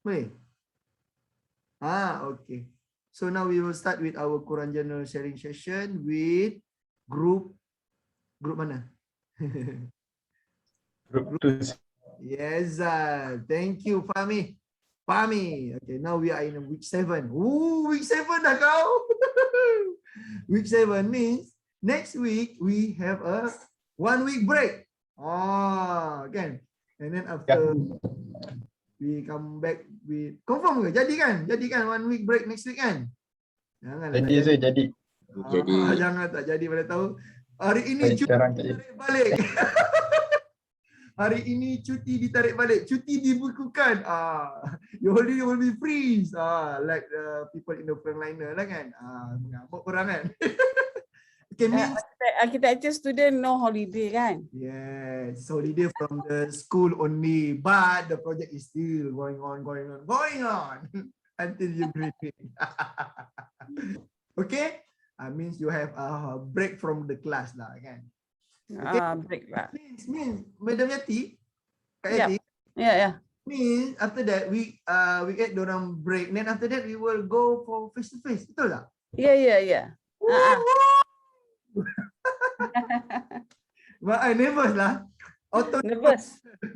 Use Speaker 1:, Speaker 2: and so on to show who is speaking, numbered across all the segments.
Speaker 1: Boleh? Okay. So now we will start with our Quran Journal sharing session with group mana?
Speaker 2: Group 2.
Speaker 1: Yes, thank you, Fahmi. Okay, now we are in week 7. Week 7 dah kau. Week 7 means next week we have a 1 week break. Kan? And then after we come back with confirm ke? Jadi kan? 1 week break next week kan? Janganlah
Speaker 2: Jadi saya jadi.
Speaker 1: Jangan tak jadi pada tahu. Hari ini cuti ditarik balik. Hari ini cuti ditarik balik. Cuti dibukukan. Your holiday will be freeze. Like people in the frontliner lah kan. Mengamuk korang kan. Okay, means
Speaker 3: architecture student no holiday kan?
Speaker 1: Yes, holiday from the school only, but the project is still going on until you graduate. Okay, means you have a break from the class lah kan? Okay,
Speaker 3: Break lah.
Speaker 1: Means Madam Yati, Kak Yati.
Speaker 3: Yeah.
Speaker 1: Means after that we get dorang break, then after that we will go for face to face, betul tak?
Speaker 3: Yeah.
Speaker 1: But I nervous lah.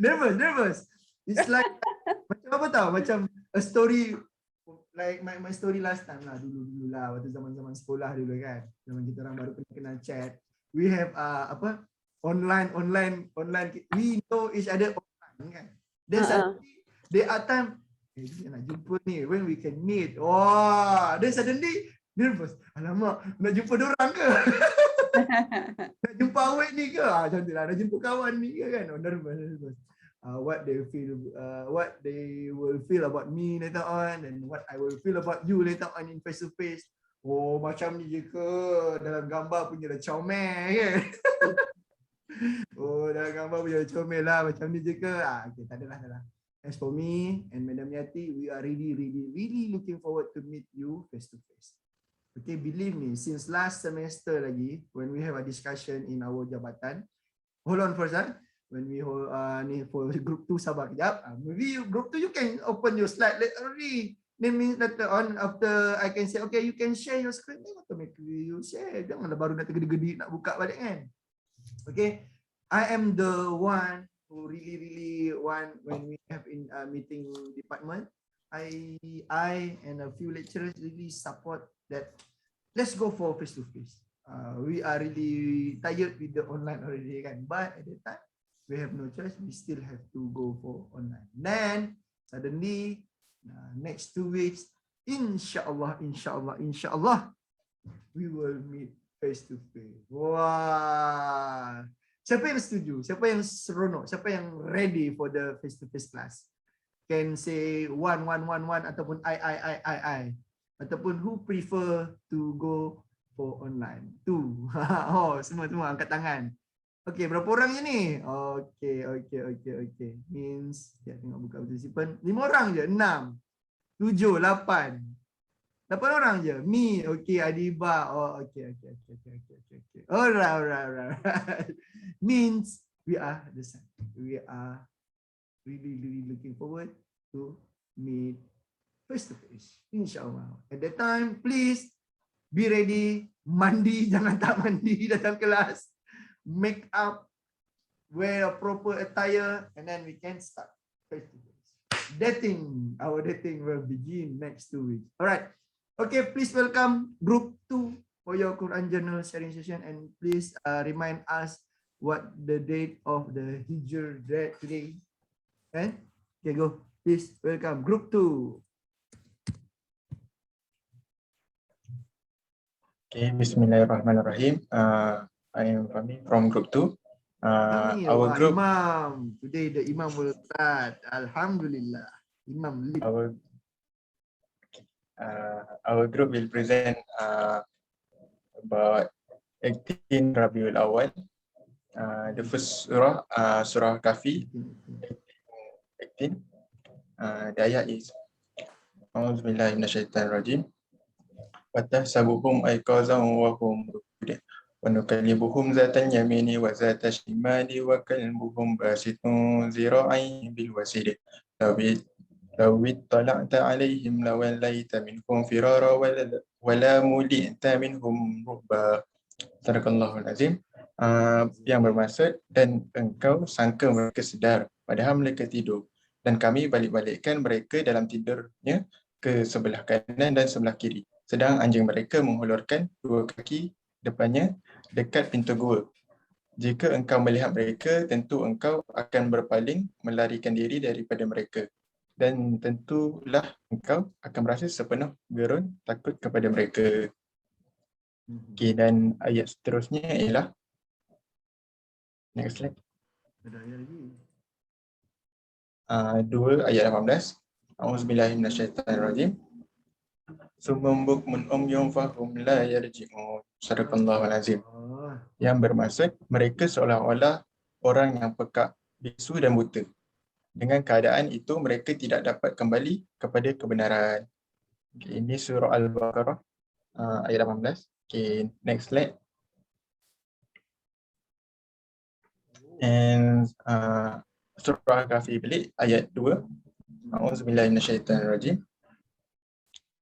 Speaker 1: Nervous. It's like macam apa tau? Macam a story like my story last time lah, dulu lah waktu zaman sekolah dulu kan. Zaman kita orang baru kenal chat. We have online. We know each other online kan. Then suddenly there are time nak jumpa ni when we can meet. Then suddenly nervous. Alamak, nak jumpa diorang ke? Nak jumpa awet ni ke? Macam tu lah. Nak jumpa kawan ni ke kan? Nervous. What they will feel about me later on, and what I will feel about you later on in face to face. Macam ni je ke? Dalam gambar punya lah comel kan? Dalam gambar punya comel lah. Macam ni je ke? Okay, tak adalah. As for me and Madam Yati, we are really looking forward to meet you face to face. Okay, believe me, since last semester lagi, when we have a discussion in our jabatan, hold on first, when we hold for group 2, sabar kejap. Maybe group 2 you can open your slide already. Then means later on, after I can say, okay, you can share your screen, then automatically you share. Janganlah baru nak tergedi-gedi nak buka balik kan. Okay, I am the one who really want when we have in meeting department, I and a few lecturers really support that. Let's go for face to face. We are really tired with the online already kan, but at that time we have no choice. We still have to go for online. Then suddenly next 2 weeks, insyaallah, we will meet face to face. Wah, siapa yang setuju? Siapa yang seronok? Siapa yang ready for the face to face class? Can say one ataupun I. Ataupun who prefer to go for online? 2. Semua angkat tangan. Okay, berapa orang je ni? Okay. Means, tengok buka participant. 5 orang je, 6, 7, 8. 8 orang je. Me, okay, Adiba. Okay. Alright. Means, we are the same. We are really looking forward to meet face to face, insyaAllah. At that time, please be ready. Mandi, jangan tak mandi datang kelas. Make up, wear a proper attire, and then we can start face to face. Our dating will begin next 2 weeks. Alright. Okay, please welcome group 2 for your Quran Journal sharing session, and please remind us what the date of the Hijr today. Okay, go. Please welcome group 2.
Speaker 2: Okay, Bismillahirrahmanirrahim. I am Fahmi from group 2. Our group.
Speaker 1: Imam. Today the Imam will start. Alhamdulillah. Imam lead.
Speaker 2: Our group will present about 18 Rabiul Awal. The first surah Kahfi. 18. The ayat is A'udzubillahi minasyaitonirrajim. وَتَحْسَبُهُمْ أَيْقَاظًا وَهُمْ رُقُودٌ وَنُقَلِّبُهُمْ ذَاتَ الْيَمِينِ وَذَاتَ الشِّمَالِ وَكَلْبُهُمْ بَاسِطٌ ذِرَاعَيْهِ بِالْوَسِيدِ لو اطلعت عليهم لوليت منهم فرارا ولا ملئت منهم رعبا. Sadaqallahul Azim. Yang bermaksud, dan engkau sangka mereka sedar padahal mereka tidur, dan kami balik-balikkan mereka dalam tidurnya ke sebelah kanan dan sebelah kiri, sedang anjing mereka menghulurkan dua kaki depannya dekat pintu gua. Jika engkau melihat mereka, tentu engkau akan berpaling melarikan diri daripada mereka, dan tentulah engkau akan merasa sepenuh gerun takut kepada mereka. Okey, dan ayat seterusnya ialah next slide.
Speaker 1: Ada ayat lagi.
Speaker 2: 2 ayat 18. A'udzubillahi minasyaitonirrajim. Summum bukmun umyun fahum la yarji'un. Sadaqallahul azim. Yang bermaksud mereka seolah-olah orang yang pekak, bisu dan buta. Dengan keadaan itu mereka tidak dapat kembali kepada kebenaran. Okay, ini surah Al-Baqarah ayat 18. Okay, next slide. And surah Al-Kahfi balik ayat 2. A'udzubillahi minasyaitonirrajim.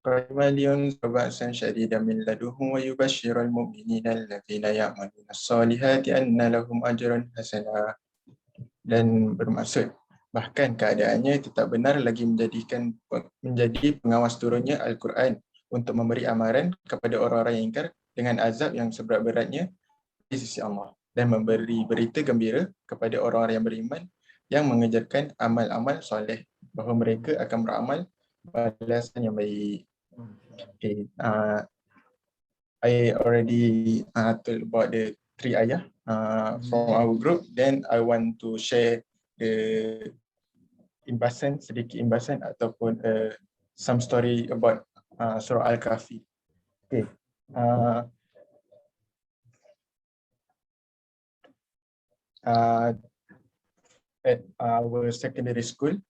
Speaker 2: Qa'imaliyun ba'san syadidan min laduhu wa yubashshirul mu'minina alladzina ya'maluna as-solihati anna lahum ajran hasana. Dan bermaksud bahkan keadaannya tetap benar lagi menjadi pengawas turunnya Al-Quran untuk memberi amaran kepada orang-orang yang ingkar dengan azab yang seberat-beratnya di sisi Allah, dan memberi berita gembira kepada orang-orang yang beriman yang mengejarkan amal-amal soleh bahawa mereka akan beramal balasan yang baik. Okay, I already told about the 3 ayah from our group. Then I want to share the sedikit imbasan ataupun some story about surah Al-Kahfi. Okay. At our secondary school,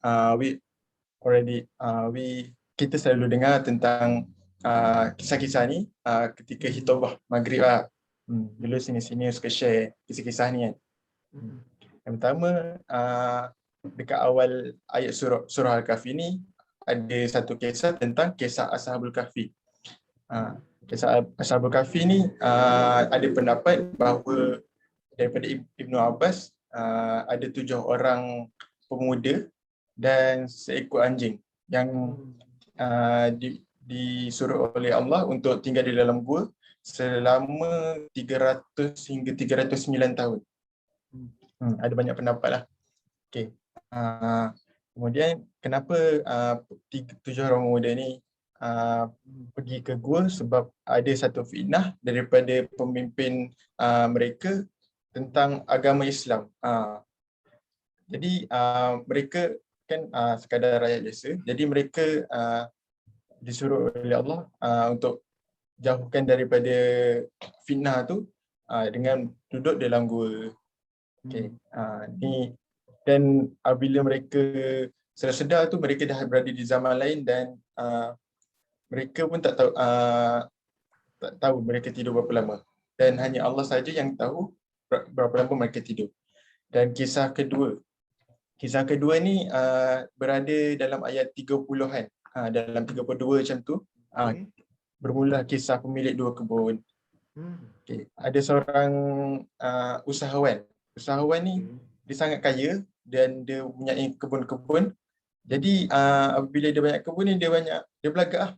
Speaker 2: kita selalu dengar tentang kisah-kisah ni ketika hitobah maghrib lah. Dulu sini-sini suka share kisah-kisah ni kan. Yang pertama, dekat awal ayat surah Al-Kahfi ni ada satu kisah tentang kisah Ashabul Kahfi. Kisah Ashabul Kahfi ni ada pendapat bahawa daripada Ibnu Abbas ada 7 orang pemuda dan seekor anjing yang disuruh oleh Allah untuk tinggal di dalam gua selama 300 hingga 309 tahun. Ada banyak pendapat lah. Okay. Kemudian kenapa 7 orang pemuda ni pergi ke gua, sebab ada satu fitnah daripada pemimpin mereka tentang agama Islam. Jadi mereka kan sekadar rakyat biasa, jadi mereka disuruh oleh Allah untuk jauhkan daripada fitnah tu dengan duduk dalam gua. Okay. Ni, dan bila mereka sedar tu mereka dah berada di zaman lain, dan mereka pun tak tahu mereka tidur berapa lama, dan hanya Allah saja yang tahu berapa lama mereka tidur. Dan kisah kedua ni berada dalam ayat 30-an, dalam 32 macam tu. Bermula kisah pemilik 2 kebun. Okay. Ada seorang usahawan ni dia sangat kaya dan dia mempunyai kebun-kebun. Jadi apabila dia banyak kebun ni, dia belagak.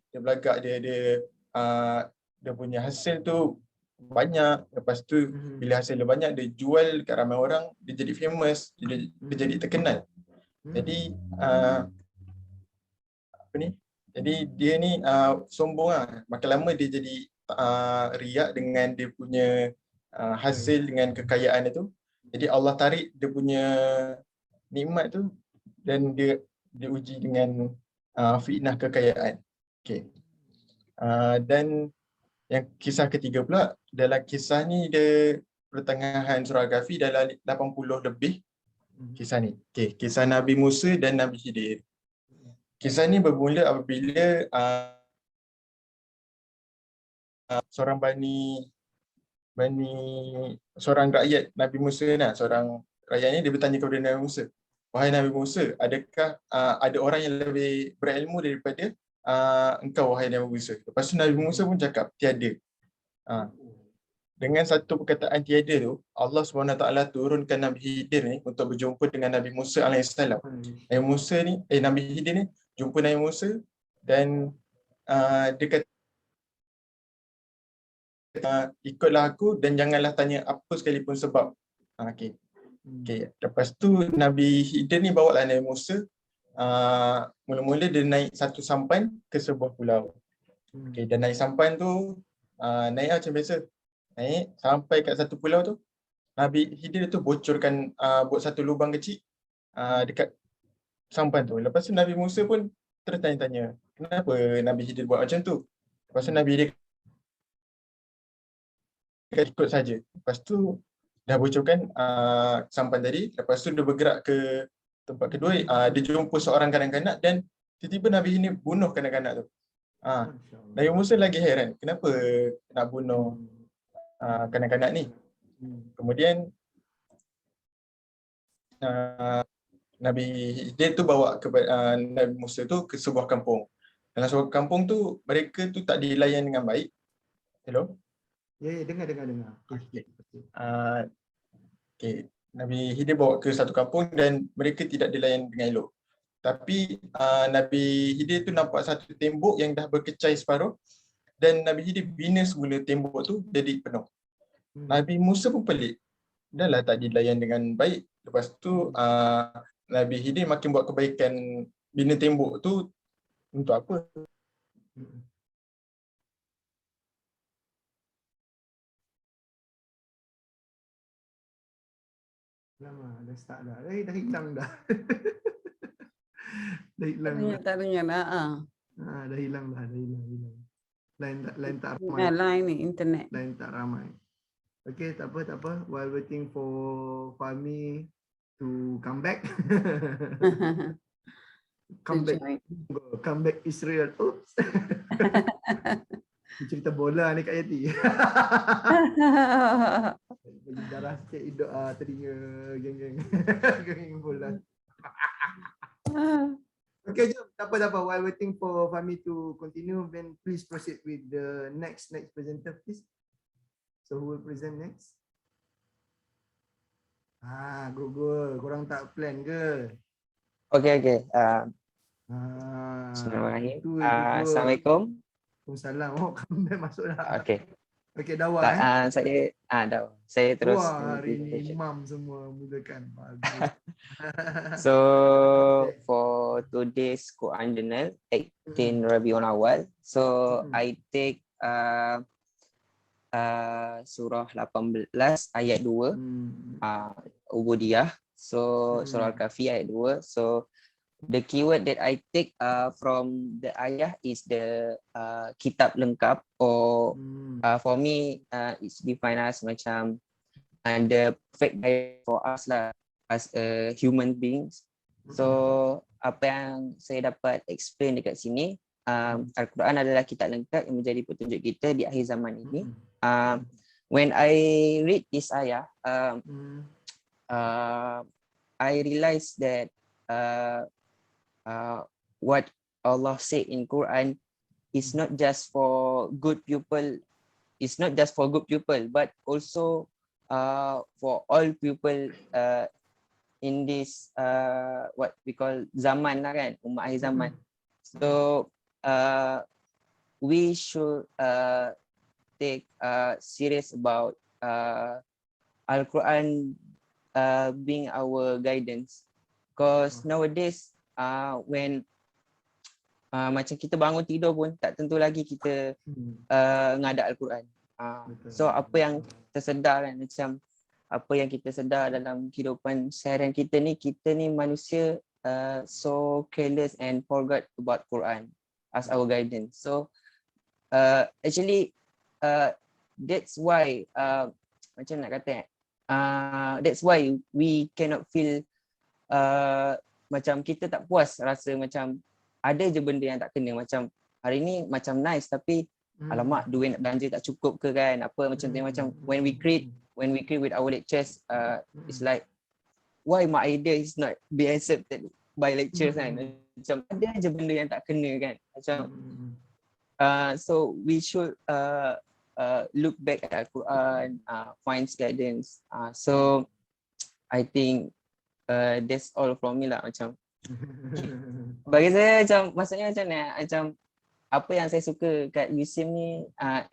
Speaker 2: Dia punya hasil tu banyak. Lepas tu bila hasil dia banyak, dia jual dekat ramai orang, dia jadi famous, dia jadi terkenal. Jadi jadi dia ni sombong lah. Makin lama dia jadi riak dengan dia punya hasil, dengan kekayaan itu. Jadi Allah tarik dia punya nikmat tu, dan dia uji dengan fitnah kekayaan. Okay. Dan yang kisah ketiga pula, dalam kisah ni dia pertengahan surah Al-Kahfi, dalam 80 lebih kisah ni. Okay. Kisah Nabi Musa dan Nabi Khidir. Kisah ni bermula apabila seorang seorang rakyat Nabi Musa, seorang rakyat ni dia bertanya kepada Nabi Musa, wahai Nabi Musa, adakah ada orang yang lebih berilmu daripada engkau wahai Nabi Musa? Lepas tu Nabi Musa pun cakap tiada. Dengan satu perkataan tiada tu, Allah SWT turunkan Nabi Khidir ni untuk berjumpa dengan Nabi Musa alaihissalam. Nabi Khidir ni jumpa Nabi Musa dan dia kata, ikutlah aku dan janganlah tanya apa sekalipun sebab. Okey. Lepas tu Nabi Khidir ni bawa lah Nabi Musa. Mula-mula dia naik satu sampan ke sebuah pulau. Dan naik sampan tu naik macam biasa. Naik sampai kat satu pulau tu, Nabi Khidir tu bocorkan buat satu lubang kecil dekat sampan tu. Lepas tu Nabi Musa pun tertanya-tanya, kenapa Nabi Khidir buat macam tu? Lepas tu Nabi Khidir ikut saja. Lepas tu dah bocorkan sampan tadi. Lepas tu dia bergerak ke tempat kedua. Dia jumpa seorang kanak-kanak dan tiba-tiba Nabi Khidir bunuh kanak-kanak tu. Nabi Musa lagi heran, kenapa nak bunuh kanak-kanak ni. Kemudian Nabi Khidir tu bawa Nabi Musa tu ke sebuah kampung. Dalam sebuah kampung tu mereka tu tak dilayan dengan baik. Hello?
Speaker 1: Ya, dengar.
Speaker 2: Okay. Nabi Khidir bawa ke satu kampung dan mereka tidak dilayan dengan elok. Tapi Nabi Khidir tu nampak satu tembok yang dah berkecai separuh dan Nabi Khidir bina semula tembok tu jadi penuh. Nabi Musa pun pelik. Dah lah tak dilayan dengan baik. Lepas tu Nabi Khidir makin buat kebaikan bina tembok tu untuk apa?
Speaker 1: Lama dah start dah. Dah hilang dah. Dah hilang.
Speaker 3: Tak dengar dah.
Speaker 1: Dah hilang. Lain tak ramai.
Speaker 3: Line ni internet.
Speaker 1: Lain tak ramai. Okay, tak apa. While waiting for Fahmi to come back. Come back Israel. Oops. Cerita bola ni Kak Yati. Bagi darah sikit hidup telinga geng-geng. Geng bola. Okay, jom. Tak apa. While waiting for Fahmi to continue, then please proceed with the next presenter, please. So who will present next? Good. Korang tak plan ke?
Speaker 4: Okay. Bismillahirrahmanirrahim. Assalamualaikum.
Speaker 1: Waalaikumsalam. Kamu dah masuk dah.
Speaker 4: Okay,
Speaker 1: Dawa
Speaker 4: saya terus.
Speaker 1: Wah, hari ni imam semua mulakan. Bagus.
Speaker 4: So for today's Quran Journal 18 Rabiul Awal. So I take surah 18 ayat 2 Ubudiyah. So surah Al-Kahfi ayat 2. So the keyword that I take from the ayah is the kitab lengkap, or for me it's defined as macam the perfect guide for us lah as a human beings. So apa yang saya dapat explain dekat sini, Al-Quran adalah kitab lengkap yang menjadi petunjuk kita di akhir zaman ini. When I read this ayah, I realize that what Allah said in Quran is not just for good people. It's not just for good people, but also for all people in this what we call zaman lah kan, umat akhir zaman. So we should take serious about Al-Quran being our guidance, because nowadays when macam kita bangun tidur pun tak tentu lagi kita ngadak Al-Quran. So apa yang tersedar kan, macam apa yang kita sedar dalam kehidupan seharian kita ni manusia so careless and forgot about Quran as our guidance. So actually that's why macam nak kata that's why we cannot feel macam kita tak puas rasa macam ada je benda yang tak kena, macam hari ni macam nice tapi alamak duit nak belanja tak cukup ke kan, apa macam tu, macam when we create with our lectures it's like why my idea is not be accepted by lecturers kan. Macam ada je benda yang tak kena kan. Macam so we should look back at Al-Quran, find guidance. So I think that's all from me lah. Macam bagi saya macam maksudnya macam ni, macam apa yang saya suka kat USIM ni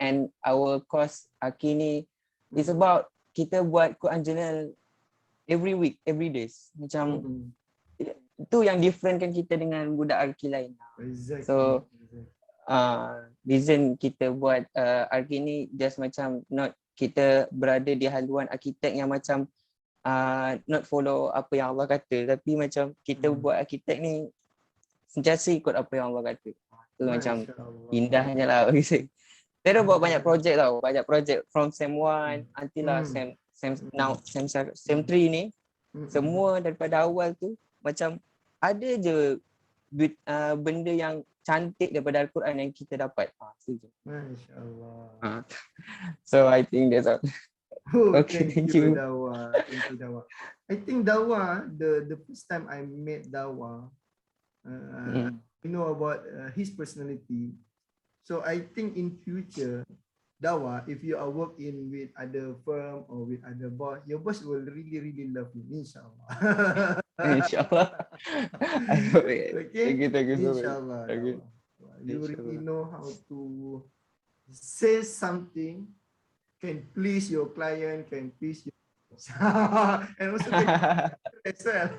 Speaker 4: and our course Aki ni is about kita buat Quran journal every week, every days. Macam itu yang different kan kita dengan budak Arki lain.
Speaker 1: Exactly.
Speaker 4: So reason kita buat Arki ni just macam not kita berada di haluan arkitek yang macam not follow apa yang Allah kata, tapi macam kita buat arkitek ni sentiasa ikut apa yang Allah kata. Tu macam indahnya lah bagi saya. Saya dah buat banyak projek tau, banyak projek from SEM 1 until lah SEM 3 ni. Semua daripada awal tu macam ada je benda yang cantik daripada Al-Quran yang kita dapat. Setuju.
Speaker 1: Masya-Allah.
Speaker 4: So I think that's all.
Speaker 1: Okay, thank you Dawa. Thank you Dawa. I think Dawa, the first time I met Dawa, you know about his personality. So I think in future, Dawa, if you are working with other firm or with other boss, your boss will really love you, inshallah.
Speaker 4: InsyaAllah.
Speaker 1: Okay,
Speaker 4: Thank you so much.
Speaker 1: inshallah.
Speaker 4: Okay.
Speaker 1: You really know how to say something can please your client, can please your and also can as well.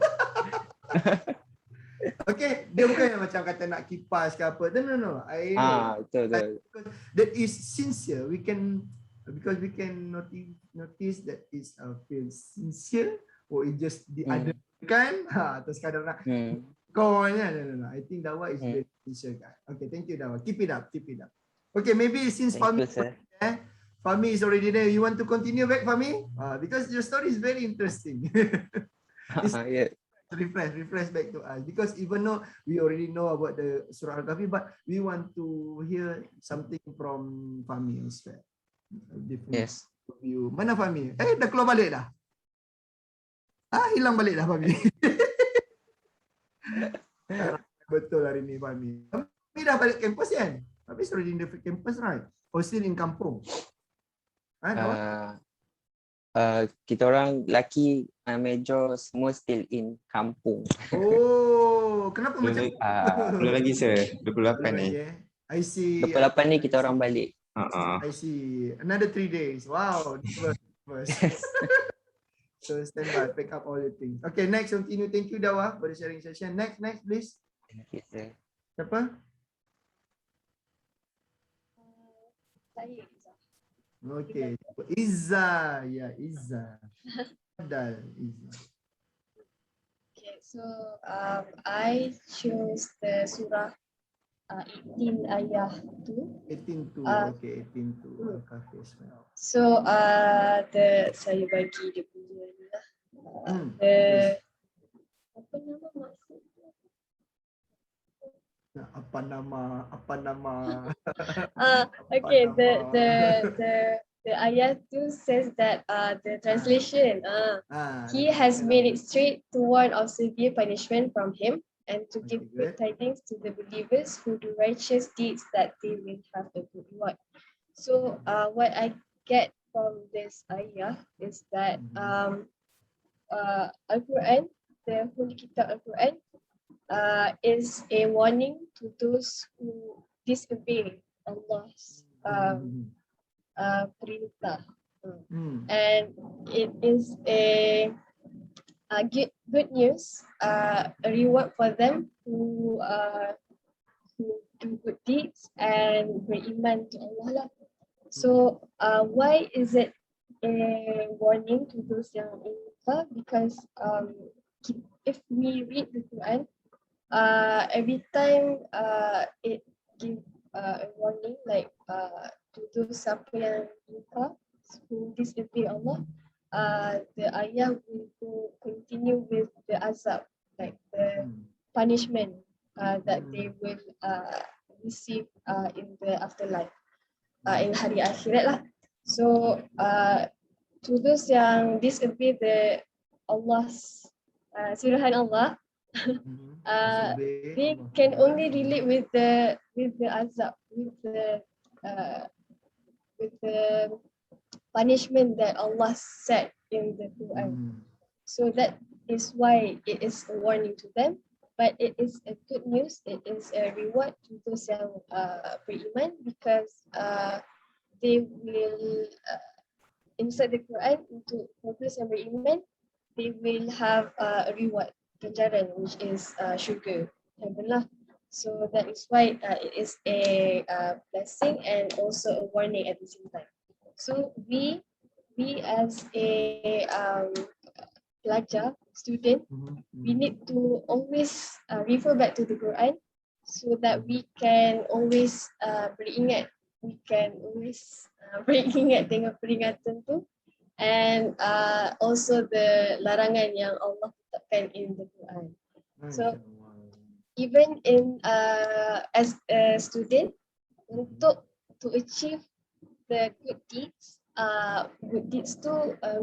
Speaker 1: Okay, dia bukan yang macam kata nak kipas ke apa. No. I know.
Speaker 4: Betul.
Speaker 1: That is sincere. We can because we can notice that is feel sincere or it just the other kan. Terus kadang nak kawannya. No. I think Dawa is very sincere guy. Okay, thank you Dawa. Keep it up. Okay, maybe since Fahmi is already there, you want to continue back, Fahmi? Because your story is very interesting.
Speaker 4: Yeah.
Speaker 1: Refresh back to us, because even though we already know about the Surah Al-Kahfi, but we want to hear something from Fahmi as well.
Speaker 4: Yes.
Speaker 1: View. Mana Fahmi? Dah keluar balik dah? Hilang balik dah Fahmi. Betul hari ni Fahmi. Fahmi dah balik kampus kan? Fahmi is already in the campus, right? Or still in kampung?
Speaker 4: Kita orang lelaki major semua still in kampung.
Speaker 1: Oh, kenapa macam
Speaker 5: belum lagi sir, 28 ni.
Speaker 1: I see.
Speaker 4: 28 ni kita orang balik.
Speaker 1: I see. Another 3 days. Wow. So stand by, pick up all the things. Okay, next continue. Thank you Dawa for the sharing session. Next please. Siapa?
Speaker 6: Saya.
Speaker 1: Okay. Izza. Ya, Izza. Dal Izza.
Speaker 6: Okay, so I chose the surah 18 ayah 2.
Speaker 1: 18 okay, 18 Al-Kahfi as well.
Speaker 6: So saya bagi dia punya ni lah. Apa nama maksudnya?
Speaker 1: Apa nama?
Speaker 6: Okay, the ayat 2 says that the translation he has made it straight to warn of severe punishment from him and to give good tidings to the believers who do righteous deeds that they will have a good reward. So what I get from this ayah is that Al-Quran, the Holy Kitab Al-Quran, is a warning to those who disobey Allah's perintah. And it is a good news, a reward for them who do good deeds and beriman to Allah lah. So why is it a warning to those yang iman? Because if we read the Quran, every time it gives a warning like to those siapa yang lupa who disobey Allah, the ayah will continue with the azab, like the punishment that they will receive in the afterlife, in hari akhirat lah. So to those yang disobey the Allah's suruhan Allah,
Speaker 1: Uh,
Speaker 6: they can only relate with the azab, with the punishment that Allah set in the Quran. So that is why it is a warning to them, but it is a good news. It is a reward to those yang beriman, because they will inside the Quran, untuk those yang beriman, they will have a reward, ganjaran, which is syurga, heaven lah. So that is why it is a blessing and also a warning at the same time. So we as a pelajar, student, we need to always refer back to the Quran, so that we can always beringat, we can always beringat dengan peringatan tu, and also the larangan yang Allah tetapkan in the Quran. So even in as a student, untuk to achieve the good deeds tu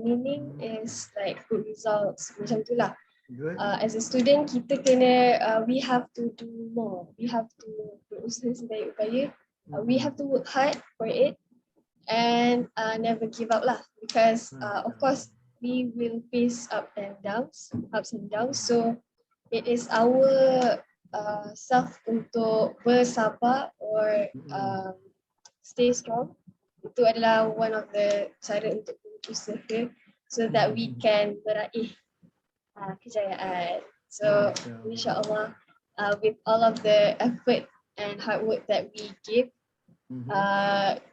Speaker 6: meaning is like good results, macam tu lah. As a student, kita kena we have to do more, we have to berusaha sebaik upaya, we have to work hard for it, and never give up lah, because of course we will face ups and downs. So it is our self untuk bersabar or stay strong. Itu adalah one of the cara untuk berusaha, so that we can meraih kejayaan. So insyaAllah, with all of the effort and hard work that we give,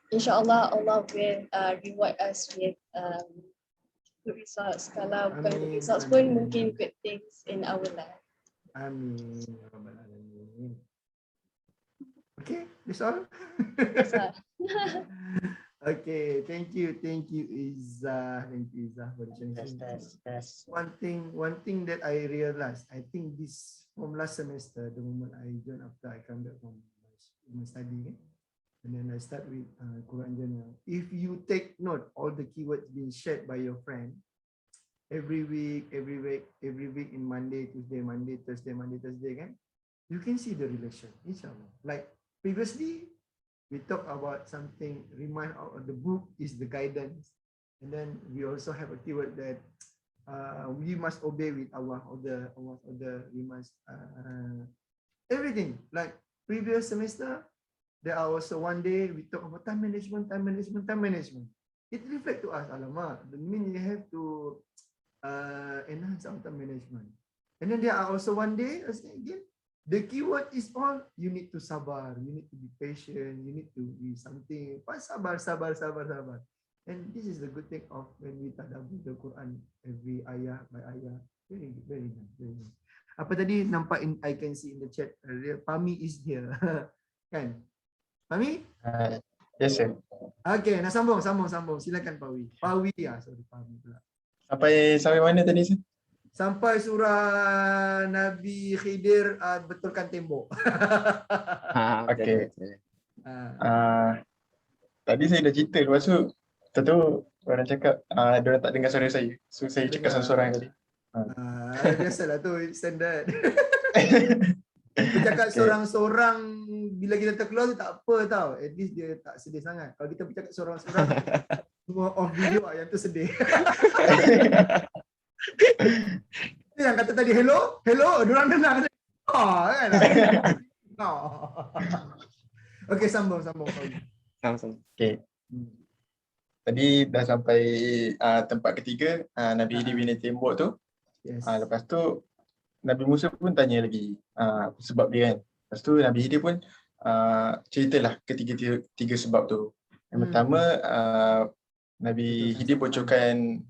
Speaker 6: insyaAllah Allah will reward us with good results. Kalau bukan good results pun, mungkin good things in our life.
Speaker 1: Amin. Okay, that's all.
Speaker 6: That's all.
Speaker 1: Okay, thank you Izzah, for the sharing.
Speaker 2: Yes.
Speaker 1: One thing that I realized, I think this from last semester, the moment I joined after I come back from my study, and then I start with Quran Journal. If you take note all the keywords being shared by your friend every week in Monday, Tuesday, Monday, Thursday, kan? You can see the relation, inshallah. Like previously, we talk about something, remind of the book is the guidance. And then we also have a keyword that we must obey with Allah, or we must everything. Like previous semester, there are also one day we talk about time management. It reflects to us, alamak, the mean you have to enhance our time management. And then there are also one day, again, the keyword is all, you need to sabar, you need to be patient, you need to be something. Sabar. And this is the good thing of when we tadabbur the Quran every ayah by ayah. Very nice. Apa tadi nampak I can see in the chat, Pami is here. Kan? Pami?
Speaker 2: Yes, sir.
Speaker 1: Okay, nak sambung. Silakan Pawi. Pami pula.
Speaker 2: Sampai mana tadi, sir?
Speaker 1: Sampai surah Nabi Khidir betulkan tembok.
Speaker 2: Okay. Tadi saya dah cerita, lepas tu orang cakap diorang tak dengar suara saya. So saya cakap seorang tadi.
Speaker 1: Biasalah tu, standard. Bercakap seorang-seorang bila kita terkeluar tu tak apa tau. At least dia tak sedih sangat. Kalau kita bercakap seorang-seorang, semua off video yang tu sedih. Yang kata tadi hello, diorang dengar kan? No. Okay, sambung.
Speaker 2: Okay. Tadi dah sampai tempat ketiga, Nabi Khidir bina tembok tu.
Speaker 1: Yes.
Speaker 2: Lepas tu Nabi Musa pun tanya lagi sebab dia kan. Lepas tu Nabi Khidir pun ceritalah ketiga sebab tu. Yang pertama, Nabi Khidir bocorkan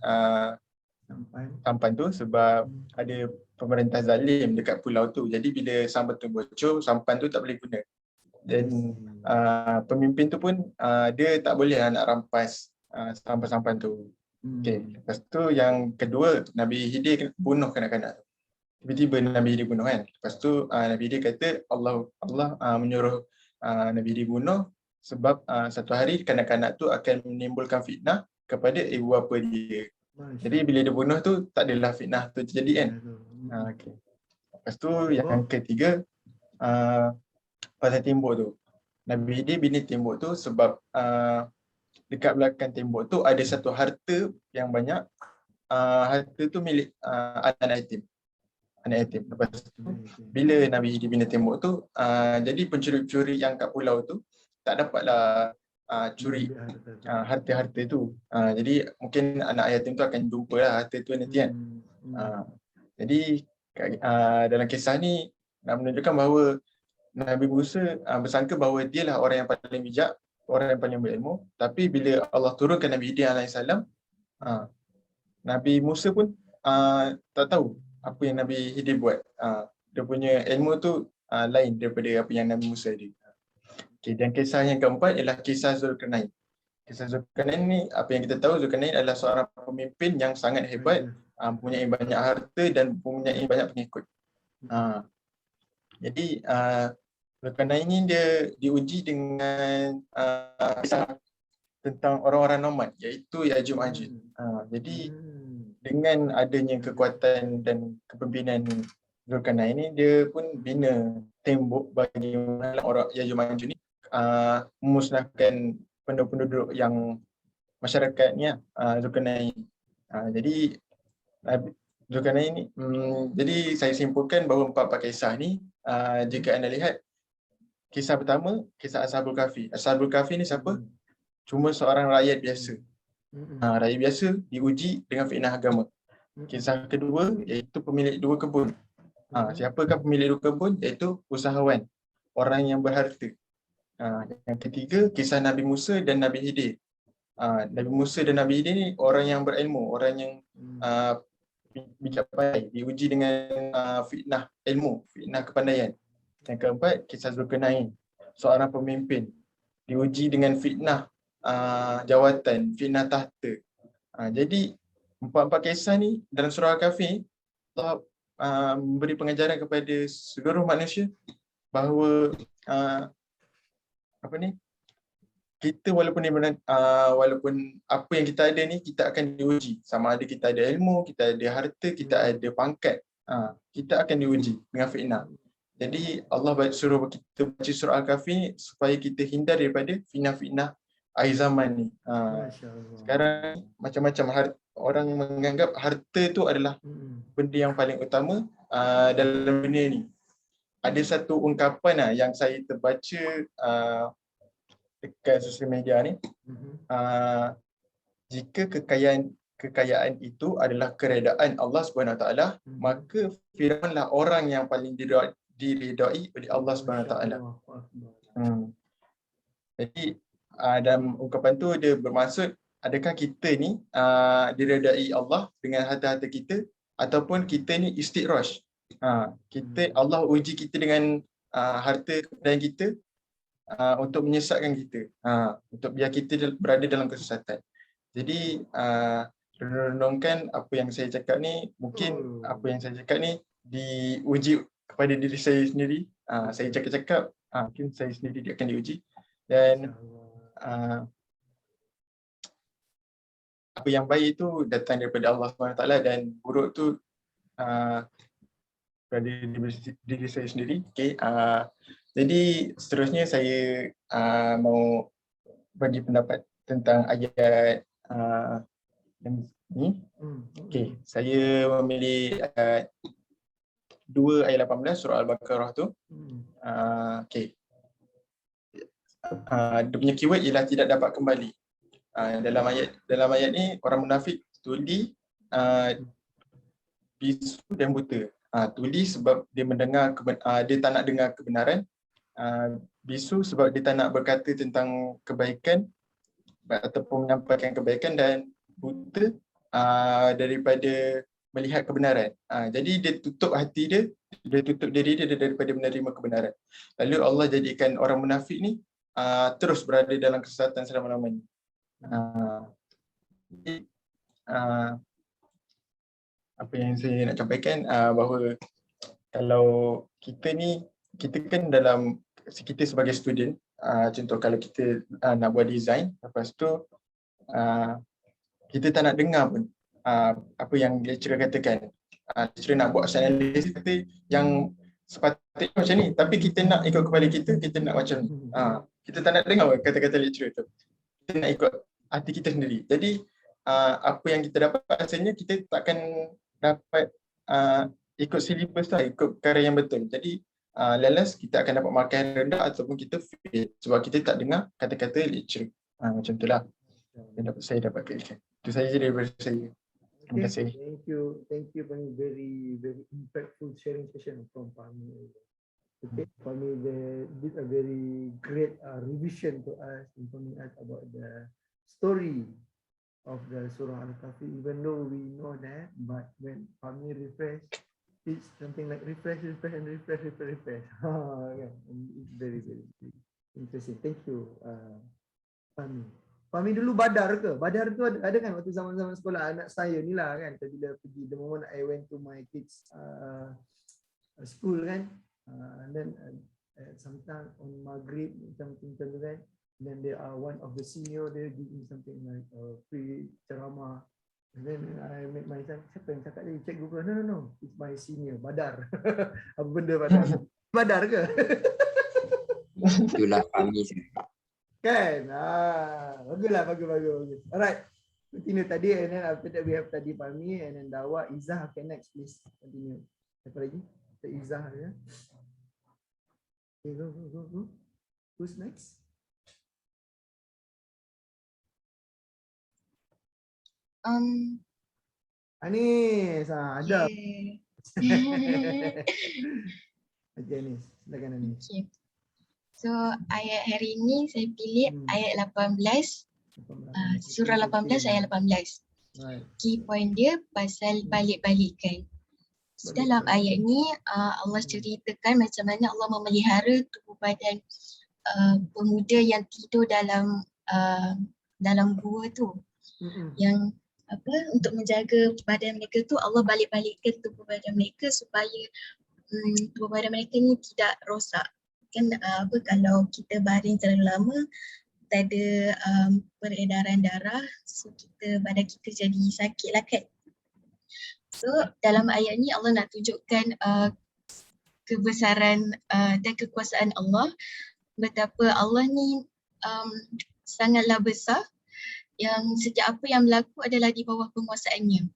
Speaker 2: sampan tu sebab ada pemerintah zalim dekat pulau tu. Jadi bila sampan tu bocor, sampan tu tak boleh guna. Dan pemimpin tu pun dia tak boleh nak rampas sampan-sampan tu. Okay. Lepas tu yang kedua, Nabi Khidir bunuh kanak-kanak. Tiba-tiba Nabi Khidir bunuh kan. Lepas tu Nabi Khidir kata Allah menyuruh Nabi Khidir bunuh sebab satu hari kanak-kanak tu akan menimbulkan fitnah kepada ibu bapa dia. Jadi bila dia bunuh tu tak adalah fitnah tu terjadi kan. Okay. Lepas tu yang ketiga, pasal tembok tu. Nabi Hidir bina tembok tu sebab dekat belakang tembok tu ada satu harta yang banyak. Harta tu milik anak yatim. Anak yatim. Lepas tu bila Nabi Hidir bina tembok tu, jadi pencuri-pencuri yang kat pulau tu tak dapatlah curi harta-harta tu. Jadi mungkin anak yatim tu akan jumpa lah harta tu nanti kan. Jadi dalam kisah ni nak menunjukkan bahawa Nabi Musa bersangka bahawa dialah orang yang paling bijak, orang yang paling berilmu. Tapi bila Allah turunkan Nabi Hidir AS, Nabi Musa pun tak tahu apa yang Nabi Hidir buat. Dia punya ilmu tu lain daripada apa yang Nabi Musa ada. Okay, dan kisah yang keempat ialah kisah Zulkarnain. Kisah Zulkarnain ni, apa yang kita tahu, Zulkarnain adalah seorang pemimpin yang sangat hebat, mempunyai banyak harta dan mempunyai banyak pengikut. Jadi Zulkarnain ni dia diuji dengan kisah tentang orang-orang nomad, iaitu Ya'juj Ma'juj. Jadi dengan adanya kekuatan dan kepimpinan Zulkarnain ni, dia pun bina tembok bagi orang Ya'juj Ma'juj ni memusnahkan penduduk yang masyarakat ni Zulkarnain. Jadi Zulkarnain ni, jadi saya simpulkan bahawa empat kisah ni, jika anda lihat kisah pertama, kisah Ashabul Kahfi. Ashabul Kahfi ni siapa? Cuma seorang rakyat biasa. Rakyat biasa diuji dengan fitnah agama. Kisah kedua iaitu pemilik dua kebun. Siapakah pemilik dua kebun? Iaitu usahawan, orang yang berharta. Yang ketiga, kisah Nabi Musa dan Nabi Hidir. Nabi Musa dan Nabi Hidir ni orang yang berilmu, orang yang bijak pandai, diuji dengan fitnah ilmu, fitnah kepandaian. Yang keempat, kisah Zulkarnain, seorang pemimpin, diuji dengan fitnah jawatan, fitnah tahta. Jadi empat-empat kisah ni dalam surah Al-Kahfi, Allah memberi pengajaran kepada seluruh manusia bahawa kita walaupun apa yang kita ada ni, kita akan diuji. Sama ada kita ada ilmu, kita ada harta, kita ada pangkat, kita akan diuji dengan fitnah. Jadi Allah suruh kita baca surah Al-Kahfi ni supaya kita hindar daripada fitnah-fitnah akhir zaman ni. Sekarang macam-macam orang menganggap harta tu adalah benda yang paling utama dalam dunia ni. Ada satu ungkapan yang saya terbaca dekat sosial media ni, jika kekayaan itu adalah keredaan Allah SWT, maka Firaunlah orang yang paling diridai oleh Allah SWT. Jadi dalam ungkapan tu dia bermaksud, adakah kita ni diredai Allah dengan harta-harta kita, ataupun kita ni istidraj. Allah uji kita dengan harta kekayaan kita untuk menyesatkan kita, untuk biar kita berada dalam kesesatan. Jadi renungkan apa yang saya cakap ni, mungkin apa yang saya cakap ni diuji kepada diri saya sendiri. Saya cakap-cakap, mungkin saya sendiri dia akan diuji. Dan apa yang baik itu datang daripada Allah SWT, dan buruk tu pada diri saya sendiri. Okay. Jadi seterusnya saya mau bagi pendapat tentang ayat yang ni. Okay. Saya memilih ayat 2 ayat 18 surah Al-Baqarah tu. Okay. Dia punya keyword ialah tidak dapat kembali. Dalam ayat ni orang munafik tuli, bisu dan buta. Tuli sebab dia dia tak nak dengar kebenaran. Bisu sebab dia tak nak berkata tentang kebaikan ataupun menyampaikan kebaikan, dan buta daripada melihat kebenaran. Jadi dia tutup hati dia tutup diri dia daripada menerima kebenaran. Lalu Allah jadikan orang munafik ni terus berada dalam kesesatan selama-lamanya. Apa yang saya nak sampaikan, bahawa kalau kita kan kita sebagai student, contoh kalau kita nak buat design, lepas tu kita tak nak dengar pun apa yang lecturer katakan. lecturer nak buat analisis kata yang sepatutnya macam ni, tapi kita nak ikut kepala kita nak macam ni. Kita tak nak dengar kata-kata lecturer tu. Kita nak ikut hati kita sendiri. Jadi apa yang kita dapat rasanya kita takkan dapat ikut silibus lah, ikut perkara yang betul. Jadi last kita akan dapat markah yang rendah ataupun kita fail sebab kita tak dengar kata-kata lecturer. Macam itulah yang saya dapat kesan. Itu saja daripada saya. Terima kasih.
Speaker 1: Thank you for very impactful sharing session from Fahmi. Okay, Fahmi did a very great revision to us, informing us about the story of the Surah Al-Kahfi. Even though we know that, but when Fahmi refresh, it's something like refresh. Okay. And it's very interesting. Thank you, Fahmi. Fahmi dulu badar ke? Badar tu ada kan waktu zaman-zaman sekolah anak saya ni lah kan. Bila pergi, the moment I went to my kids school kan. And then sometime on Maghrib something tu kan. Then they are one of the senior, they give me something like free ceramah. And then I make myself, siapa yang cakap tadi? Check Google. No. It's my senior, badar. Apa benda badar? Badar ke?
Speaker 5: Itulah Fahmi.
Speaker 1: Kan? Bagus. Alright. Continue tadi, and then after that we have tadi Fahmi, and then Dawa. Izzah, okay, next please. Continue. Apa lagi? Kita Izzah ya. Okay, go. Who's next? Anis. Ada. Okay, Anis. Silakan Anis.
Speaker 7: Okay. So ayat hari ini saya pilih ayat 18, surah 18 ayat 18.
Speaker 1: Right.
Speaker 7: Key point dia pasal balik-balikan. So, dalam ayat ni Allah ceritakan macam mana Allah memelihara tubuh badan pemuda yang tidur dalam gua tu. Yang untuk menjaga badan mereka tu Allah balik-balikkan tubuh badan mereka supaya tubuh badan mereka ni tidak rosak. Kan kalau kita baring terlalu lama tak ada peredaran darah, so badan kita jadi sakit lah kan. So dalam ayat ni Allah nak tunjukkan kebesaran dan kekuasaan Allah, betapa Allah ni sangatlah besar, yang setiap apa yang berlaku adalah di bawah penguasaannya.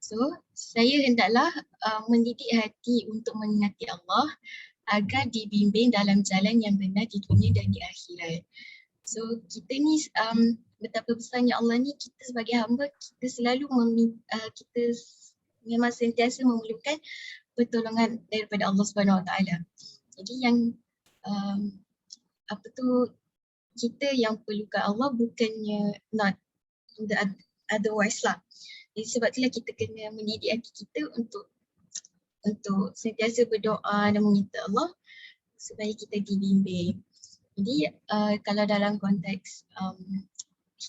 Speaker 7: So saya hendaklah mendidik hati untuk mengingati Allah agar dibimbing dalam jalan yang benar di dunia dan di akhirat. So kita ni betapa besarnya Allah ni, kita sebagai hamba kita selalu kita memang sentiasa memerlukan pertolongan daripada Allah Subhanahu Wa Taala. Jadi yang kita yang perlukan Allah, bukannya not otherwise lah. Jadi sebab itulah kita kena mendidik hati kita untuk sentiasa berdoa dan meminta Allah supaya kita dibimbing. Jadi kalau dalam konteks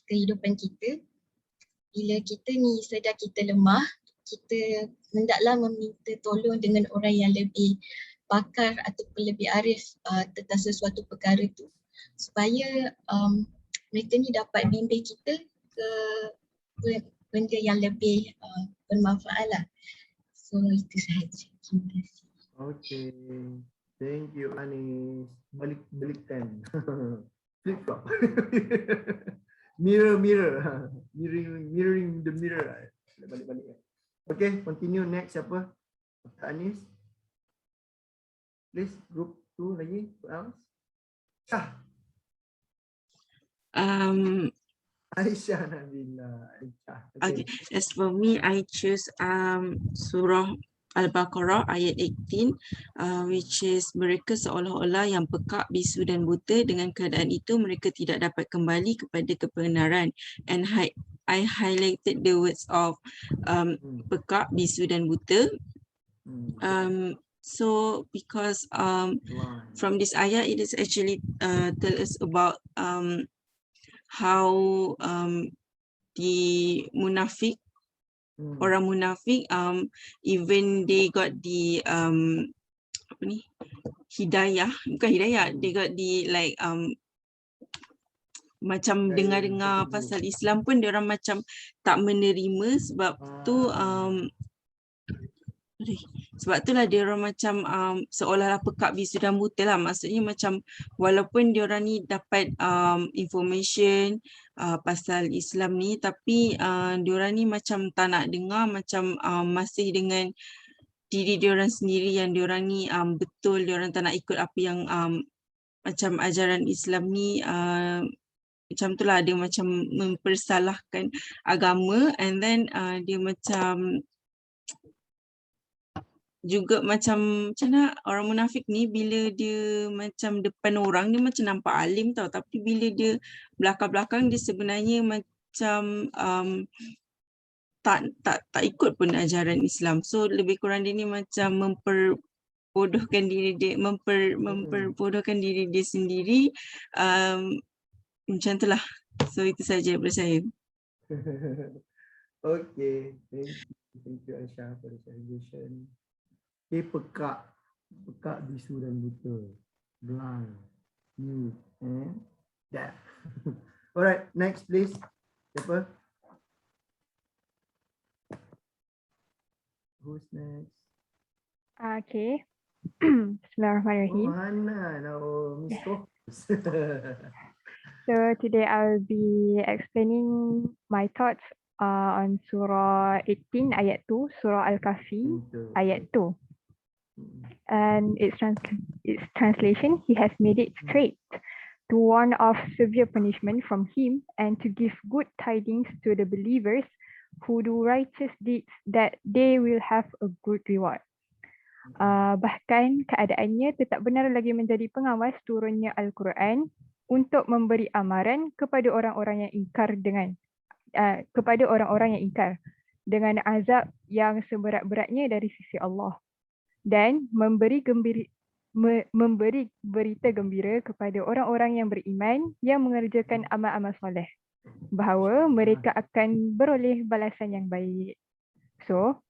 Speaker 7: kehidupan kita, bila kita ni sedar kita lemah, kita hendaklah meminta tolong dengan orang yang lebih pakar ataupun lebih arif tentang sesuatu perkara tu, supaya mereka ni dapat bimbing kita ke benda yang lebih bermanfaat lah. So itu sahaja. Terima kasih.
Speaker 1: Okay. Thank you Anis. Balikkan. Flip flop. Mirroring the mirror. Balik. Okay, continue next siapa? Anis. Please, group 2 lagi. Aisyah Nabila.
Speaker 3: Okay, as for me, I choose Surah Al-Baqarah ayat 18, which is mereka seolah-olah yang pekak, bisu dan buta. Dengan keadaan itu mereka tidak dapat kembali kepada kebenaran. And I highlighted the words of pekak, bisu dan buta. So because from this ayat, it is actually tell us about how the munafik, orang munafik, even they got the bukan hidayah, they got the like macam dengar-dengar pasal Islam pun dia orang macam tak menerima, sebab tu Sebab itulah dia orang macam seolah-olah pekak bisu dan buta lah. Maksudnya macam walaupun dia orang ni dapat information pasal Islam ni, tapi dia orang ni macam tak nak dengar, macam masih dengan diri dia orang sendiri yang dia orang ni betul, dia orang tak nak ikut apa yang macam ajaran Islam ni macam itulah, dia macam mempersalahkan agama, and then dia macam juga macam mana orang munafik ni bila dia macam depan orang dia macam nampak alim tau, tapi bila dia belakang-belakang dia sebenarnya macam tak ikut pun ajaran Islam. So lebih kurang dia ni macam memperbodohkan diri dia, memperbodohkan diri dia sendiri, macam itulah. So itu saja daripada saya.
Speaker 1: Okay, thank you Aisyah for the celebration. Okay, pekak bisu dan buta, blind, mute, and deaf. Alright, next please. Siapa? Who's next?
Speaker 8: Okay. Bismillahirrahmanirrahim.
Speaker 1: Hana, now Miss Focus.
Speaker 8: So today I'll be explaining my thoughts on Surah 18 ayat 2, Surah Al-Kahfi ayat 2. And its translation, he has made it straight to warn of severe punishment from him and to give good tidings to the believers who do righteous deeds that they will have a good reward. Bahkan keadaannya tetap benar lagi menjadi pengawas turunnya Al-Quran untuk memberi amaran kepada orang-orang yang ingkar dengan azab yang seberat-beratnya dari sisi Allah, dan memberi berita gembira kepada orang-orang yang beriman yang mengerjakan amal-amal soleh bahawa mereka akan beroleh balasan yang baik. So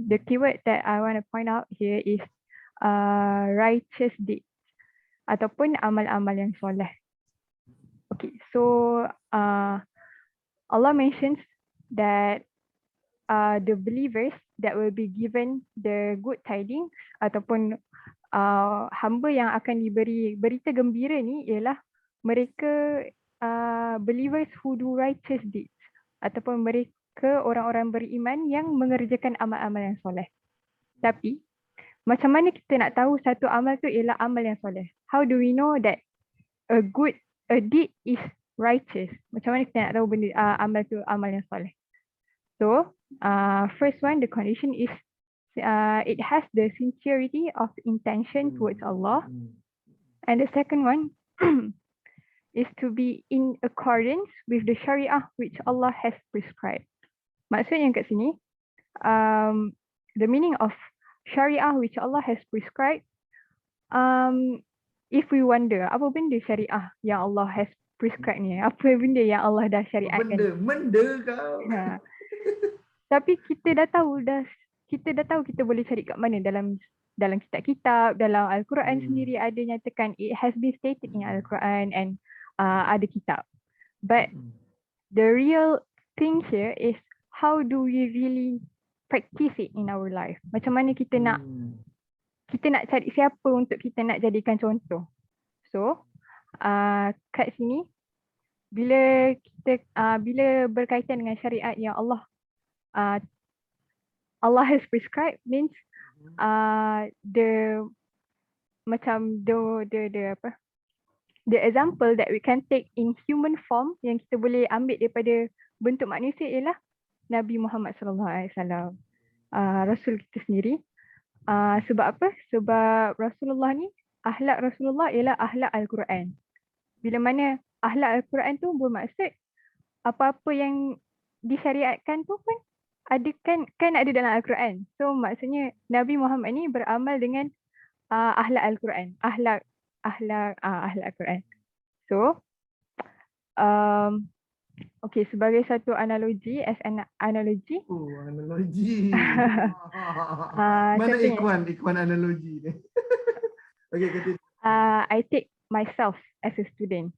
Speaker 8: the keyword that I want to point out here is righteous deeds ataupun amal-amal yang soleh. Okay, so Allah mentions that the believers that will be given the good tidings ataupun hamba yang akan diberi berita gembira ni ialah mereka believers who do righteous deeds ataupun mereka orang-orang beriman yang mengerjakan amal-amal yang soleh. Tapi macam mana kita nak tahu satu amal tu ialah amal yang soleh? How do we know that a deed is righteous? Macam mana kita nak tahu benda amal tu amal yang soleh? So first one, the condition is it has the sincerity of intention towards Allah, and the second one is to be in accordance with the Sharia which Allah has prescribed. Maksudnya kat sini, the meaning of Sharia which Allah has prescribed, if we wonder apa benda Syariah yang Allah has prescribed ni, apa benda yang Allah dah syariatkan?
Speaker 1: Benda kau.
Speaker 8: Tapi kita dah tahu kita boleh cari kat mana dalam kitab-kitab, dalam Al-Quran sendiri ada nyatakan it has been stated in Al-Quran and ada kitab. But the real thing here is how do we really practice it in our life? Macam mana kita nak cari siapa untuk kita nak jadikan contoh. So kat sini bila berkaitan dengan syariat yang Allah has prescribed means the example that we can take in human form yang kita boleh ambil daripada bentuk manusia ialah Nabi Muhammad SAW, Rasul kita sendiri. Sebab apa? Sebab Rasulullah ni, akhlak Rasulullah ialah akhlak Al-Quran. Bila mana akhlak Al-Quran tu bermaksud apa-apa yang disyariatkan tu pun ada kan ada dalam Al-Quran. So maksudnya Nabi Muhammad ni beramal dengan akhlak Al-Quran, akhlak Al-Quran. So okay, sebagai satu analogi, as an analogy.
Speaker 1: Oh, analogi. Mana ikwan analogi ni? Okay, continue.
Speaker 8: I take myself as a student,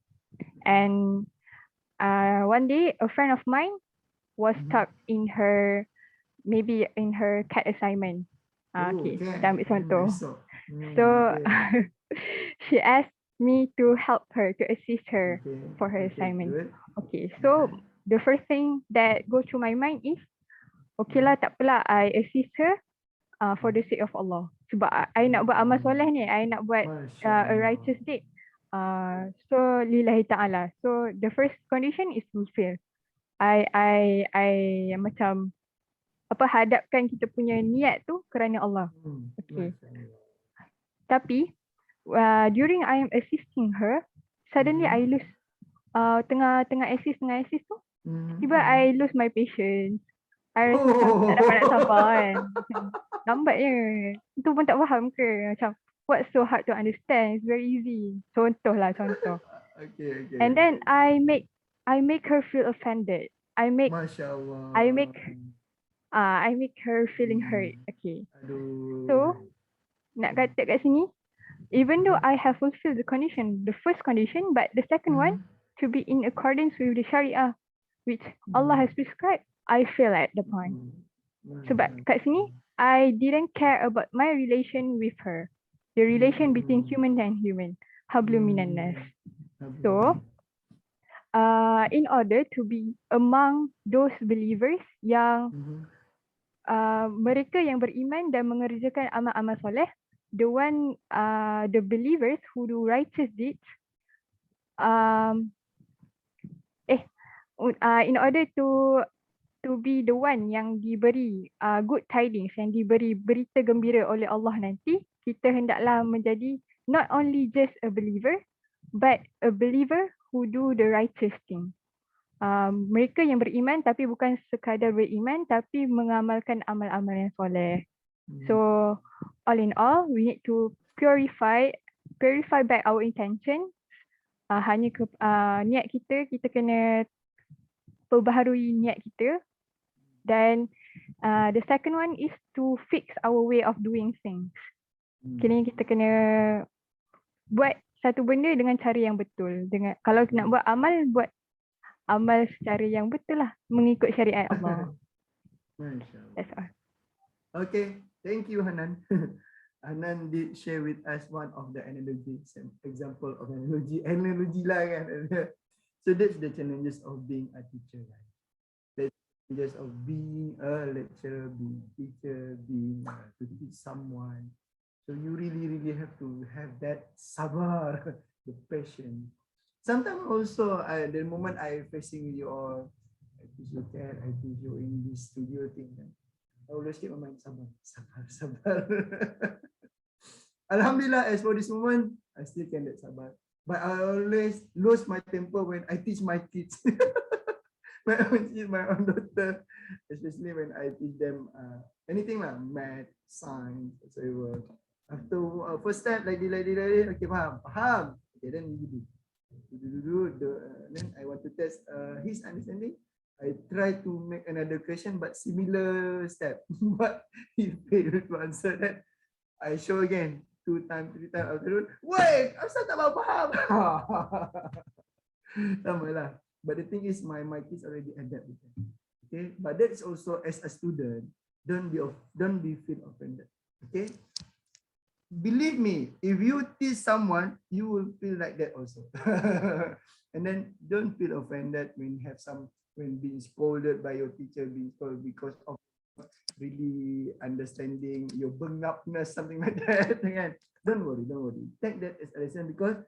Speaker 8: and one day a friend of mine was stuck in her CAT assignment. Okay,
Speaker 1: okay.
Speaker 8: kita ambil contoh.
Speaker 1: Besok.
Speaker 8: So
Speaker 1: Okay.
Speaker 8: she asked me to help her, to assist her
Speaker 1: Okay.
Speaker 8: for her
Speaker 1: Okay,
Speaker 8: assignment.
Speaker 1: good.
Speaker 8: Okay, so the first thing that go through my mind is, okay lah, tak apalah, I assist her for the sake of Allah. Sebab I nak buat amal soleh ni, I nak buat a righteous deed. So lillahi ta'ala. So the first condition is fulfilled. I macam hadapkan kita punya niat tu kerana Allah. Okay. Tapi during I am assisting her, suddenly I lose tengah assist tu, tiba I lose my patience. I rasa macam tak dapat nak sabar kan. Macam lambat je. Itu pun tak faham ke? Macam what's so hard to understand? It's very easy. Contoh.
Speaker 1: Okay.
Speaker 8: And then I make her feel offended.
Speaker 1: Masya Allah.
Speaker 8: I make her feeling hurt. Okay.
Speaker 1: Aduh.
Speaker 8: So nak kata kat sini, even though I have fulfilled the condition, the first condition, but the second one to be in accordance with the Sharia, which Allah has prescribed, I fail at the point. Sebab kat sini, I didn't care about my relation with her, the relation between human and human. Hablum minan nas. So, in order to be among those believers yang mereka yang beriman dan mengerjakan amal-amal soleh, the believers who do righteous deeds, in order to be the one yang diberi good tidings, yang diberi berita gembira oleh Allah nanti, kita hendaklah menjadi not only just a believer, but a believer who do the righteous thing. Mereka yang beriman tapi bukan sekadar beriman, tapi mengamalkan amal-amal yang soleh. So all in all, we need to purify back our intention. Hanya niat kita kena perbaharui niat kita. Dan the second one is to fix our way of doing things. Kita kena buat satu benda dengan cara yang betul. Kalau nak buat amal secara yang betul lah, mengikut syariat Allah. That's all.
Speaker 1: Okay, thank you Hanan. Hanan did share with us one of the analogies and example of analogy lah kan. So that's the challenges of being a teacher, right? Just of being a lecturer, being a teacher, being to teach someone. So you really have to have that sabar, the passion. Sometimes also the moment I facing you all, I teach you cat, I teach you in this studio thing, I always keep my mind sabar. Alhamdulillah, as for this moment, I still can that sabar. But I always lose my temper when I teach my kids. When I teach my own daughter, especially when I teach them anything like math, science, whatever. After first time, like okay, faham. Okay, then you do. Then I want to test his understanding. I try to make another question, but similar step. But he failed to answer that. I show again 2 times, 3 times after. Wait, asal tak faham. Sama lah. But the thing is, my kids already adapt with them. Okay, but that's also as a student, don't be feel offended. Okay, believe me, if you teach someone, you will feel like that also. And then don't feel offended when being scolded by your teacher, being scolded because of really understanding your bengapness, something like that. Don't worry. Take that as a lesson, because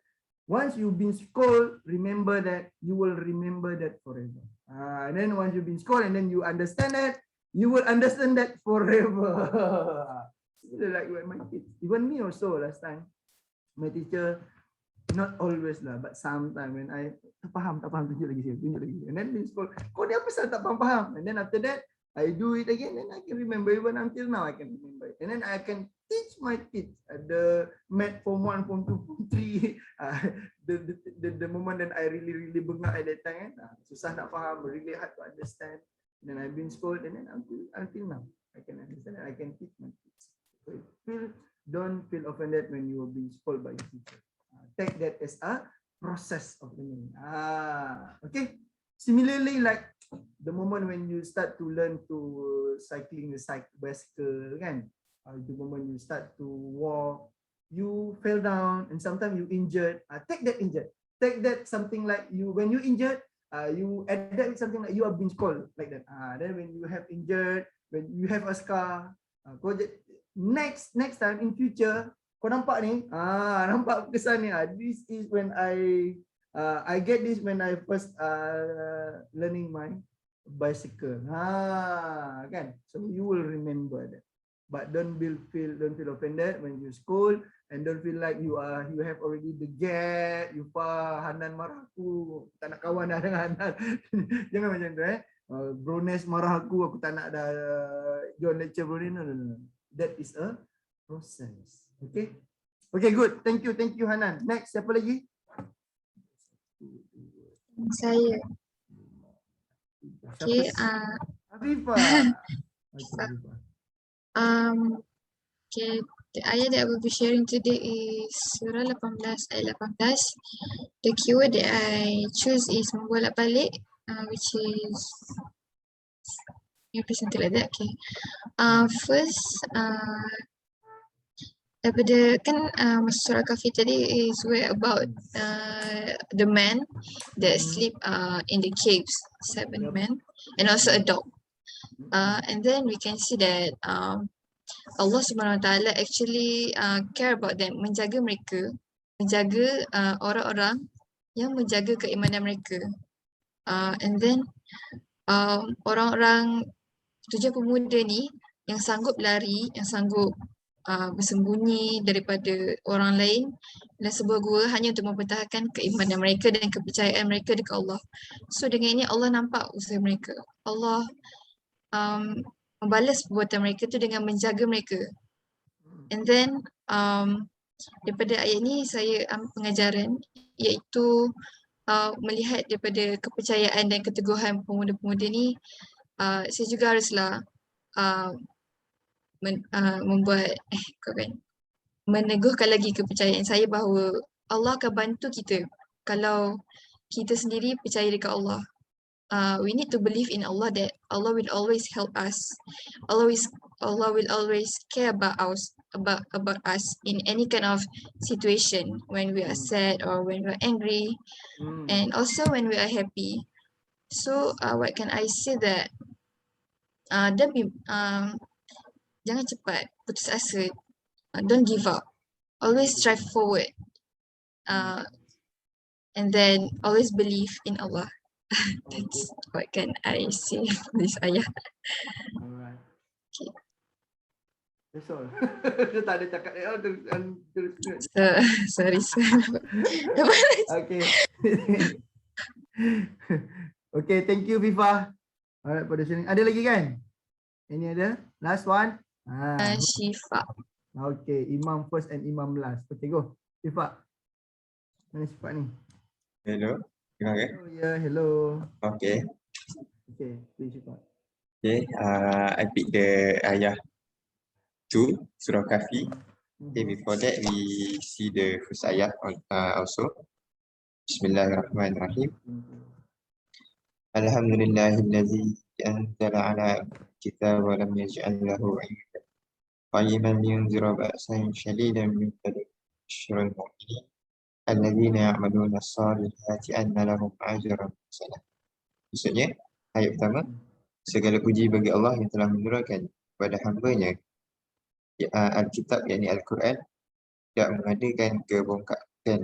Speaker 1: once you've been scolded, remember that you will remember that forever. And then once you've been scolded and then you understand that, you will understand that forever. Like my kids, even me also last time, my teacher, not always lah, but sometimes when I tak faham, tunjuk lagi, and then been scolded, kau ni apa pasal tak faham? And then after that, I do it again, and I can remember. Even until now, I can remember it. And then I can teach my kids the math form 1, form 2, form 3. The moment that I really bengak at that time, susah nak faham, really hard to understand. And then I've been scolded, and then until now, I can understand and I can teach my kids. So don't feel offended when you are being scolded by your teacher. Take that as a process of learning. Okay. Similarly, like the moment when you start to learn to cycling the bicycle, kan? The moment you start to walk, you fell down, and sometimes you injured. Take that injured. Take that something like you when you injured, you add that with something like you are being called like that. Then when you have injured, when you have a scar, next time in future, kau nampak ni, nampak kesan ni. This is when I get this when I first learning my bicycle. Kan? So you will remember that. But don't feel offended when you school, and don't feel like you have already the gap. You Hanan marah aku, tak nak kawan dah dengan Hanan. Jangan macam tu Brones marah aku tak nak dah join lecture Brones. No. That is a process. Okay? Okay, good. Thank you Hanan. Next, siapa lagi?
Speaker 7: Saya. Okay,
Speaker 1: Afifah.
Speaker 7: Okay, the ayat that I will be sharing today is Surah 18 ayat 18. The keyword that I choose is membolak-balik, which is represented like that. Okay. First, daripada kan surah Kahfi tadi is where about the man that sleep in the caves, 7 men, and also a dog. And then we can see that Allah Subhanahu Wa Taala actually care about them, menjaga mereka, menjaga orang-orang yang menjaga keimanan mereka. And then orang-orang 7 pemuda ni yang sanggup lari, yang sanggup bersembunyi daripada orang lain dan sebuah gua hanya untuk mempertahankan keimanan mereka dan kepercayaan mereka dekat Allah. So dengan ini Allah nampak usaha mereka. Allah membalas perbuatan mereka tu dengan menjaga mereka. And then daripada ayat ni saya ambil pengajaran, iaitu melihat daripada kepercayaan dan keteguhan pemuda-pemuda ni, saya juga haruslah meneguhkan lagi kepercayaan saya bahawa Allah akan bantu kita kalau kita sendiri percaya dekat Allah. We need to believe in Allah, that Allah will always help us. Allah will always care about us in any kind of situation, when we are sad or when we are angry, and also when we are happy. So what can I say that jangan cepat putus asa, don't give up, always strive forward, and then always believe in Allah. That's what can I say for this ayah.
Speaker 1: Alright.
Speaker 7: Okay.
Speaker 1: That's all. Dia tak ada cakap terus.
Speaker 7: Sorry.
Speaker 1: Okay. Okay, thank you Fifa. Alright, pada sini. Ada lagi kan? Ini ada. Last one.
Speaker 7: Syifa.
Speaker 1: Okay, Imam first and Imam last. Okay, go. Fifa. Mana Syifa ni?
Speaker 5: Hello. Okay.
Speaker 1: Oh, yeah, hello.
Speaker 5: Okay.
Speaker 1: Okay, please Syifa.
Speaker 5: Okay. I pick the ayah 2, Surah Kahfi. Okay, before that we see the first ayah also. Bismillahirrahmanirrahim. Alhamdulillahillazi anzala ala kitab wa lam yaj'al lahu 'iwaja. Qayyiman liyunzira ba'san shadidan min bashshiril mu'minin alladzina ya'maluna as-salihati anna lahum ajran hasanah. Maksudnya, ayat pertama, segala puji bagi Allah yang telah menurunkan kepada hamba-Nya Alkitab, yakni Al-Quran, tidak mengadakan kebongkakan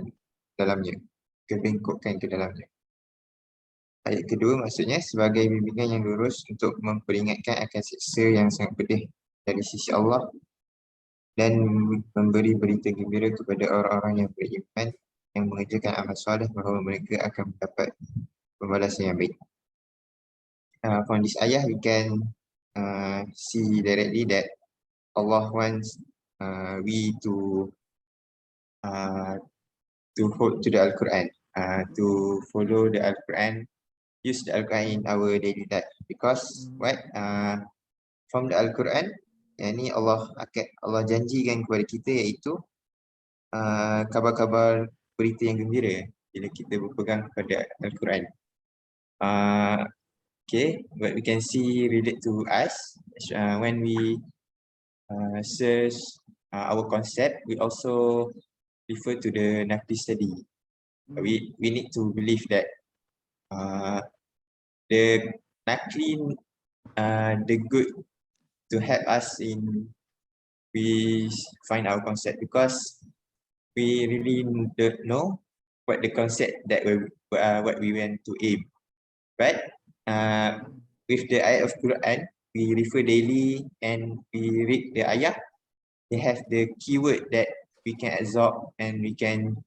Speaker 5: dalamnya, kebengkokkan ke dalamnya. Ayat kedua maksudnya sebagai bimbingan yang lurus untuk memperingatkan akan siksa yang sangat pedih dari sisi Allah dan memberi berita gembira kepada orang-orang yang beriman yang mengerjakan amal soleh bahawa mereka akan mendapat pembalasan yang baik. From this ayah we can see directly that Allah wants we to hold to the Al-Quran, to follow the Al-Quran, use the Al-Quran in our daily life, because from the Al-Quran, ini Allah janjikan kepada kita, iaitu kabar-kabar berita yang gembira bila kita berpegang kepada Al-Quran. Okay, but we can see relate to us when we search our concept, we also refer to the Nafi study. We need to believe that the Nafi, the good to help us in we find our concept, because we really don't know what the concept that what we want to aim. But with the ayat of Quran, we refer daily and we read the ayah. They have the keyword that we can absorb and we can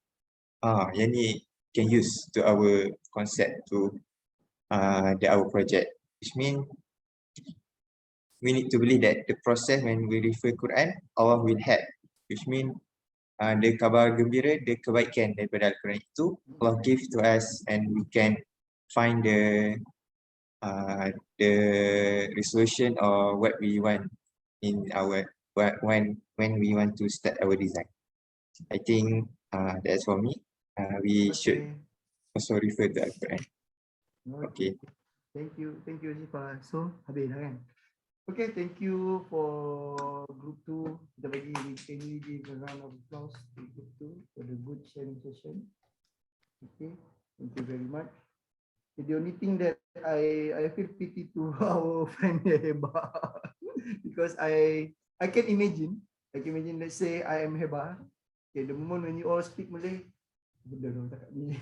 Speaker 5: can use to our concept to our project. Which means we need to believe that the process when we refer Quran, Allah will help. Which means the kabar gembira, the kebaikan daripada Al-Quran itu Allah give to us, and we can find the resolution or what we want in our when we want to start our design. I think that's for me. We should also refer to Al-Quran. Okay.
Speaker 1: Thank you Sifa. So habis dah kan? Okay, thank you for group 2. Kita bagi, can we give a round of applause to group 2 for the good sharing session. Okay, thank you very much. Okay, the only thing that I feel pity to our friend Heba because I can imagine, let's say I am Heba. Okay, the moment when you all speak Malay, benda dong cakap ni.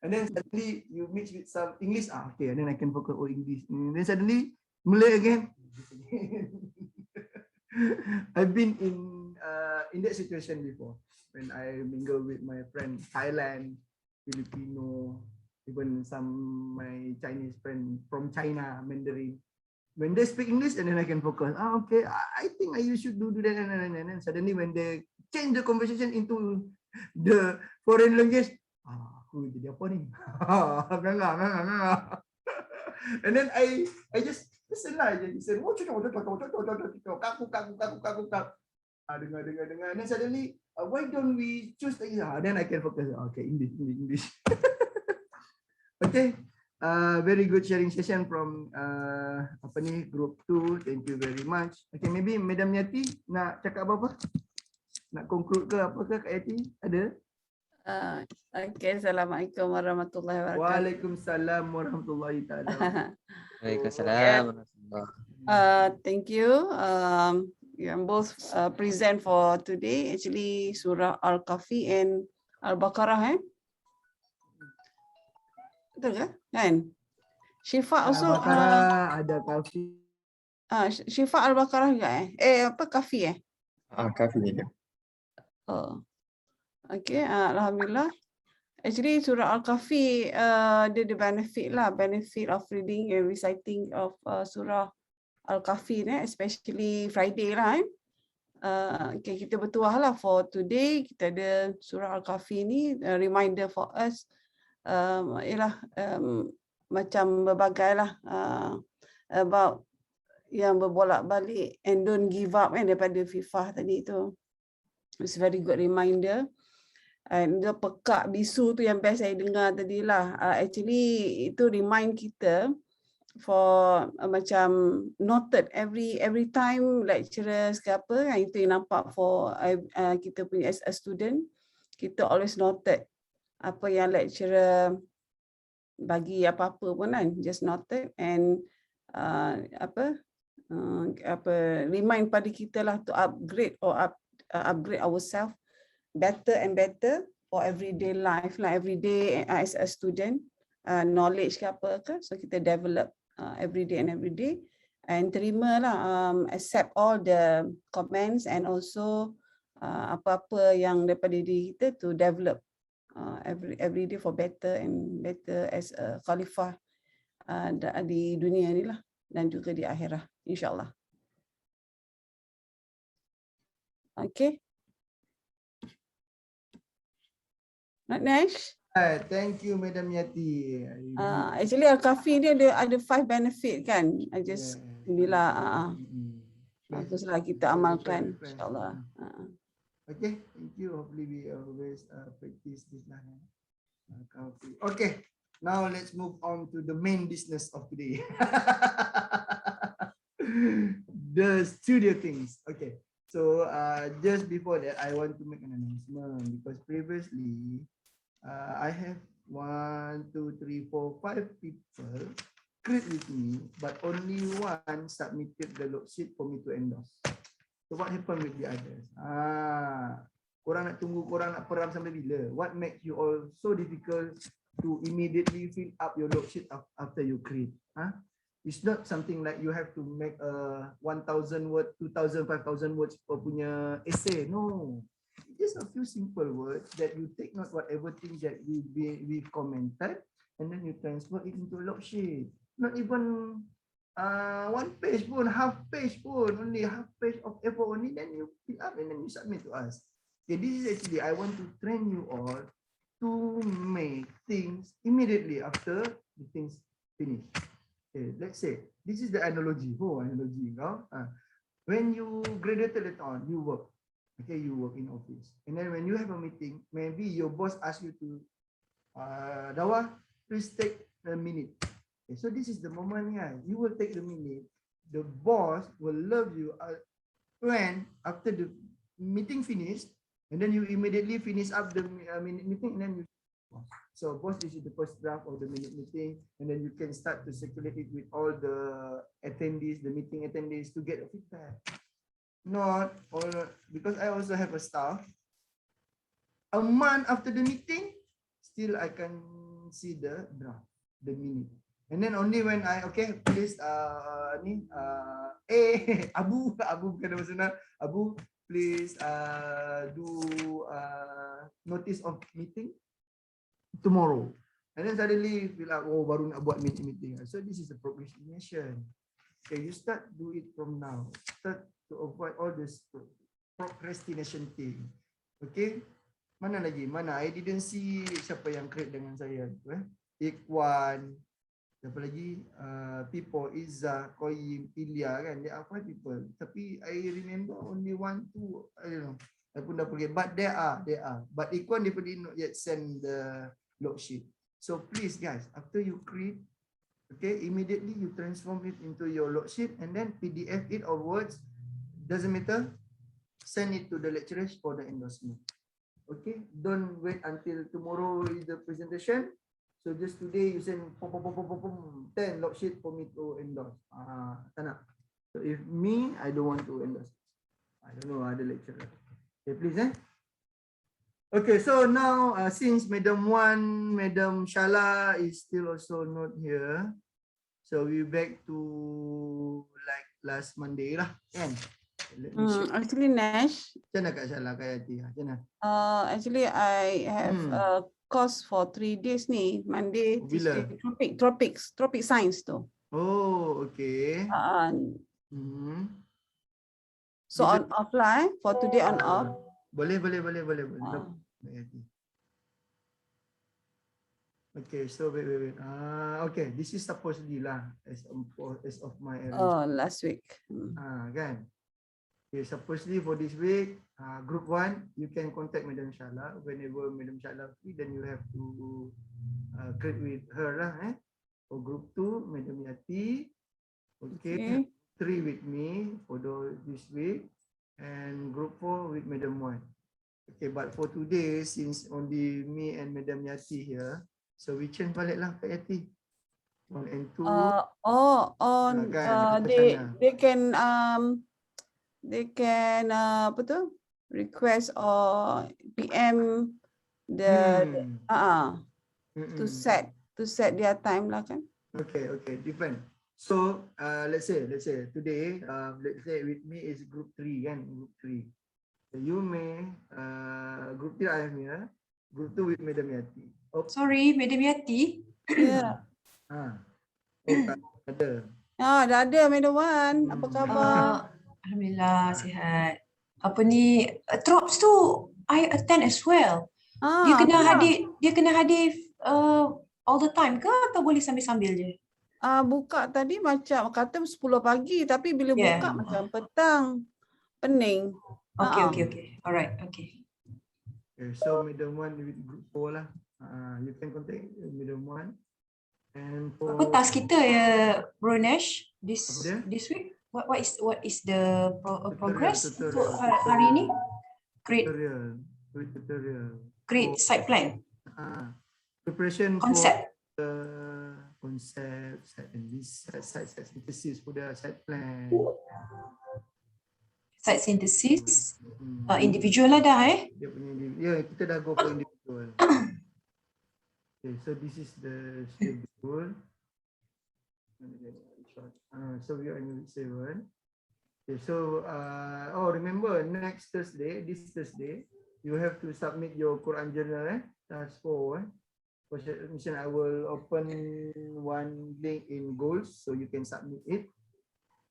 Speaker 1: And then suddenly you mix with some English, okay, and then I can focus on English. And then suddenly Malay again. I've been in that situation before when I mingle with my friend Thailand, Filipino, even some my Chinese friend from China, Mandarin. When they speak English, and then I can focus. Okay, I think you should do that, and then suddenly when they change the conversation into the foreign language, aku jadi apa ni? And then I just listen lah, je listen. Dengar. And then suddenly, why don't we choose like this? Then I can focus. Okay, English. Okay, very good sharing session from group 2. Thank you very much. Okay, maybe Madam Yati nak cakap apa-apa? Nak conclude ke apa ke Kak Yati? Ada?
Speaker 9: Okay, Assalamualaikum warahmatullahi wabarakatuh.
Speaker 1: Waalaikumsalam warahmatullahi taala.
Speaker 4: Waalaikumsalam.
Speaker 9: Thank you. You are both present for today. Actually, Surah Al-Kahfi and Al-Baqarah, betul ke? Kan? Syifa also
Speaker 1: Al-Baqarah ada Kahfi.
Speaker 9: Syifa Al-Baqarah juga apa Kahfi
Speaker 5: Kahfi ni dia.
Speaker 9: Oh. Okay, alhamdulillah. Actually, Surah Al-Kahfi dia ada benefit of reading and reciting of Surah Al-Kahfi, especially Friday lah. Okay, kita bertuah lah for today. Kita ada Surah Al-Kahfi ni reminder for us. Macam berbagai lah about yang berbolak-balik and don't give up daripada Fifah tadi tu. It's very good reminder. And dia pekak bisu tu yang best saya dengar tadi lah. Actually itu remind kita for macam noted every time lecturers ke apa kan, itu yang nampak for kita punya as a student, kita always noted apa yang lecturer bagi apa-apa pun kan, just noted and remind pada kita lah to upgrade ourselves better and better for everyday life lah, everyday as a student, knowledge ke apa ke, so kita develop everyday and terima lah, accept all the comments and also apa-apa yang daripada diri kita to develop every day for better and better as a khalifah di dunia ni lah dan juga di akhirat, insyaAllah. Okay. Next.
Speaker 1: Thank you Madam Yati.
Speaker 9: Actually Al-Kahfi ni ada 5 benefit kan. I just bila teruslah kita amalkan insyaAllah.
Speaker 1: Okay, thank you. Hopefully we always practice this lah. Okay, now let's move on to the main business of today. The studio things. Okay, So just before that, I want to make an announcement because previously I have 1, 2, 3, 4, 5 people create with me, but only one submitted the log sheet for me to endorse. So what happened with the others? Korang nak tunggu, korang nak peram sampai bila? What makes you all so difficult to immediately fill up your log sheet after you create? It's not something like you have to make a 1,000 word, 2,000, 5,000 words per punya essay. No, just a few simple words that you take note whatever thing that we've commented, and then you transfer it into a log sheet. Not even 1 page pun, half page pun, only half page of A4 only, then you fill up and then you submit to us. Okay, this is actually, I want to train you all to make things immediately after the things finish. Okay, let's say this is the analogy. Analogy. When you graduated later on, you work. Okay, you work in office, and then when you have a meeting, maybe your boss asks you to, Dawa, please take a minute. Okay, so this is the moment, you will take the minute. The boss will love you when after the meeting finished, and then you immediately finish up the minute meeting, and then you. So boss is the first draft of the minute meeting, and then you can start to circulate it with all the attendees, the meeting attendees, to get a feedback. Not all, because I also have a staff. A month after the meeting, still I can see the draft, the minute. And then only when okay, please Abu bukan nama sana. Abu, please do notice of meeting tomorrow, and then suddenly feel like, baru nak buat meeting. So this is a procrastination. Okay, you start do it from now. Start to avoid all this procrastination thing. Okay, mana lagi? Mana? I didn't see siapa yang create dengan saya. Ikhwan, siapa lagi? People, Izzah, Qayyim, Ilya kan? There are 5 people. Tapi I remember only 1, 2. I don't know. I pun dah forget. But there are. But Ikhwan, they did not yet send the log sheet. So please guys, after you create, okay, immediately you transform it into your log sheet and then PDF it or Words, doesn't matter, send it to the lecturers for the endorsement. Okay, don't wait until tomorrow is the presentation. So just today you send 10 log sheet for me to endorse. Tak nak. So if me, I don't want to endorse. I don't know other lecturer. Okay, please Okay, so now since Madam Wan, Madam Shala is still also not here, so we back to like last Monday lah, kan?
Speaker 9: Actually, Nash.
Speaker 1: Macam mana Kak Shala, Kak Yati? Macam mana?
Speaker 9: Actually, I have a course for 3 days ni, Monday, Tuesday, tropic science tu.
Speaker 1: Oh, okay.
Speaker 9: So on offline for today on off.
Speaker 1: Boleh. Okay, so wait. Okay, this is supposedly lah as of my arrangement.
Speaker 9: Oh, last week.
Speaker 1: Kan? Okay, supposedly for this week, group 1, you can contact Madam Shala whenever Madam Shala free, then you have to create with her lah. For group 2, Madam Yati. Okay. 3 with me for this week, and group 4 with Madam Wan. Okay, but for today, since only me and Madam Yati here, so we change balik lah Kak Yati. 1 and 2.
Speaker 9: They can apa tu? Request or PM to set their time lah kan.
Speaker 1: Okay, different. So let's say today, let's say with me is group 3 kan, group 3. So you may group 3 I am here, group 2 with Madam Yati.
Speaker 10: Sorry, Madam Yati.
Speaker 9: Yeah.
Speaker 1: Ada.
Speaker 9: Dah ada Madam Wan. Apa khabar?
Speaker 10: Alhamdulillah sihat. Apa ni, Trops tu I attend as well. Dia kena hadir all the time ke atau boleh sambil-sambil je?
Speaker 9: Buka tadi macam kata 10 pagi tapi bila buka macam petang. Pening.
Speaker 10: Okay. Alright, okay.
Speaker 1: So Madam Wan with group 4 lah. You can contact Madam Wan. And for
Speaker 10: apa task kita ya, Bro Nash, this week? what is the progress untuk
Speaker 1: tutorial.
Speaker 10: hari ini? Create
Speaker 1: Tutorial.
Speaker 10: site plan.
Speaker 1: Preparation
Speaker 10: Concept.
Speaker 1: for concept, site synthesis for the site plan.
Speaker 10: Site synthesis. Individual lah dah
Speaker 1: Dia punya kita dah go for individual. Okay, so this is the schedule. So we are in week 7. Okay, so remember next Thursday, this Thursday, you have to submit your Quran journal, task 4. For submission, I will open one link in goals so you can submit it.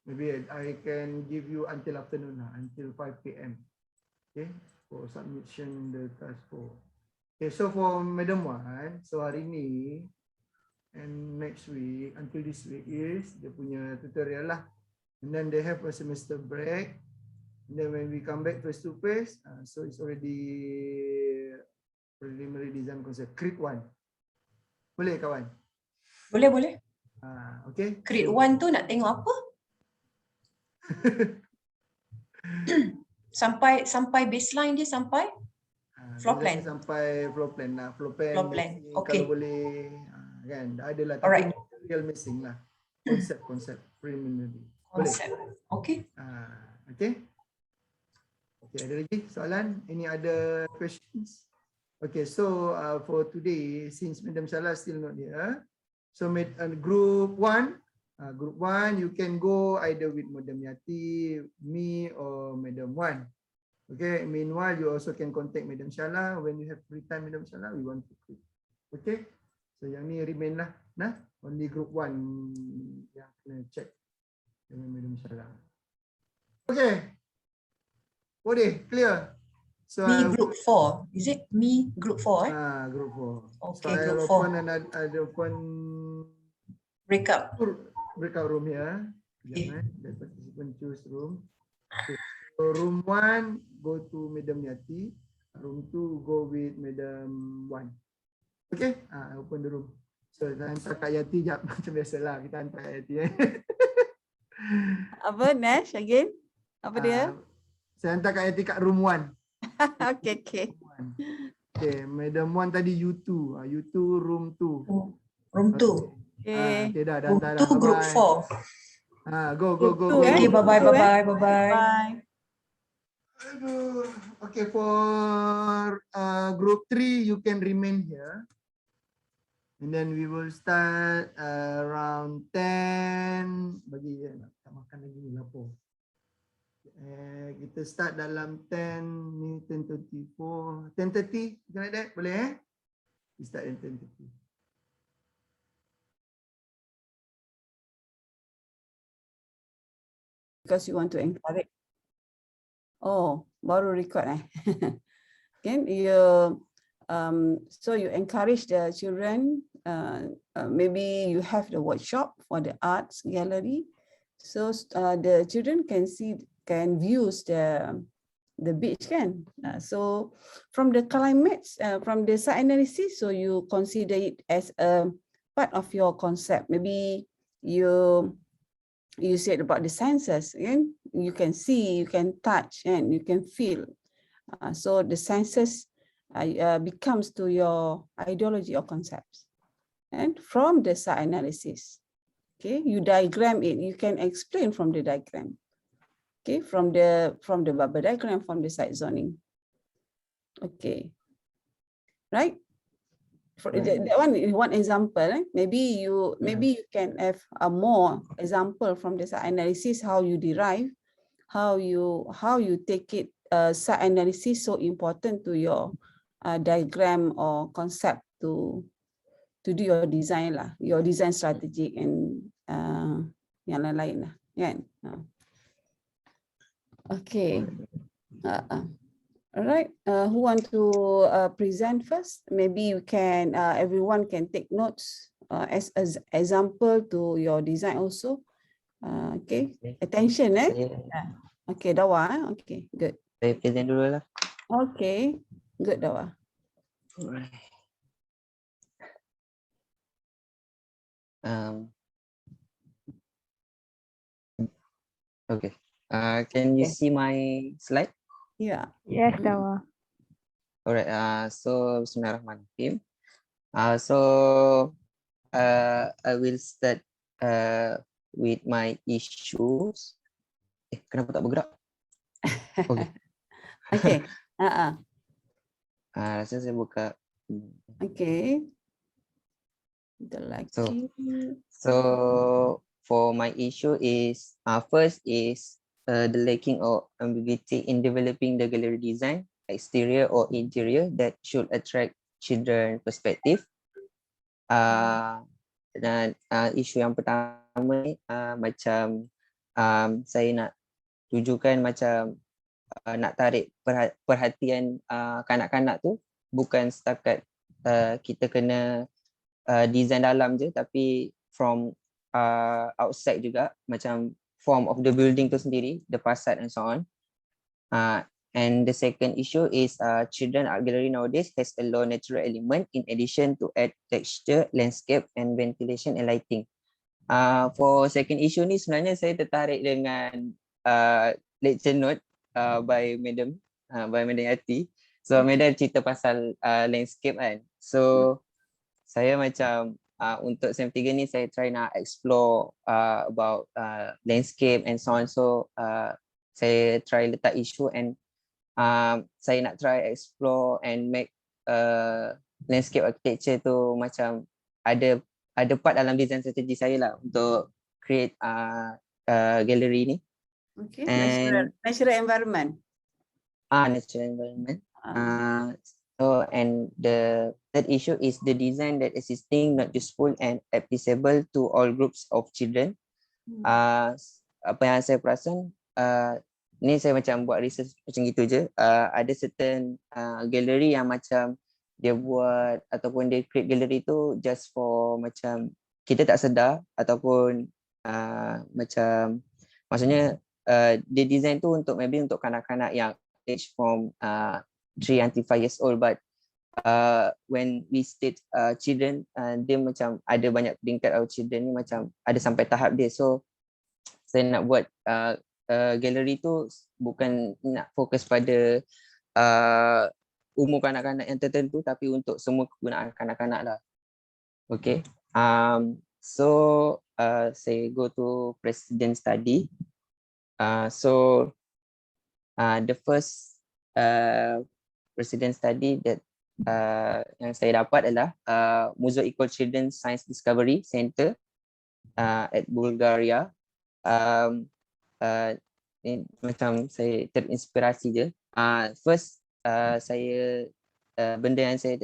Speaker 1: Maybe I can give you until afternoon, until 5 p.m. Okay, for submission the task 4. Okay, so for Madam Wan, so hari ni and next week until this week is dia punya tutorial lah. And then they have a semester break. And then when we come back face to face, so it's already preliminary design concept. Creed 1. Boleh kawan?
Speaker 10: Boleh.
Speaker 1: Okay.
Speaker 10: Creed 1 tu nak tengok apa? sampai baseline dia sampai floor plan.
Speaker 1: Sampai floor plan lah. Floor plan.
Speaker 10: Okay.
Speaker 1: Kalau boleh kan adalah
Speaker 10: Alright.
Speaker 1: material missing lah. Konsep preliminary.
Speaker 10: Konsep. Okay.
Speaker 1: Okay. Okay, ada lagi soalan? Any other questions? Okay, so for today, since Madam Salah still not here, so group 1, you can go either with Madam Yati, me, or Madam Wan. Okay, meanwhile, you also can contact Madam Salah when you have free time, Madam Salah, we want to quit. Okay, so yang ni remain lah, only group 1 yang kena check dengan Madam Salah. Okay, boleh, clear. So
Speaker 10: Me group 4. Is it me group 4?
Speaker 1: Group 4.
Speaker 10: Okay,
Speaker 1: so
Speaker 10: group 4.
Speaker 1: Ada open
Speaker 10: breakout
Speaker 1: room here. Let participant choose room. Okay. So room 1 go to Madam Yati. Room 2 go with Madam Wan. Okay, open the room. So kita hantar Kak Yati jap macam biasalah kita hantar Kak Yati.
Speaker 9: Apa Nash again? Apa dia?
Speaker 1: Saya hantar Kak Yati kat room 1.
Speaker 9: Okay.
Speaker 1: Okay, Madam Wan tadi U2. U2 room 2.
Speaker 10: Room 2.
Speaker 9: Okay.
Speaker 1: Okay, dah
Speaker 10: Room
Speaker 1: hantar
Speaker 10: 2 group 4.
Speaker 1: Go.
Speaker 10: Okay, bye.
Speaker 1: Aduh. Okay, for group 3 you can remain here. And then we will start around 10. Bagi tak makan lagi lapar. Kita start dalam 10:34, 10:30, something like that, boleh We start at 10:30.
Speaker 9: Because you want to encourage. Oh, baru record Can you so you encourage the children, maybe you have the workshop for the arts gallery, so the children can views the beach so from the climates, from the site analysis, so you consider it as a part of your concept. Maybe you said about the senses, you can see, you can touch, and you can feel. So the senses becomes to your ideology or concepts. And from the site analysis, okay, you diagram it, you can explain from the diagram. Okay, from the bubble diagram, from the site zoning. Okay, right? For that one is one example. Maybe you can have a more example from the site analysis, how you derive, how you take it. Site analysis so important to your diagram or concept to do your design your design strategy and yang lain-lain kan. Okay. All right. Who want to present first? Maybe you can. Everyone can take notes as example to your design also. Okay. Attention, Okay, Dawa. Okay, good.
Speaker 4: Saya present dulu lah.
Speaker 9: Okay, good, Dawa.
Speaker 4: Alright. Okay. Can you
Speaker 9: Okay.
Speaker 4: see my slide?
Speaker 9: Yeah.
Speaker 8: Yes, Dawa.
Speaker 4: Alright. So Bismillahirrahmanirrahim. So I will start with my issues. Kenapa tak bergerak? Okay.
Speaker 9: Okay.
Speaker 4: Rasa saya buka.
Speaker 9: Okay. The lucky.
Speaker 4: So for my issue is first is the lacking of ambiguity in developing the gallery design, exterior or interior, that should attract children perspective. Dan isu yang pertama ni macam saya nak tujukan macam nak tarik perhatian kanak-kanak tu bukan setakat kita kena design dalam je, tapi from outside juga, macam form of the building tu sendiri, the facade and so on. And the second issue is children art gallery nowadays has a low natural element in addition to add texture, landscape and ventilation and lighting. For second issue ni sebenarnya saya tertarik dengan lecture note by Madam Yati. So Madam cerita pasal landscape kan. So saya macam untuk sem 3 ni saya try nak explore about landscape and so on. So saya try letak isu and saya nak try explore and make landscape architecture tu macam ada part dalam design strategi saya lah untuk create gallery ni.
Speaker 9: Okay.
Speaker 4: And
Speaker 9: Natural environment.
Speaker 4: Natural environment. So and the third issue is the design that existing not useful and accessible to all groups of children. Apa yang saya perasan ni saya macam buat research macam gitu je. Ada certain gallery yang macam dia buat ataupun dia create gallery tu just for macam kita tak sedar ataupun macam maksudnya dia design tu untuk maybe untuk kanak-kanak yang age from 3 until 5 years old, but when we state children, dia macam ada banyak peringkat of children ni macam ada sampai tahap dia. So saya nak buat gallery tu bukan nak fokus pada umur kanak-kanak yang tertentu, tapi untuk semua kegunaan kanak-kanak lah. Okay. So saya go to President Study. So the first President Study that yang saya dapat adalah Muzo Equal Children Science Discovery Center at Bulgaria. Ni macam saya terinspirasi je. First saya benda yang saya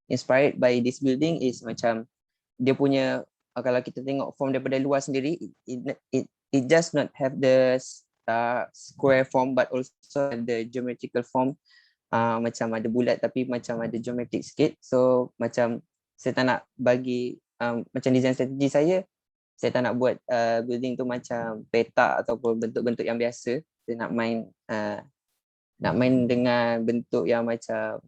Speaker 4: inspired by this building is macam dia punya kalau kita tengok form daripada luar sendiri, it just not have the square form but also the geometrical form. Macam ada bulat tapi macam ada geometrik sikit. So macam saya tak nak bagi macam design strategi saya tak nak buat building tu macam petak ataupun bentuk-bentuk yang biasa. Saya nak main dengan bentuk yang macam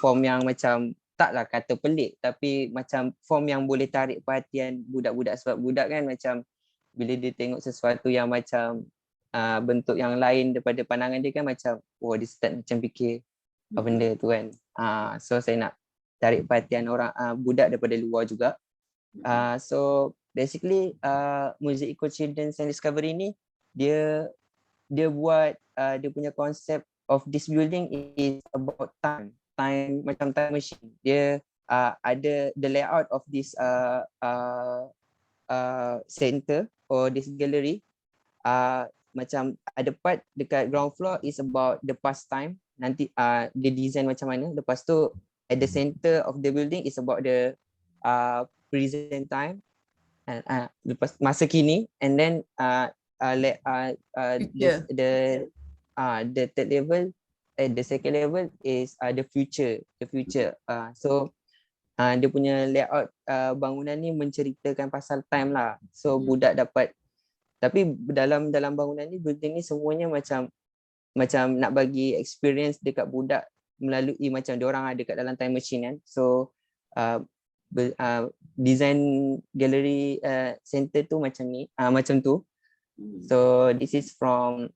Speaker 4: form yang macam taklah kata pelik, tapi macam form yang boleh tarik perhatian budak-budak, sebab budak kan macam bila dia tengok sesuatu yang macam bentuk yang lain daripada pandangan dia kan macam dia start macam fikir apa benda tu kan. So saya nak tarik perhatian orang budak daripada luar juga. So basically Music Eco Children Science Discovery ni dia buat dia punya konsep of this building is about time macam time machine. Dia ada the layout of this center or this gallery. Macam ada part dekat ground floor is about the past time, nanti dia design macam mana. Lepas tu at the center of the building is about the present time, lepas masa kini, and then the third level, the second level is the future. So dia punya layout bangunan ni menceritakan pasal time lah. So budak dapat, tapi dalam bangunan ni, building ni semuanya macam nak bagi experience dekat budak melalui macam diorang ada kat dalam time machine kan. So design gallery center tu macam ni, macam tu. So this is from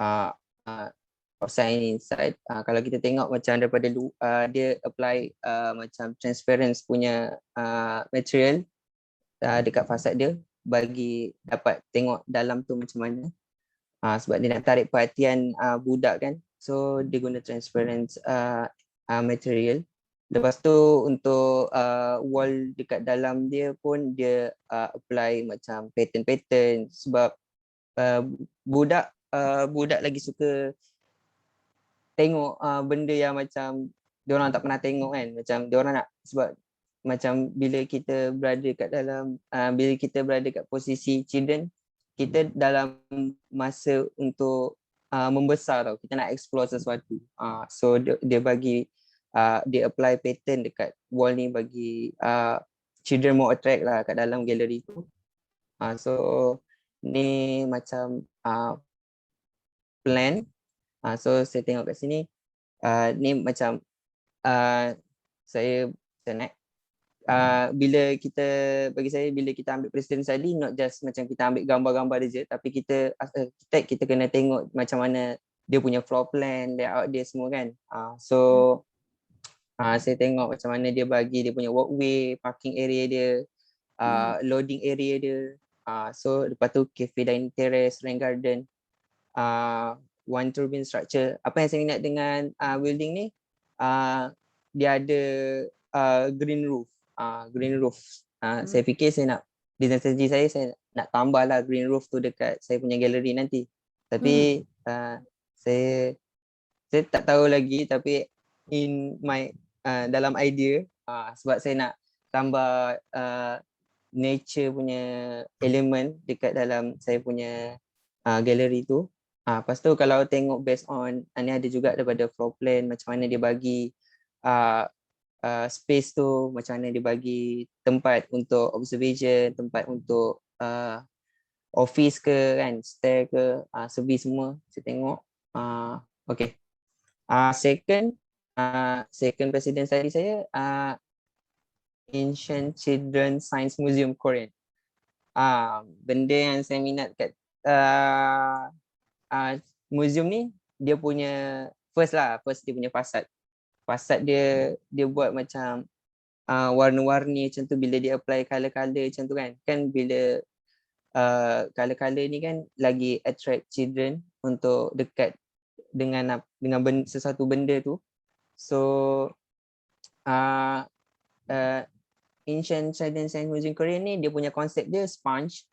Speaker 4: outside and inside. Kalau kita tengok macam daripada dia apply macam transparent punya material dekat fasad dia bagi dapat tengok dalam tu macam mana. Sebab dia nak tarik perhatian budak kan, so dia guna transparent material. Lepas tu untuk wall dekat dalam dia pun dia apply macam pattern-pattern sebab budak lagi suka tengok benda yang macam diorang tak pernah tengok kan, macam diorang nak, sebab macam bila kita berada kat dalam bila kita berada kat posisi children, kita dalam masa untuk membesar tau, kita nak explore sesuatu. So dia bagi dia apply pattern dekat wall ni bagi children more attract lah kat dalam gallery tu. So ni macam plan. So saya tengok kat sini, ni macam saya nak bila kita, bagi saya bila kita ambil presiden study, not just macam kita ambil gambar-gambar je, tapi kita kita kena tengok macam mana dia punya floor plan, layout dia semua kan. So saya tengok macam mana dia bagi dia punya walkway, parking area dia, loading area dia. So lepas tu cafe dining terrace, rain garden, one turbine structure. Apa yang saya minat dengan building ni, dia ada green roof. Saya fikir saya nak, design strategi saya nak tambah lah green roof tu dekat saya punya gallery nanti. Tapi saya tak tahu lagi, tapi in my dalam idea, sebab saya nak tambah nature punya elemen dekat dalam saya punya gallery tu. Lepas tu kalau tengok based on ni ada juga daripada floor plan, macam mana dia bagi space tu, macam mana dia bagi tempat untuk observation, tempat untuk office ke kan, stair ke, service semua saya tengok. Okay. Second president study saya Ancient Children Science Museum Korean. Benda yang saya minat kat museum ni, dia punya first dia punya fasad dia buat macam warna-warni macam tu. Bila dia apply colour-colour macam tu kan bila colour-colour ni kan lagi attract children untuk dekat dengan sesuatu benda tu. So Ancient Children Science Museum Korea ni, dia punya konsep dia sponge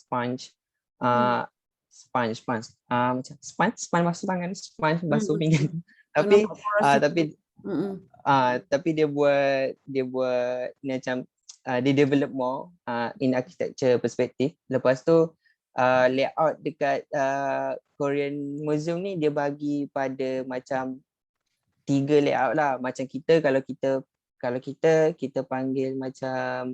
Speaker 4: macam sponge basuh tangan, sponge basuh pinggan. Tapi dia buat macam dia develop more in architecture perspective. Lepas tu layout dekat Korean Museum ni dia bagi pada macam 3 layout lah. Macam kita kalau kita panggil macam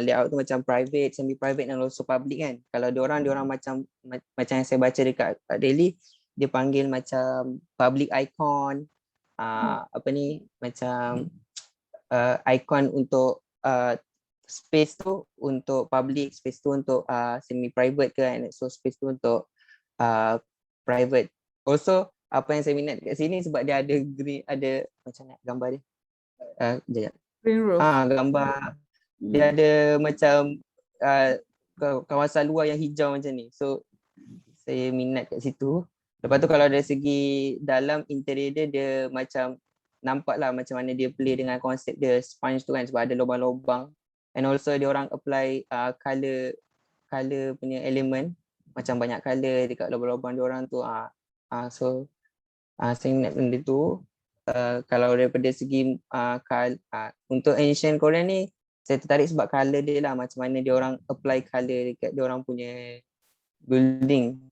Speaker 4: layout tu macam private, semi private dan also public kan. Kalau diorang macam yang saya baca dekat Daily, dia panggil macam public icon, macam icon untuk space tu untuk public, space tu untuk semi private ke kan, so space tu untuk private. Also apa yang saya minat kat sini sebab dia ada green, ada macam nak gambar dia
Speaker 9: green roof.
Speaker 4: Gambar dia ada macam kawasan luar yang hijau macam ni, so saya minat kat situ. Lepas tu kalau dari segi dalam interior dia macam nampak lah macam mana dia play dengan konsep dia sponge tu kan, sebab ada lubang-lubang, and also dia orang apply colour punya elemen, macam banyak colour dekat lubang-lubang dia orang tu. So saya minat benda tu. Kalau daripada segi untuk Ancient Korean ni, saya tertarik sebab colour dia lah, macam mana dia orang apply colour dekat dia orang punya building.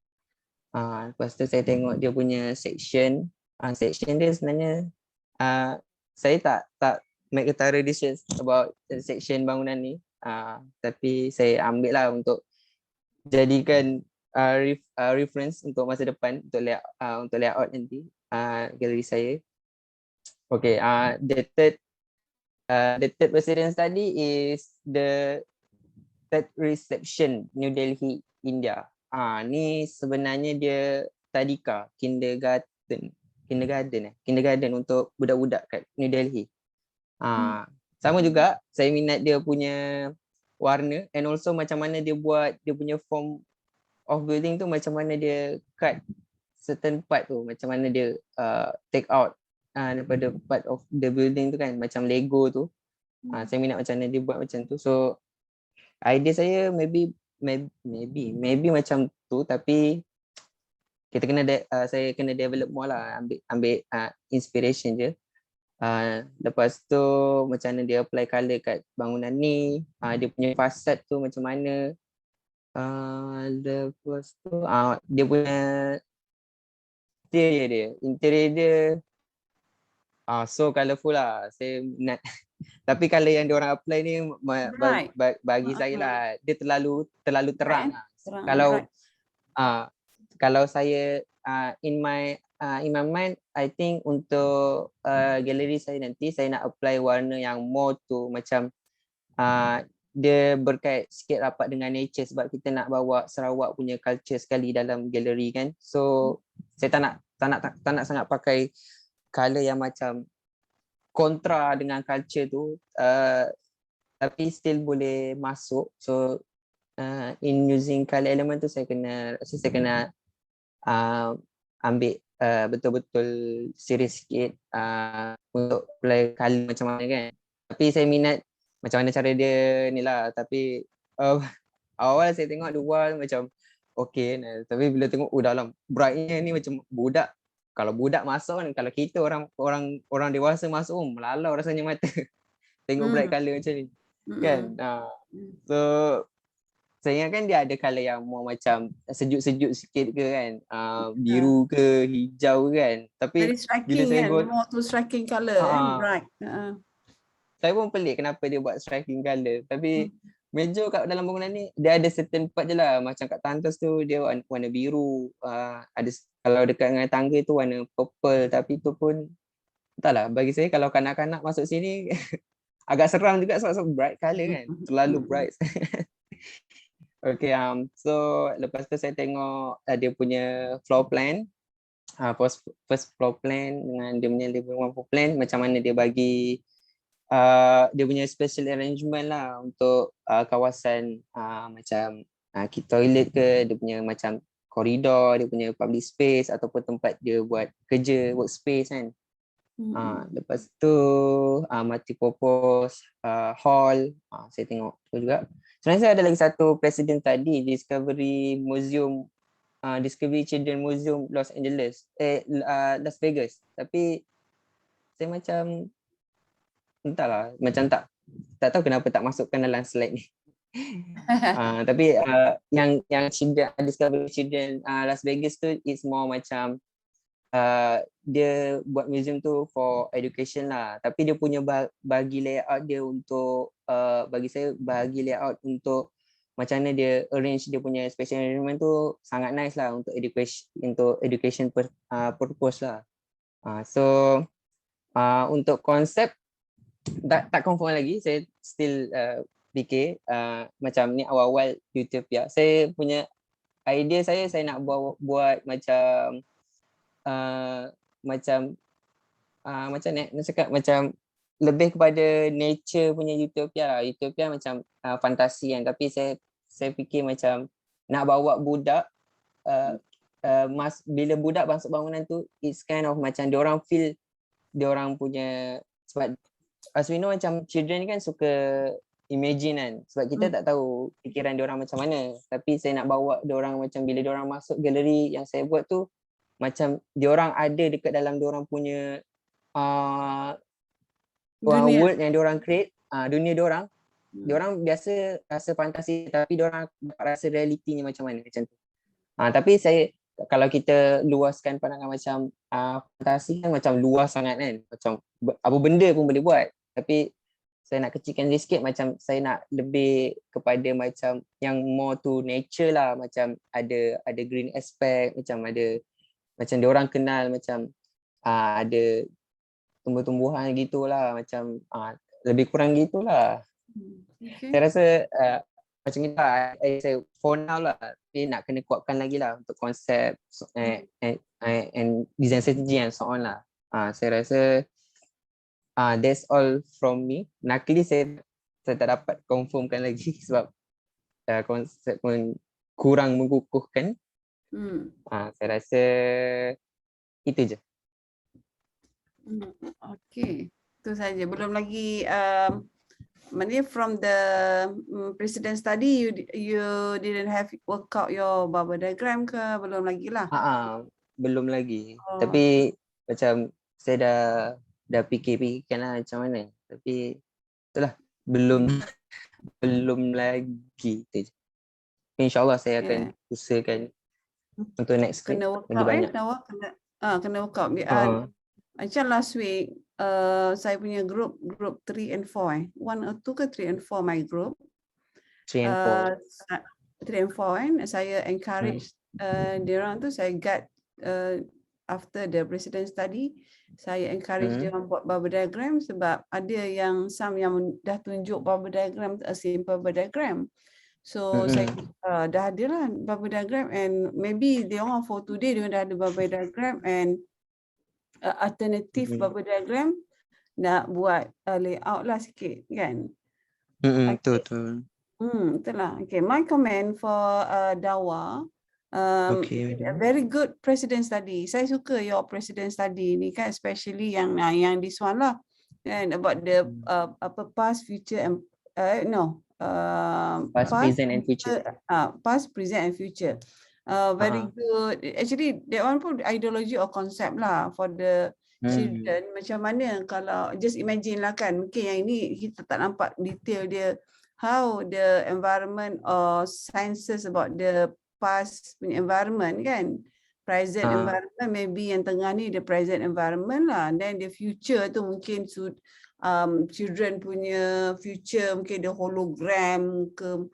Speaker 4: Lepas tu saya tengok dia punya section. Section dia sebenarnya saya tak make a research about section bangunan ni, tapi saya ambil lah untuk jadikan reference untuk masa depan, untuk layout nanti gallery saya. Okay, the third The third president study is the third reception New Delhi, India. Ni sebenarnya dia tadika, kindergarten untuk budak-budak kat New Delhi. Sama juga saya minat dia punya warna and also macam mana dia buat dia punya form of building tu, macam mana dia cut certain part tu, macam mana dia take out daripada part of the building tu kan, macam Lego tu. Saya minat macam mana dia buat macam tu. So idea saya maybe macam tu, tapi kita kena saya kena develop more lah, ambil inspiration je. Lepas tu macam mana dia apply colour kat bangunan ni, dia punya fasad tu macam mana. Lepas tu dia punya interior dia so colourful lah. Saya nak tapi colour yang diorang apply ni bagi saya lah, dia terlalu terang. Kalau saya in my mind, I think untuk galeri saya nanti saya nak apply warna yang more tu macam dia berkait sikit rapat dengan nature, sebab kita nak bawa Sarawak punya culture sekali dalam galeri kan. So saya tak nak sangat pakai colour yang macam kontra dengan culture tu, tapi still boleh masuk. So in using colour element tu saya kena ambil betul-betul serius sikit untuk apply colour macam mana kan. Tapi saya minat macam mana cara dia ni lah. Tapi awal saya tengok luar macam okay, tapi bila tengok dalam brightnya ni macam budak. Kalau budak masuk kan, kalau kita orang dewasa masuk melalau rasanya mata tengok bright colour macam ni kan. So saya ingat kan dia ada colour yang more macam sejuk-sejuk sikit ke kan, biru ke hijau kan. Tapi
Speaker 9: very striking
Speaker 4: bila saya
Speaker 9: kan, more to striking colour bright.
Speaker 4: Saya pun pelik kenapa dia buat striking colour. Tapi meja kat dalam bangunan ni dia ada certain part je lah. Macam kat tandas tu dia warna biru, ada kalau dekat dengan tangga tu warna purple. Tapi tu pun entahlah, bagi saya kalau kanak-kanak masuk sini agak seram juga sebab bright colour kan, terlalu bright. Okay, so lepas tu saya tengok dia punya floor plan, first floor plan dengan dia punya living room plan, macam mana dia bagi dia punya special arrangement lah untuk kawasan macam toilet ke, dia punya macam koridor, dia punya public space ataupun tempat dia buat kerja, workspace kan. Lepas tu multi-purpose hall, saya tengok tu juga. Sebenarnya saya ada lagi satu presiden tadi, Discovery Children Museum Las Vegas. Tapi saya macam entahlah, macam tak tahu kenapa tak masukkan dalam slide ni. Tapi yang Discovery Children Las Vegas tu is more macam dia buat museum tu for education lah. Tapi dia punya bagi layout dia untuk bagi saya bagi layout untuk macam mana dia arrange dia punya special arrangement tu sangat nice lah untuk education purpose lah. So untuk konsep tak confirm lagi, saya still fikir macam ni awal-awal Utopia. Saya punya idea saya nak buat macam nak cakap macam lebih kepada nature punya Utopia lah. Utopia macam fantasi kan, tapi saya fikir macam nak bawa budak bila budak masuk bangunan tu, it's kind of macam diorang feel diorang punya, sebab as we know macam children ni kan suka imagine kan, sebab kita tak tahu fikiran diorang macam mana. Tapi saya nak bawa diorang macam bila diorang masuk galeri yang saya buat tu, macam diorang ada dekat dalam diorang punya world yang diorang create, dunia diorang. Diorang biasa rasa fantasi tapi diorang rasa realitinya macam mana macam tu. Tapi kalau kita luaskan pandangan macam fantasi kan macam luas sangat kan, macam apa benda pun boleh buat. Tapi saya nak kecilkan sikit, macam saya nak lebih kepada macam yang more to nature lah, macam ada green aspect, macam diorang kenal macam ada tumbuh-tumbuhan gitulah, macam lebih kurang gitulah.
Speaker 9: Okay.
Speaker 4: Saya rasa macam ni lah, saya for now lah, tapi nak kena kuatkan lagi lah untuk konsep and design strategy and so on lah. Saya rasa that's all from me. Luckily saya tak dapat confirmkan lagi sebab konsep pun kurang mengukuhkan. Saya rasa itu je.
Speaker 9: Okay, itu saja. Belum lagi maknanya from the president study you didn't have work out your bubble diagram ke? Belum lagi lah.
Speaker 4: Belum lagi. Tapi macam saya dah fikir-fikirkan lah macam mana. Tapi itulah belum lagi tu je. InsyaAllah saya akan usahakan untuk next week
Speaker 9: kena work
Speaker 4: lagi
Speaker 9: out
Speaker 4: banyak.
Speaker 9: Kena work out. Macam last week saya punya group 3 and 4 1 or 2 ke 3 and 4 my group
Speaker 4: 3 and 4
Speaker 9: 3 and 4 kan saya encourage diorang tu, saya guide after the president study, saya encourage diorang buat bubble diagram sebab ada yang some yang dah tunjuk bubble diagram, a simple bubble diagram. So saya dah ada lah bubble diagram, and maybe diorang for today diorang dah ada bubble diagram and alternative bubble diagram, nak buat layout lah sikit kan.
Speaker 4: Betul.
Speaker 9: Itulah. Okay, my comment for Dawa. A very good president study. Saya suka your president study ni kan, especially yang this one lah, and about the past, future and
Speaker 4: past, present and future.
Speaker 9: Past, present and future. Very good. Actually, that one pun ideology or concept lah for the children. Macam mana kalau just imagine lah kan, mungkin yang ini kita tak nampak detail dia, how the environment or sciences about the past punya environment kan, present environment, maybe yang tengah ni the present environment lah, then the future tu mungkin children punya future mungkin the hologram ke,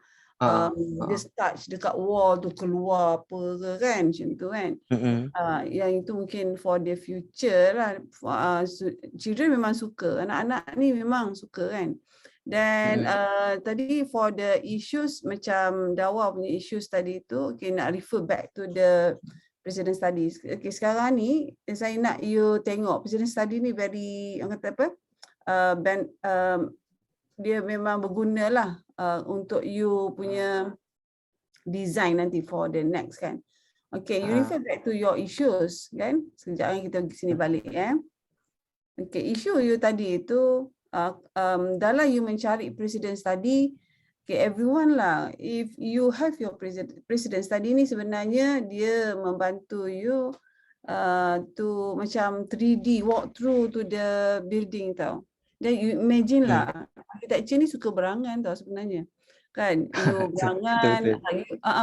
Speaker 9: dia touch dekat wall tu keluar apa ke kan, macam tu kan. Yang itu mungkin for the future lah. Children memang suka, anak-anak ni memang suka kan. Dan tadi for the issues macam Dawa punya issues tadi tu, okay, nak refer back to the president studies. Okay, sekarang ni saya nak you tengok president study ni very, orang kata apa, dia memang berguna lah untuk you punya design nanti for the next kan. Okay, you refer back to your issues kan. Sekejap kan kita pergi sini balik ya. Okay, issue you tadi itu dalam you mencari president study, okay, everyone lah, if you have your president study ni sebenarnya dia membantu you to macam 3D walk through to the building tau. Dan you imagine lah, architecture ni suka berangan tau sebenarnya. Kan, you berangan,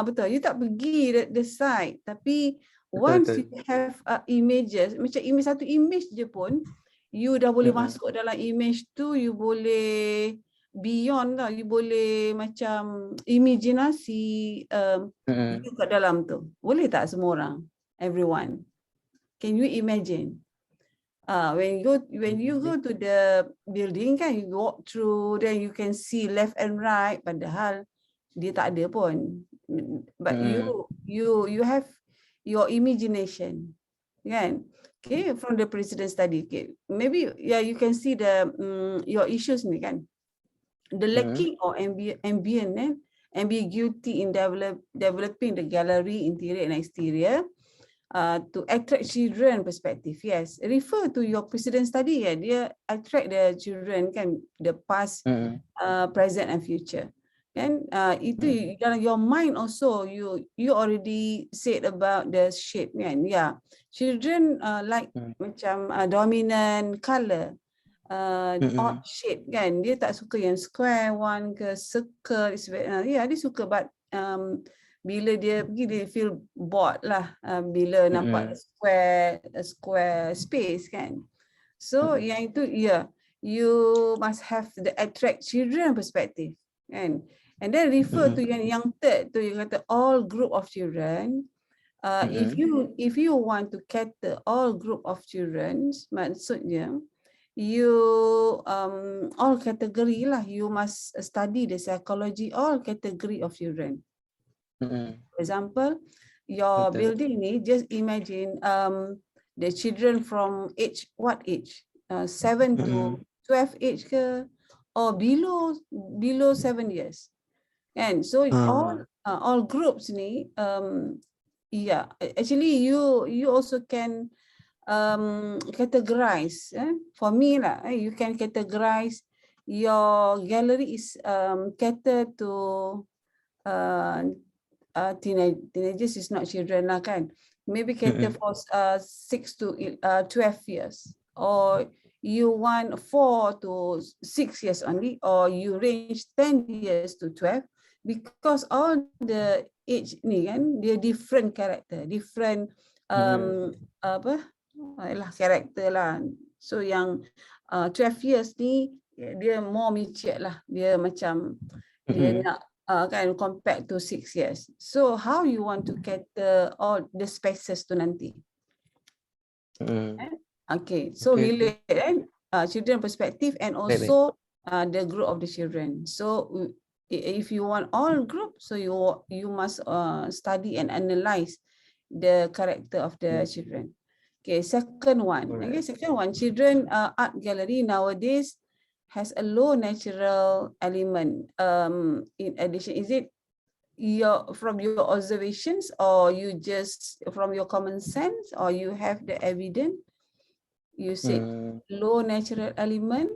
Speaker 9: betul, you tak pergi the site, tapi once you have images, macam satu image je pun, you dah boleh masuk dalam image tu, you boleh beyond tau, you boleh macam imajinasi you kat dalam tu. Boleh tak semua orang? Everyone. Can you imagine? When you go to the building kan, you walk through, then you can see left and right, padahal dia tak ada pun. But you have your imagination, kan? Okay, from the president study. Okay, maybe you can see the your issues ni kan. The lacking or ambiguity in developing the gallery interior and exterior. To attract children perspective, yes. Refer to your president study ya, dia attract the children kan, the past, present and future. Kan itu dalam your mind also, you already said about the shape kan. Yeah, children like macam dominant color, odd shape kan. Dia tak suka yang square one ke circle. Dia suka but bila dia pergi dia feel bored lah bila nampak square space kan. So yang itu you must have the attract children perspective kan. And then refer to yang third tu, you kata all group of children. If you want to cater all group of children, maksudnya you all category lah. You must study the psychology all category of children. For example, your building ni, just imagine the children from age, what age? 7 to 12 age ke, or below 7 years. And so all groups ni, yeah, actually you also can categorize. For me lah, you can categorize your gallery is catered to teenagers is not children lah kan. Maybe cater for 6 to 12 years, or you want 4 to 6 years only, or you range 10 years to 12, because all the age ni kan dia different character, different karakter lah. So yang 12 years ni dia more mature lah, dia macam dia nak kan compared to 6 years. So how you want to cater all the spaces tu nanti? Okay, so relate children perspective and also the group of the children. So if you want all group, so you must study and analyze the character of the children. Okay, second one. Okay, second one, children art gallery nowadays has a low natural element. In addition, is it from your observations, or you just from your common sense, or you have the evidence? You said low natural element.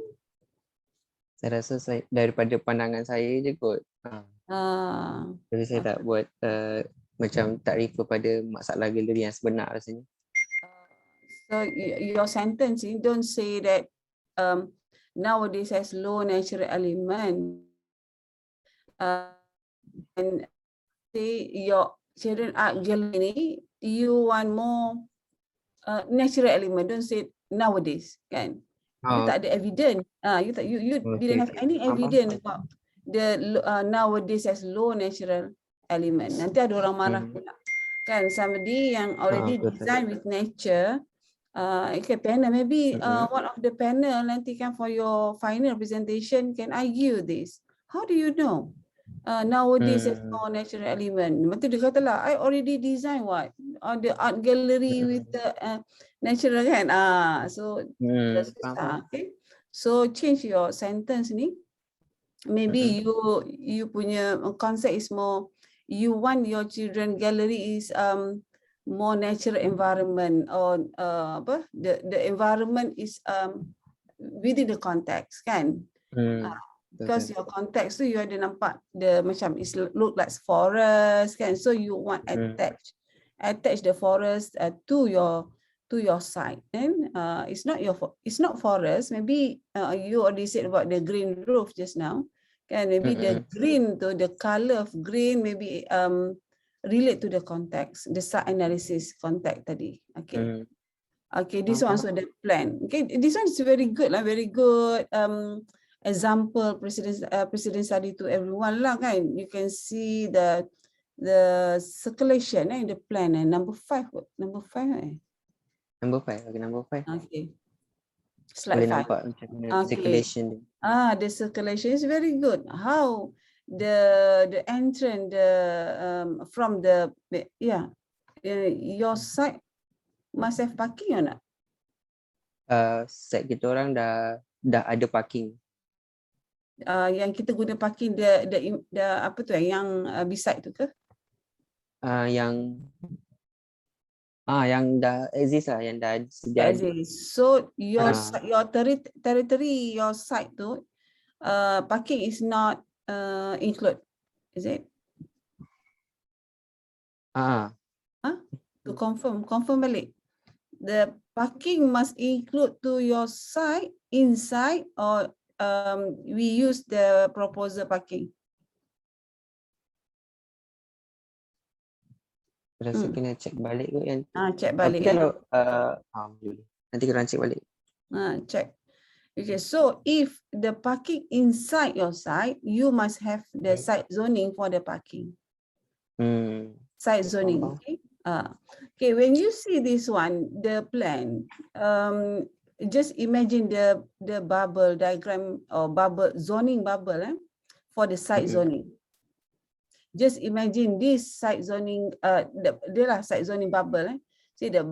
Speaker 4: Saya rasa daripada pandangan saya je kot. Jadi saya tak buat macam tak refer pada masalah galeri yang sebenar rasanya.
Speaker 9: So your sentence, you don't say that nowadays has low natural element. And say your children art gallery, you want more natural element. Don't say nowadays, kan? You tak ada evidence. You didn't have any evidence about the nowadays has low natural element. Nanti ada orang marah pula. Kan, somebody yang already design with nature, okay, panel, maybe one of the panel nanti kan for your final presentation can argue this. How do you know? Nowadays has more natural element. Lepas tu dia kata lah, I already design what? The art gallery with the natural kan? So okay. So change your sentence ni. Maybe you punya concept is more, you want your children gallery is more natural environment, or the environment is within the context kan. Because your context tu you ada nampak the macam is look like forest kan, so you want attach the forest to your site, and it's not forest. Maybe you already said about the green roof just now kan, maybe the green to the color of green maybe relate to the context, the site analysis context tadi. Okay. Okay, this one also the plan. Okay, this one is very good lah, very good example precedent study to everyone lah kan. You can see the circulation in the plan. Number 5. Number 5.
Speaker 4: Number 5. Okay, number 5.
Speaker 9: Okay. Slide 5. Okay.
Speaker 4: Circulation.
Speaker 9: The circulation is very good. How the entrance from the your site must have parking or not?
Speaker 4: Site kita orang dah ada parking.
Speaker 9: Yang kita guna parking the apa tu yang beside tu ke? Yang dah exist lah, yang dah sedia. So your territory, your site tu parking is not include, is it? To confirm balik. The parking must include to your site inside, or we use the proposal parking.
Speaker 4: Rasa kena check balik kot yang
Speaker 9: check balik
Speaker 4: kalau nanti kita check balik.
Speaker 9: Check. Okay, so if the parking inside your site, you must have the site zoning for the parking. Site zoning. Okay. Okay, when you see this one, the plan, just imagine the bubble diagram or bubble zoning bubble for the site zoning. Just imagine this site zoning, site zoning bubble. See the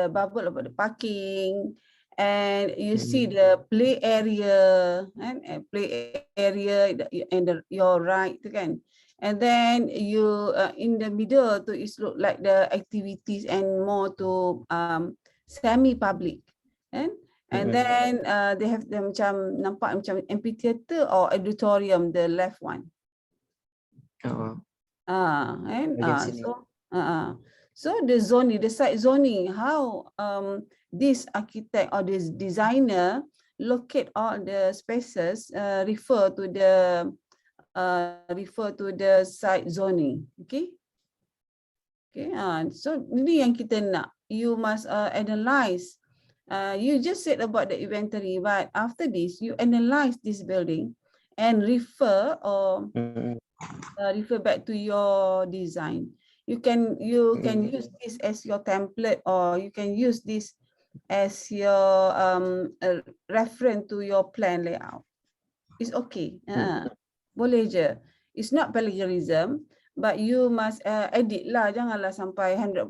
Speaker 9: bubble about the parking, and you see the play area and play area and your right kan. And then you in the middle tu is look like the activities and more to semi-public, kan? And then they have the macam nampak macam amphitheater or auditorium, the left one. So the zoning, the site zoning, how this architect or this designer locate all the spaces refer to the site zoning. Okay. So ini yang kita nak. You must analyze. You just said about the inventory, but after this you analyze this building and refer back to your design. You can use this as your template, or you can use this as your reference to your plan layout. It's okay. Boleh je. It's not plagiarism, but you must edit lah. Janganlah sampai 100%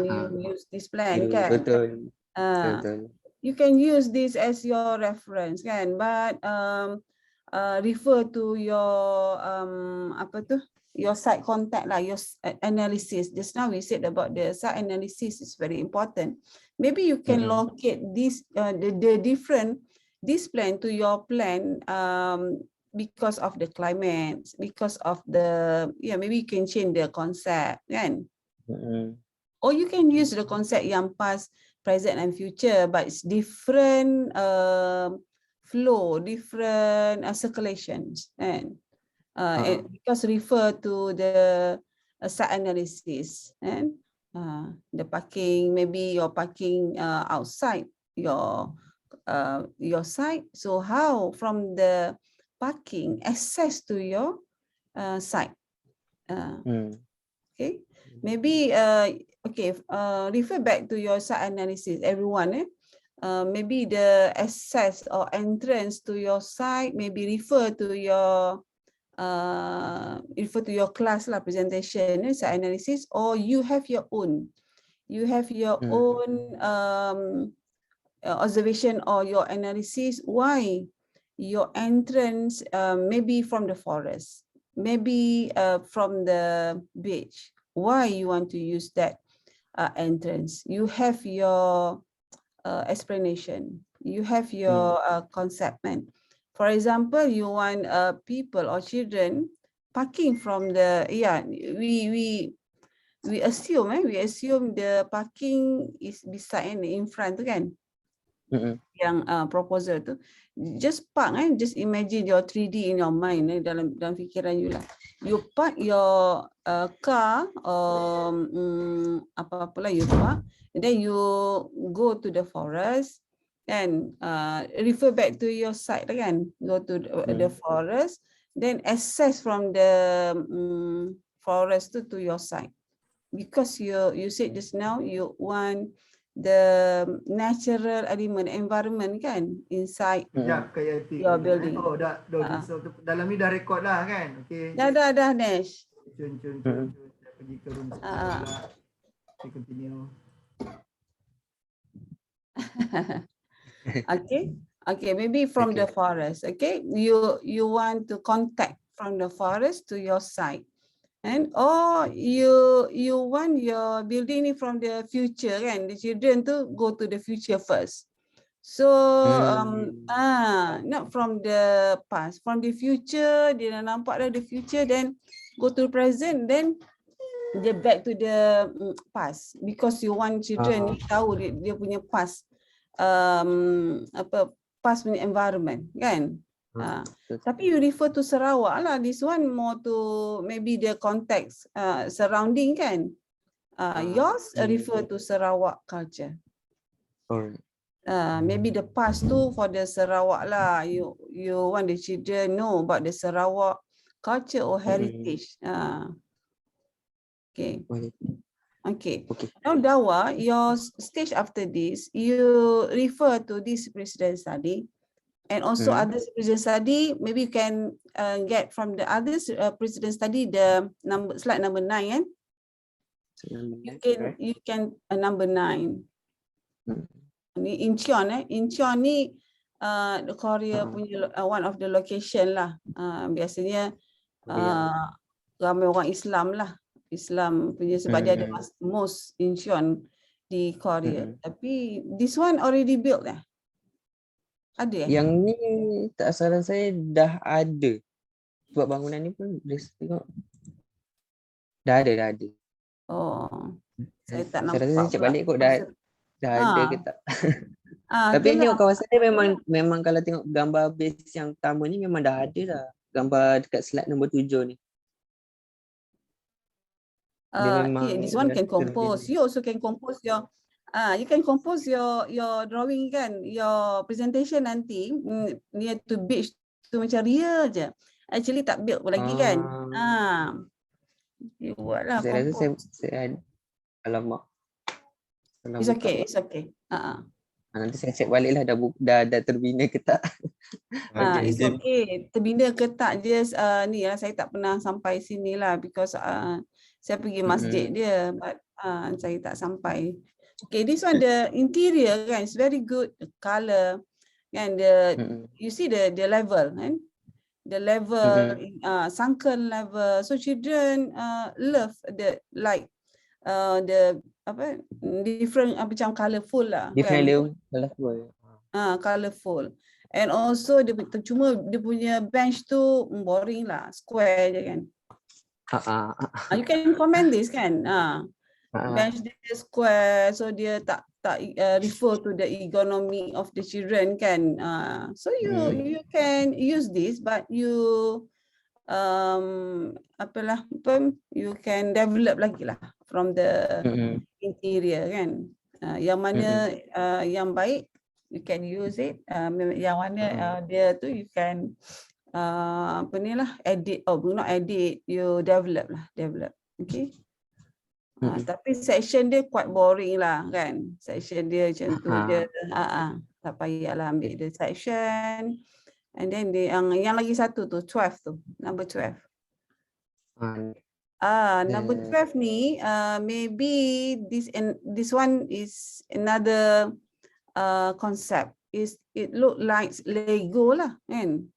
Speaker 9: you use this plan kan.
Speaker 4: Betul.
Speaker 9: You can use this as your reference kan, but refer to your your site contact lah, your analysis. Just now we said about the site analysis is very important. Maybe you can locate this the different this plan to your plan because of the climate, because of the maybe you can change the concept kan. Or you can use the concept yang past, present and future, but it's different flow, different circulations, and because refer to the site analysis and the parking, maybe your parking outside your site. So how from the parking access to your site? Okay, maybe refer back to your site analysis, everyone. Maybe the access or entrance to your site, maybe refer to your class lah, presentation, site analysis, or you have your own. You have your own observation or your analysis. Why your entrance maybe from the forest, maybe from the beach. Why you want to use that entrance? You have your explanation. You have your concept. For example, you want people or children parking from the we assume the parking is beside and in front tu kan. Yang proposal tu just park just imagine your 3D in your mind dalam fikiran you lah. You park your car or apa-apalah you park, and then you go to the forest and refer back to your site kan. Go to the forest, then access from the forest to your site, because you said just now you want the natural element, environment kan inside your building.
Speaker 1: Oh dah dalam ni dah record lah kan. Okay.
Speaker 9: Dah Nash.
Speaker 1: Cun. Pergi ke room kita continue. Okay, maybe from the forest. Okay, you want to contact from the forest to your site. And you want your building from the future kan, the children to go to the future first. So not from the past, from the future. Dia dah nampak dah the future, then go to present, then dia back to the past, because you want children tahu dia punya past past punya environment kan. Tapi you refer to Sarawak lah. This one more to maybe the context surrounding kan. Yours refer to Sarawak culture.
Speaker 4: Alright.
Speaker 9: Maybe the past tu for the Sarawak lah. You want the children know about the Sarawak culture or heritage. Okay.
Speaker 4: Okay.
Speaker 9: Okay. Now Dawa, your stage after this, you refer to this precedent study and also other precedent study. Maybe you can get from the others precedent study the slide number 9. Kan? You can number 9. Ni Incheon Incheon ni the Korea punya one of the location lah. Biasanya ramai orang Islam lah. Islam punya sebab dia ada mosque Incheon di Korea. Tapi this one already built Ada
Speaker 4: Yang ni tak salah saya dah ada. Sebab bangunan ni pun dia tengok dah ada.
Speaker 9: Oh. Saya tak
Speaker 4: Saya
Speaker 9: nampak.
Speaker 4: rasa saya cek balik kot dah ada ke tak. Tapi ni
Speaker 9: itulah.
Speaker 4: kawasan dia memang kalau tengok gambar base yang pertama ni memang dah ada dah. Gambar dekat slide nombor 7 ni. Dia memang
Speaker 9: This one can compose. You also can compose your you can compose your drawing kan, your presentation nanti near to beach tu macam real je. Actually tak build pun lagi kan. You buatlah
Speaker 4: saya rasa
Speaker 9: compose.
Speaker 4: saya alamak.
Speaker 9: It's okay.
Speaker 4: Nanti saya check balik lah dah terbina ke tak.
Speaker 9: It's okay. Terbina ke tak just ni lah, saya tak pernah sampai sini lah because saya pergi masjid dia but saya tak sampai. Okay, this one the interior kan, it's very good, the color and you see the level kan, the level sunken level, so children love the the different macam colorful lah
Speaker 4: different
Speaker 9: kan?
Speaker 4: colorful.
Speaker 9: Colorful. And also cuma dia punya bench tu boring lah, square je kan. You can comment this kan. Bench dia square, so dia tak refer to the ergonomy of the children kan. So you can use this but you you can develop lagi lah from the interior kan. Yang mana yang baik you can use it, yang mana dia tu you can edit, not edit, you develop. Okay. Tapi section dia quite boring lah kan. Section dia macam tu je. Tak payahlah ambil the section. And then yang lagi satu tu 12 tu, number 12. Number 12 ni maybe this one is another concept. It look like Lego lah kan.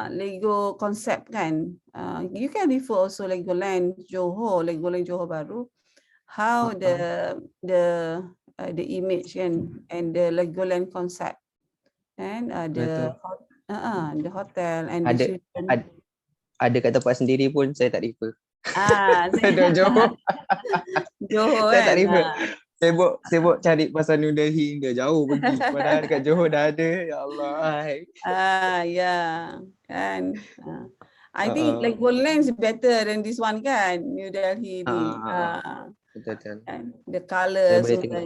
Speaker 9: Lego concept kan. You can refer also Legoland Johor baru. How the image kan and the Legoland concept and the hotel and the children.
Speaker 4: Ada kat tempat sendiri pun saya tak refer.
Speaker 9: Saya
Speaker 4: Johor.
Speaker 9: Johor
Speaker 4: Saya
Speaker 9: kan.
Speaker 4: tak refer. Sibuk cari pasal New Delhi dia jauh pergi. Padahal dekat Johor dah ada. Ya Allah.
Speaker 9: Kan. I think Legoland is better than this one kan, New Delhi ni.
Speaker 4: Betul.
Speaker 9: The colour
Speaker 4: semua.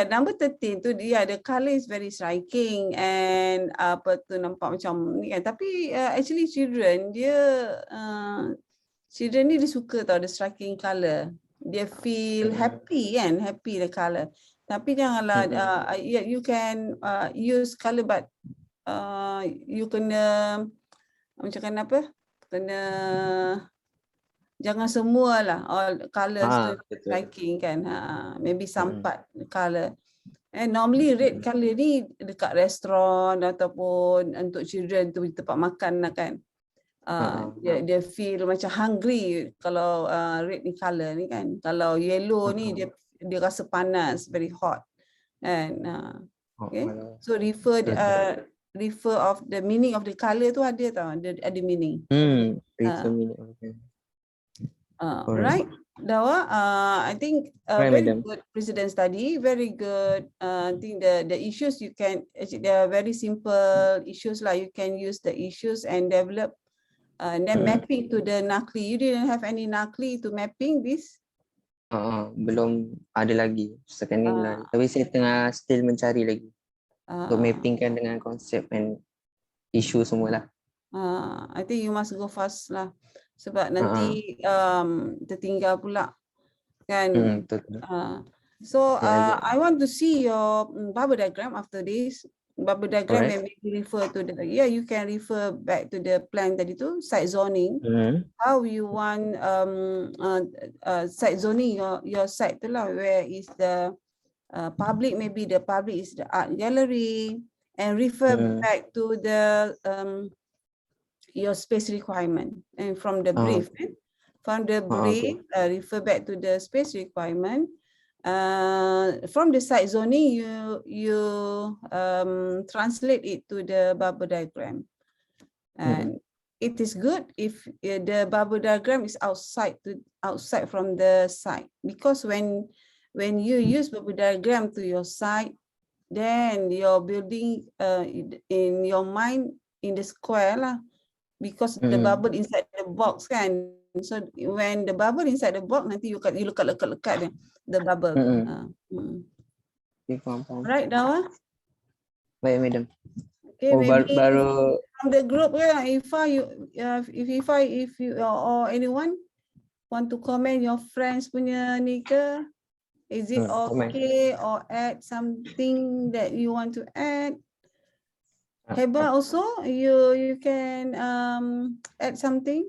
Speaker 9: Number 13 tu dia the colour is very striking and nampak macam ni kan. Tapi actually children ni dia suka tau the striking colour. Dia feel happy kan, happy the colour. Tapi janganlah you can use colour but you kena jangan semualah all colours tu striking kan. Maybe some part colour. And normally red colour ni dekat restoran ataupun untuk children tu tempat makan lah kan. Dia feel macam hungry kalau red ni colour ni kan. Kalau yellow ni dia rasa panas, very hot. And okay. So refer of the meaning of the colour tu ada tau, ada meaning.
Speaker 4: Meaning.
Speaker 9: Right, Dawa. I think very good precedent study, very good. I think the issues you can actually they are very simple issues lah. You can use the issues and develop. Then mapping to the Nakli. You didn't have any Nakli to mapping this?
Speaker 4: Belum ada lagi. Second ni lah. Tapi saya tengah still mencari lagi. Untuk mappingkan dengan konsep and isu semualah.
Speaker 9: I think you must go fast lah. sebab nanti tertinggal pula kan.
Speaker 4: Betul.
Speaker 9: So
Speaker 4: Yeah,
Speaker 9: I want to see your bubble diagram after this. Bubble diagram
Speaker 4: Alright.
Speaker 9: maybe refer to the, you can refer back to the plan tadi tu, site zoning. How you want site zoning your site tu lah, where is the public, maybe the public is the art gallery, and refer back to the your space requirement, and from the brief, refer back to the space requirement. From the site zoning, you translate it to the bubble diagram, and it is good if the bubble diagram is outside from the site, because when you use bubble diagram to your site, then you're building in your mind in the square lah, because the bubble inside the box kan. So when the bubble inside the box, nanti you lekat the bubble. Right, Dawa?
Speaker 4: Baik, madam.
Speaker 9: Okay, maybe
Speaker 4: baru
Speaker 9: from the group, if you or anyone want to comment your friends punya ni ke? Is it okay or add something that you want to add? Heba also, you can add something.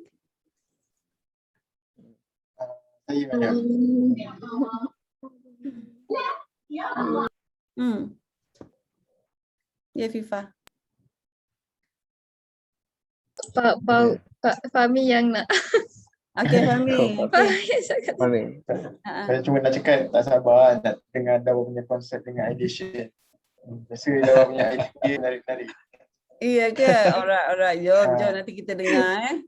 Speaker 9: Ya, Fifa.
Speaker 6: Pak Fahmi yang nak.
Speaker 9: Okay, Fahmi.
Speaker 2: Fahmi. Saya cuma nak cakap tak sabar nak dengar Dawa punya konsep dengan ideation. Biasa Dawa punya idea menarik-menarik.
Speaker 9: Iya ke? Alright. Jom nanti kita dengar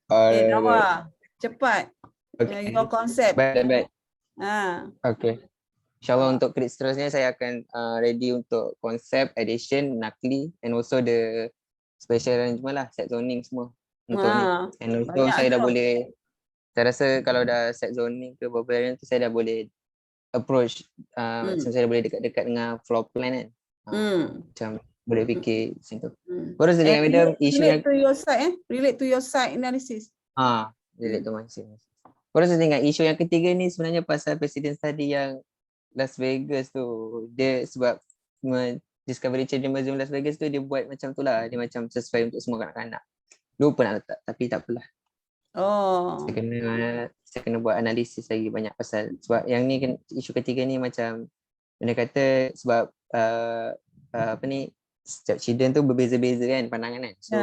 Speaker 9: Okay, Dawa. Cepat. Your konsep.
Speaker 4: Baik. Okay. InsyaAllah untuk kredit seterusnya saya akan ready untuk konsep, edition, nakli, and also the special arrangement lah, set zoning semua untuk ni. And also saya dah boleh, saya rasa kalau dah set zoning ke beberapa area tu saya dah boleh approach, macam saya dah boleh dekat-dekat dengan floor plan kan. Macam boleh fikir macam tu. Baru saya dengan madam isu yang
Speaker 9: relate to your site analysis.
Speaker 4: Relate to my site. Baru saya dengan isu yang ketiga ni sebenarnya pasal presiden tadi yang Las Vegas tu, dia sebab Discovery Channel Museum Las Vegas tu dia buat macam tu lah, dia macam sesuai untuk semua kanak-kanak. Lupa nak letak, tapi tak apalah. Saya kena buat analisis lagi banyak pasal, sebab yang ni kan, isu ketiga ni macam benda kata sebab setiap children tu berbeza-beza kan pandangan kan. So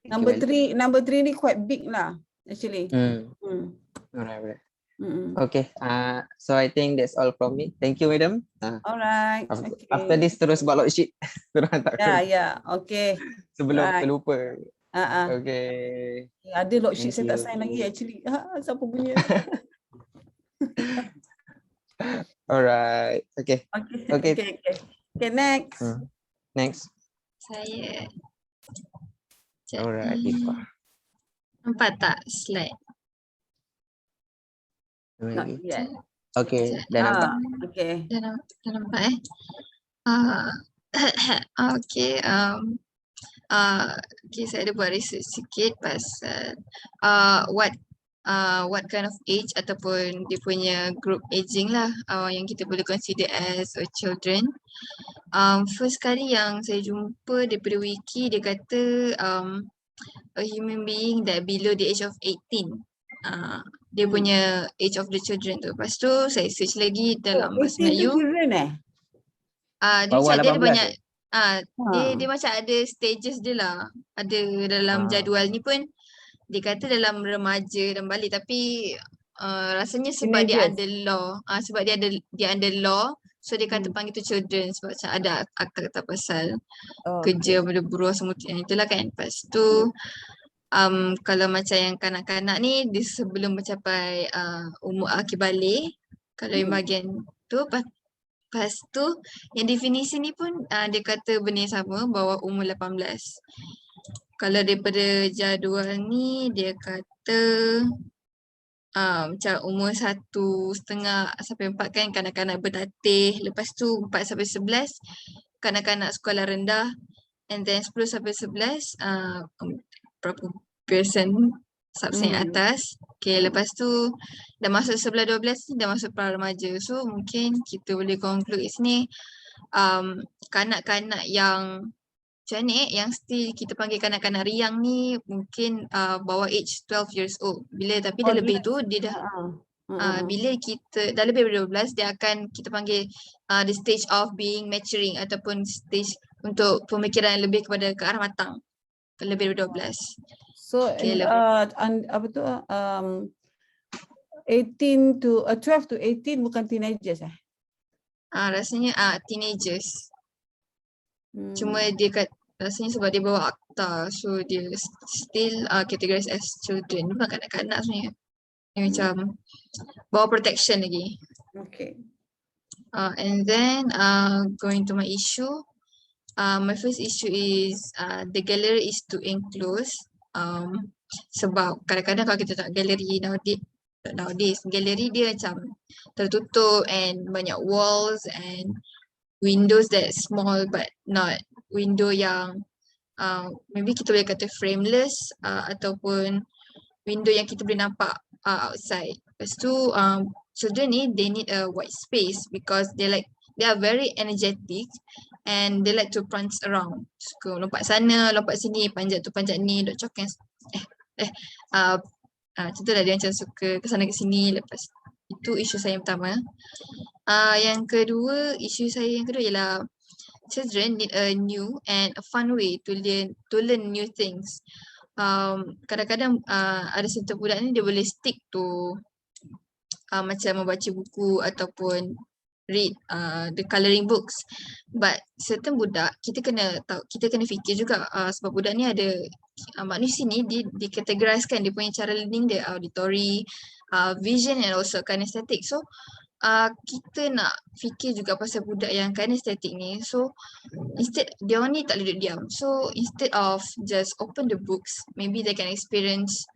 Speaker 9: number 3 ni quite big lah actually.
Speaker 4: Alright. Okay, so I think that's all from me. Thank you, madam.
Speaker 9: Alright.
Speaker 4: After this terus buat log sheet.
Speaker 9: Okay.
Speaker 4: Sebelum terlupa. Okay.
Speaker 9: Ada log sheet saya tak sign lagi actually. Siapa punya?
Speaker 4: Alright. Okay,
Speaker 9: next.
Speaker 4: Next.
Speaker 6: Saya.
Speaker 4: Alright, Ifa.
Speaker 6: Nampak tak slide?
Speaker 9: Not yet.
Speaker 4: Okay, dah nampak.
Speaker 9: Okay.
Speaker 6: Dah nampak Okay. Okay, saya ada buat research sikit pasal what kind of age ataupun dia punya group aging lah yang kita boleh consider as a children. First kali yang saya jumpa daripada wiki, dia kata a human being that below the age of 18. Dia punya age of the children tu. Lepas tu saya search lagi dalam bahasa Melayu. Dia macam dia ada banyak dia macam ada stages dia lah. Ada dalam jadual ni pun dia kata dalam remaja dan balik, tapi rasanya sebab dia ada law, sebab dia ada law, so dia kata panggil tu children sebab macam ada akta pasal kerja pada buruh semua itulah kan. Lepas tu kalau macam yang kanak-kanak ni dia sebelum mencapai umur akhir balik, kalau yang bahagian tu. Lepas tu yang definisi ni pun dia kata benda yang sama, bawah umur 18. Kalau daripada jadual ni dia kata macam umur 1.5 sampai 4 kan kanak-kanak bertatih. Lepas tu 4 sampai 11 kanak-kanak sekolah rendah, and then 10 sampai 11 berapa
Speaker 3: Pearson subsen yang atas. Okay, lepas tu dah masuk sebelah 12 ni dah masuk pra remaja. So mungkin kita boleh conclude kat sini kanak-kanak yang macam ni, yang still kita panggil kanak-kanak riang ni mungkin bawah age 12 years old. Tapi dah lebih tu dia dah bila kita dah lebih dari 12 dia akan kita panggil the stage of being maturing ataupun stage untuk pemikiran yang lebih kepada ke arah matang. Lebih dari 12.
Speaker 9: So
Speaker 3: Okay,
Speaker 9: apa tu 18 to 12 to 18 bukan teenagers
Speaker 3: rasanya teenagers. Cuma dia rasanya sebab dia bawa akta, so dia still categorized as children. Bukan kanak-kanak sebenarnya. Dia macam bawa protection lagi.
Speaker 9: Okay.
Speaker 3: And then going to my issue. My first issue is the gallery is too enclosed. Sebab kadang-kadang kalau kita tak gallery nowadays gallery dia macam tertutup and banyak walls and windows that small but not window yang maybe kita boleh kata frameless ataupun window yang kita boleh nampak outside. Lepas tu children ni they need a white space because they are very energetic and they like to prance around. Suka lompat sana, lompat sini, panjat tu panjat ni, duk cokeng. Contohlah dia macam suka ke sana ke sini. Lepas itu isu saya yang pertama. Yang kedua, isu saya yang kedua ialah children need a new and a fun way to learn new things. Kadang-kadang ada certain budak ni dia boleh stick to macam membaca buku ataupun read the colouring books. But certain budak kita kena tahu, kita kena fikir juga sebab budak ni ada manusia ni dikategoriskan dia punya cara learning dia auditory, vision and also kinesthetic. So kita nak fikir juga pasal budak yang kinesthetic ni. So instead dia orang ni tak boleh duduk diam. So instead of just open the books, maybe they can experience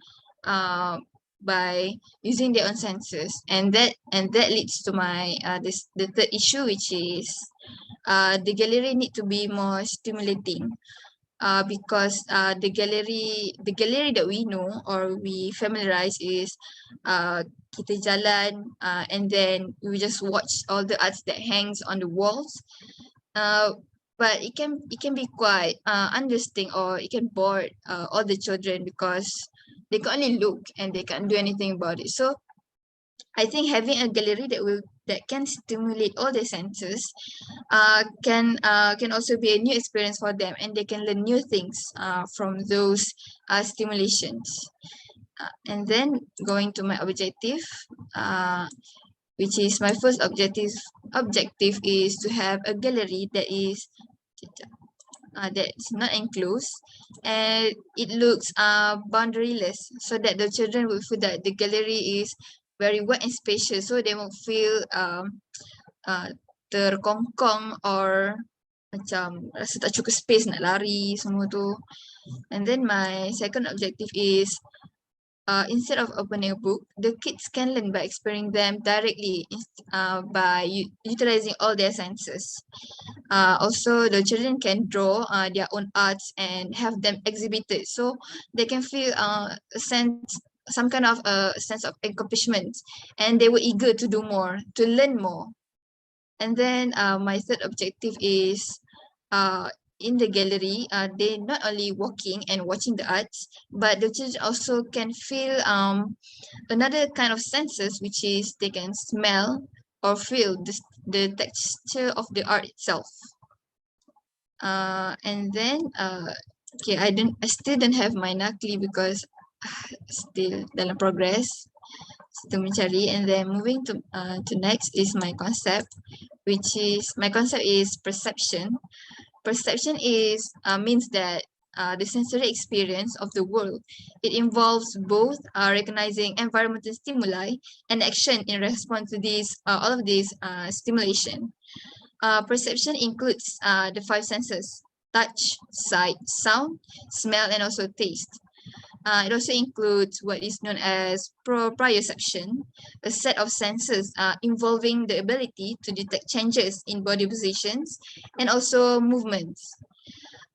Speaker 3: by using their own senses, and that leads to my the third issue, which is the gallery need to be more stimulating. Because the gallery that we know or we familiarize is kita jalan and then we just watch all the arts that hangs on the walls. But it can be quite interesting, or it can bore all the children because they can only look and they can't do anything about it. So I think having a gallery that can stimulate all their senses can also be a new experience for them, and they can learn new things from those stimulations. And then going to my objective, which is my first objective is to have a gallery that is that's not enclosed and it looks boundaryless, so that the children will feel that the gallery is very wide and spacious, so they won't feel terkongkong or macam rasa tak cukup space nak lari semua tu. And then my second objective is instead of opening a book, the kids can learn by experiencing them directly by utilizing all their senses. Also, the children can draw their own arts and have them exhibited, so they can feel some kind of a sense of accomplishment, and they were eager to do more, to learn more. And then my third objective is in the gallery, they not only walking and watching the arts, but the children also can feel another kind of senses, which is they can smell or feel the texture of the art itself. And then okay, I still don't have my nakli because still dalam progress, still mencari. And then moving to next is my concept, which is my concept is perception. Perception is means that the sensory experience of the world. It involves both recognizing environmental stimuli and action in response to these all of these stimulation. Perception includes the 5 senses: touch, sight, sound, smell, and also taste. It also includes what is known as proprioception, a set of senses involving the ability to detect changes in body positions and also movements.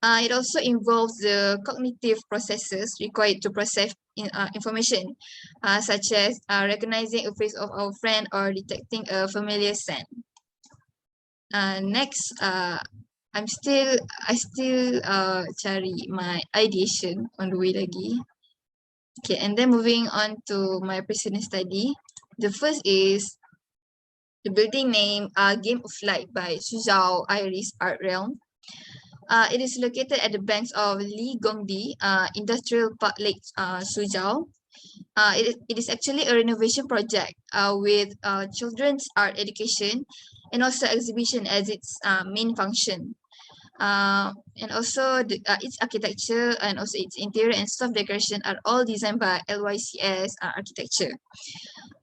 Speaker 6: It also involves the cognitive processes required to process information, such as recognizing a face of our friend or detecting a familiar scent. Next, I still cari my ideation on the way lagi. Okay, and then moving on to my preceding study. The first is the building name Game of Light by Suzhou Iris Art Realm. It is located at the banks of Li Gongdi Industrial Park Lake, Suzhou. It is actually a renovation project with children's art education and also exhibition as its main function. And also its architecture and also its interior and soft decoration are all designed by LYCS Architecture.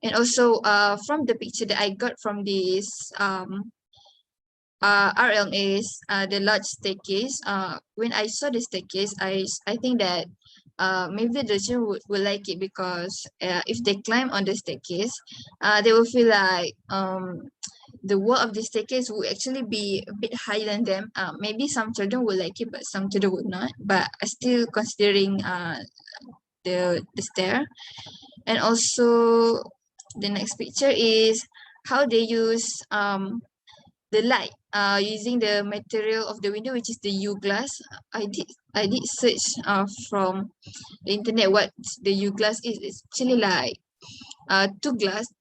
Speaker 6: And also from the picture that I got from this RL is the large staircase. When I saw the staircase, I think that maybe the children will like it because if they climb on the staircase, they will feel like the wall of the staircase will actually be a bit higher than them. Maybe some children will like it, but some children would not. But I still considering the stair. And also the next picture is how they use the light using the material of the window, which is the U glass. I did search from the internet what the U glass is. It's actually like two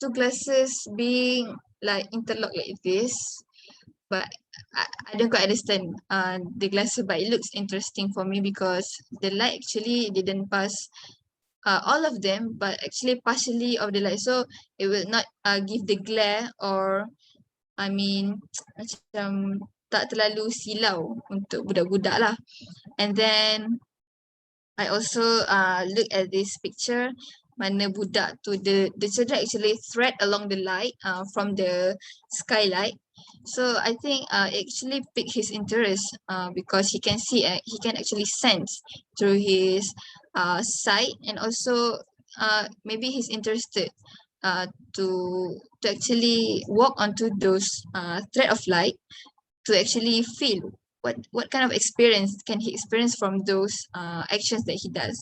Speaker 6: glasses being like interlocked like this, but I don't quite understand the glasses, but it looks interesting for me because the light actually didn't pass all of them, but actually partially of the light, so it will not give the glare, or I mean macam tak terlalu silau untuk budak-budak lah. And then I also look at this picture mana budak tu, the children actually thread along the light from the skylight. So I think it actually piqued his interest because he can see, he can actually sense through his sight, and also maybe he's interested to actually walk onto those thread of light to actually feel what kind of experience can he experience from those actions that he does.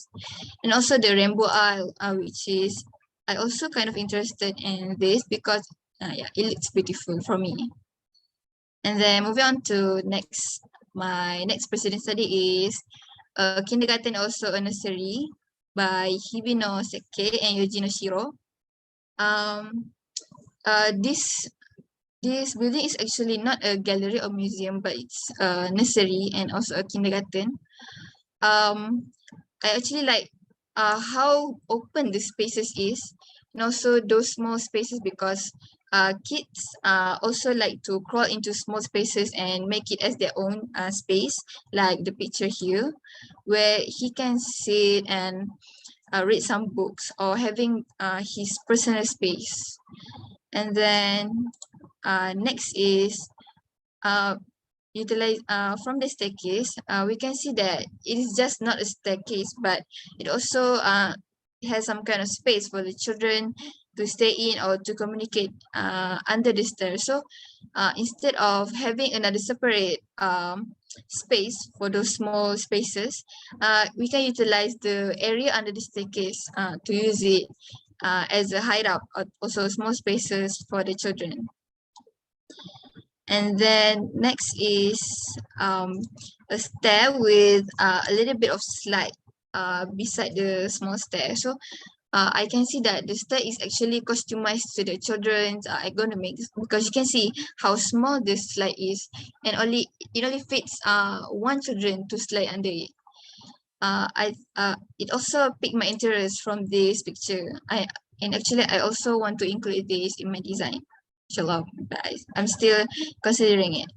Speaker 6: And also the rainbow aisle, which is I also kind of interested in this because yeah, it looks beautiful for me. And then moving on to my next preceding study is a kindergarten, also a nursery by Hibino Seke and Yojino Shiro. This building is actually not a gallery or museum, but it's a nursery and also a kindergarten. I actually like how open the spaces is, and also those small spaces, because kids also like to crawl into small spaces and make it as their own space, like the picture here, where he can sit and read some books or having his personal space. And then next is utilize from the staircase. We can see that it is just not a staircase, but it also has some kind of space for the children to stay in or to communicate under the stairs. So instead of having another separate space for those small spaces, we can utilize the area under the staircase to use it as a hideout, or also small spaces for the children. And then next is a stair with a little bit of slide beside the small stair. So I can see that the stair is actually customized to the children's ergonomics, because you can see how small this slide is, and it only fits one children to slide under it. It also piqued my interest from this picture. And actually I also want to include this in my design. Inshallah, but I'm still considering it.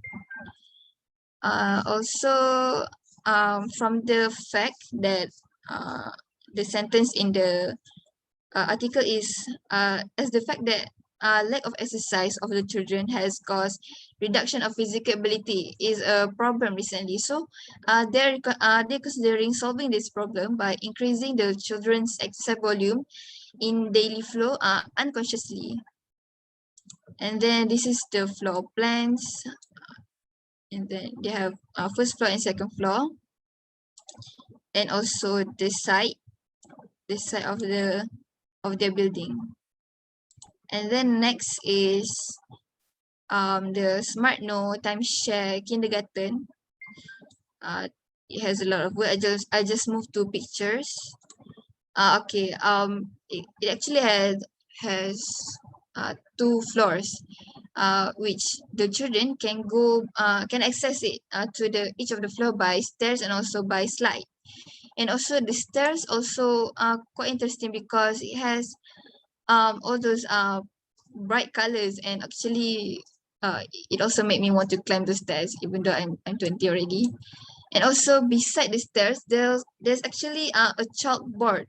Speaker 6: Also, from the fact that the sentence in the article is as the fact that lack of exercise of the children has caused reduction of physical ability is a problem recently. So they're considering solving this problem by increasing the children's exercise volume in daily flow unconsciously. And then this is the floor plans, and then they have first floor and second floor.
Speaker 11: and also the side of their building. And then next is the Smart No Timeshare Kindergarten. It has a lot of work. I just moved to pictures. Okay. It actually has 2 floors, which the children can access it to each of the floor by stairs and also by slide. And also the stairs also quite interesting because it has all those bright colors, and actually it also made me want to climb the stairs even though I'm 20 already. And also beside the stairs there's actually a chalkboard.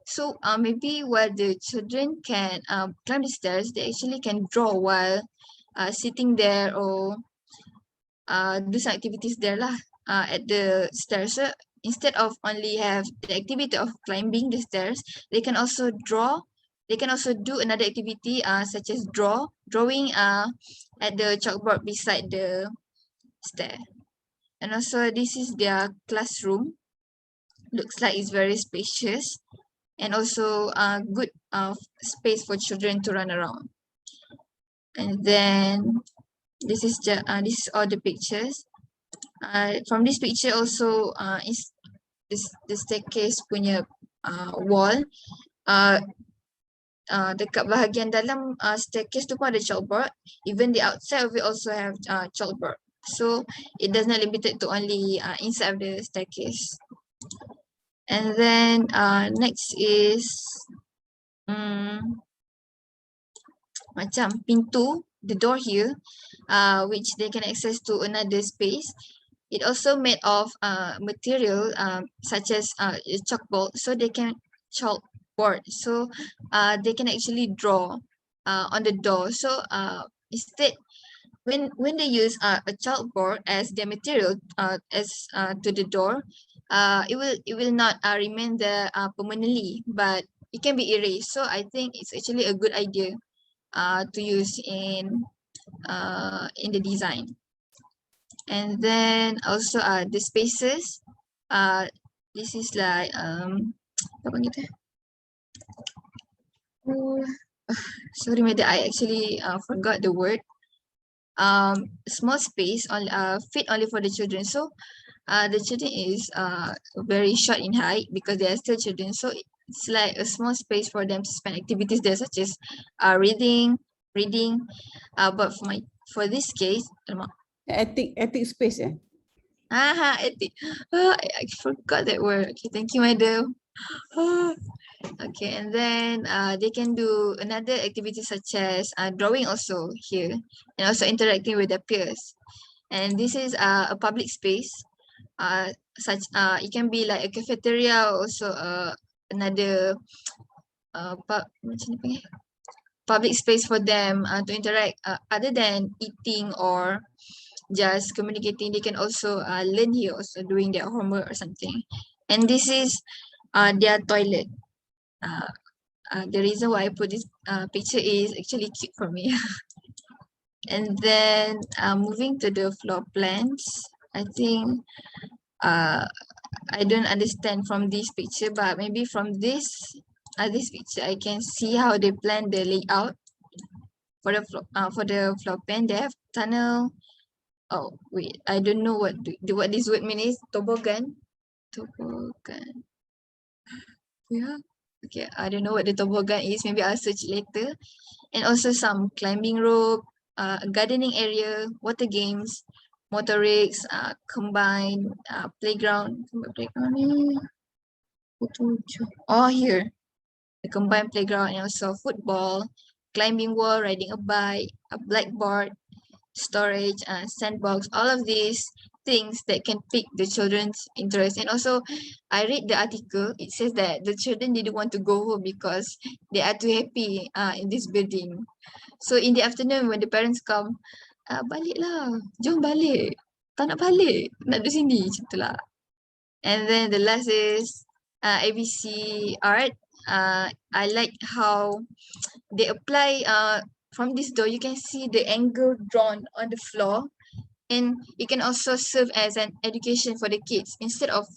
Speaker 11: So maybe while the children can climb the stairs, they actually can draw while sitting there, or do some activities there lah at the stairs. So instead of only have the activity of climbing the stairs, they can also draw. They can also do another activity such as drawing at the chalkboard beside the stair. And also this is their classroom. Looks like it's very spacious, and also good space for children to run around. And then this is all the pictures. From this picture also is the staircase punya wall. Dekat bahagian dalam staircase tu pun ada chalkboard. Even the outside of it also have chalkboard. So it does not limited to only inside of the staircase. And then next is macam pintu, the door here, which they can access to another space. It also made of material such as chalkboard, so they can chalkboard. So they can actually draw on the door. So instead, when they use a chalkboard as their material to the door, it will not remain there permanently, but it can be erased. So I think it's actually a good idea to use in the design. And then also the spaces. This is like apa panggil tu? Sorry, madam, I actually forgot the word. Small space on fit only for the children. So the children is very short in height because they are still children. So it's like a small space for them to spend activities there, such as reading. But for this case,
Speaker 9: Attic space
Speaker 11: attic. I forgot that word. Okay, thank you, madam. Okay, and then they can do another activity such as drawing also here, and also interacting with their peers. And this is a public space. It can be like a cafeteria, also another public space for them to interact other than eating or just communicating. They can also learn here, also doing their homework or something. And this is their toilet. The reason why I put this picture is actually cute for me. And then moving to the floor plans, I think I don't understand from this picture, but maybe from this picture I can see how they plan the layout for the floor plan. They have tunnel. Oh wait, I don't know what this word means. Toboggan. Yeah. Okay, I don't know what the toboggan is. Maybe I'll search later. And also some climbing rope, gardening area, water games, motor rigs, combined playground. Oh, here. The combined playground, and also football, climbing wall, riding a bike, a blackboard, storage, sandbox, all of these things that can pique the children's interest. And also I read the article, it says that the children didn't want to go home because they are too happy in this building. So in the afternoon when the parents come, baliklah, jom balik, tak nak balik, nak duduk sini, macam tu lah. And then the last is ABC art. I like how they apply from this door. You can see the angle drawn on the floor, and it can also serve as an education for the kids. Instead of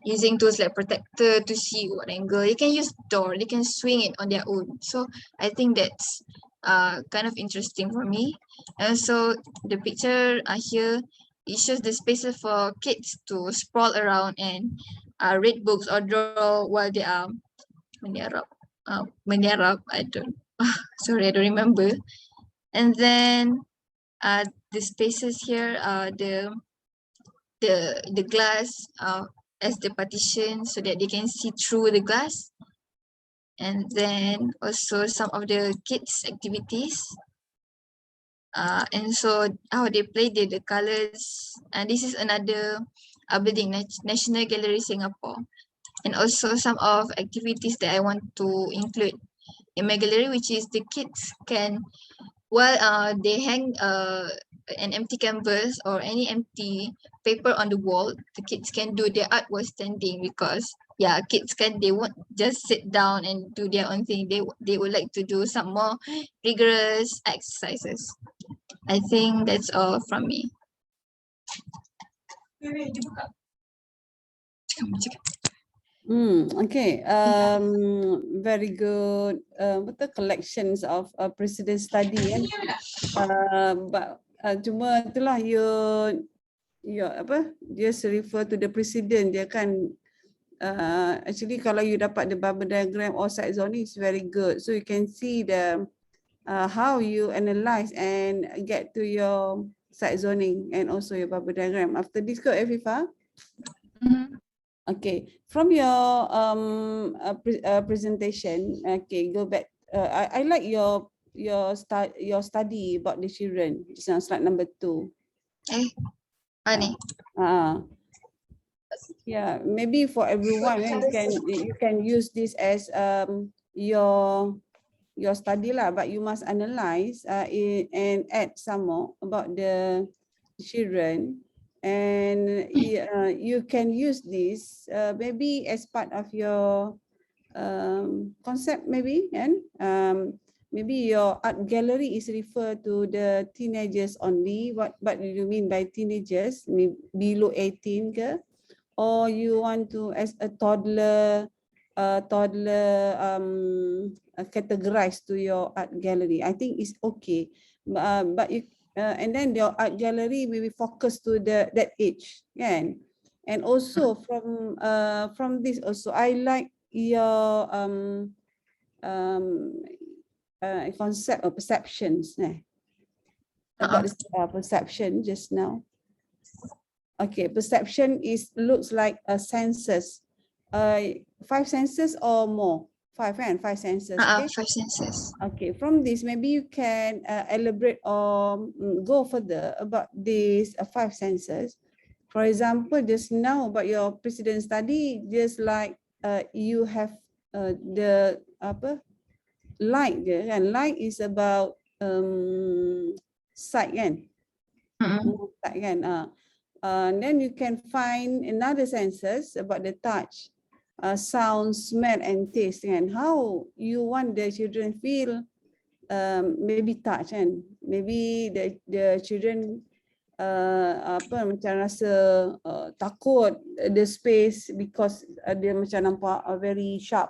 Speaker 11: using tools like protector to see what angle. They can use door, they can swing it on their own. So I think that's kind of interesting for me. And so the picture here, it shows the spaces for kids to sprawl around and read books or draw while they are menyerap. I don't sorry, I don't remember. And then the spaces here, the glass as the partition so that they can see through the glass. And then also some of the kids activities. And so how they play the colors. And this is another building, National Gallery Singapore. And also some of activities that I want to include in my gallery, which is the kids can, while they hang an empty canvas or any empty paper on the wall, the kids can do their art while standing, because kids they won't just sit down and do their own thing. They would like to do some more rigorous exercises. I think that's all from me.
Speaker 9: Okay. Very good. What the collections of president study kan? But cuma itulah you apa? Just refer to the president dia kan. Actually kalau you dapat the bubble diagram or side zoning is very good. So you can see the how you analyze and get to your side zoning and also your bubble diagram. After this, go Efifa. Okay, from your presentation, okay, go back. I like your study about the children. It's on slide number 2.
Speaker 11: Funny.
Speaker 9: Yeah, maybe for everyone, you can use this as your study lah, but you must analyze and add some more about the children. And you can use this maybe as part of your concept maybe, and maybe your art gallery is referred to the teenagers only. What do you mean by teenagers? Below 18 ke? Or you want to as a toddler categorize to your art gallery? I think it's okay, but you and then your art gallery will be focused to that age, yeah. And also from this also, I like your concept of perceptions. About this perception just now. Okay, perception looks like a senses. 5 senses or more? 5 senses. Okay?
Speaker 11: 5 senses.
Speaker 9: Okay, from this maybe you can elaborate or go further about these 5 senses. For example, just now about your precedent study, just like you have the light je kan? Light is about sight kan? Sight kan? Then you can find another senses about the touch, sound, smell, and taste. And how you want the children feel, maybe touch, and maybe the children macam rasa takut the space because dia macam nampak very sharp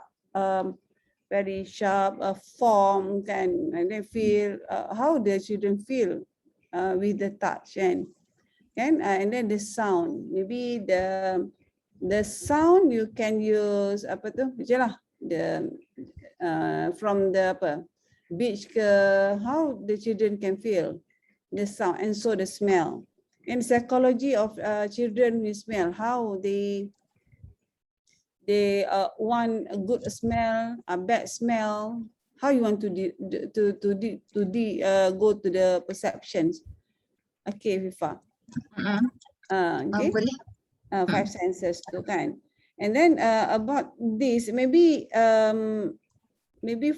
Speaker 9: form kan, and they feel how the children feel with the touch and then the sound, maybe the sound you can use apa tu je lah, the from the beach ke, how the children can feel the sound, and so the smell and psychology of children with smell, how they want a good smell, a bad smell, how you want to go to the perceptions. Okay, Fifa. Okay. 5 senses tu kan. And then about this, maybe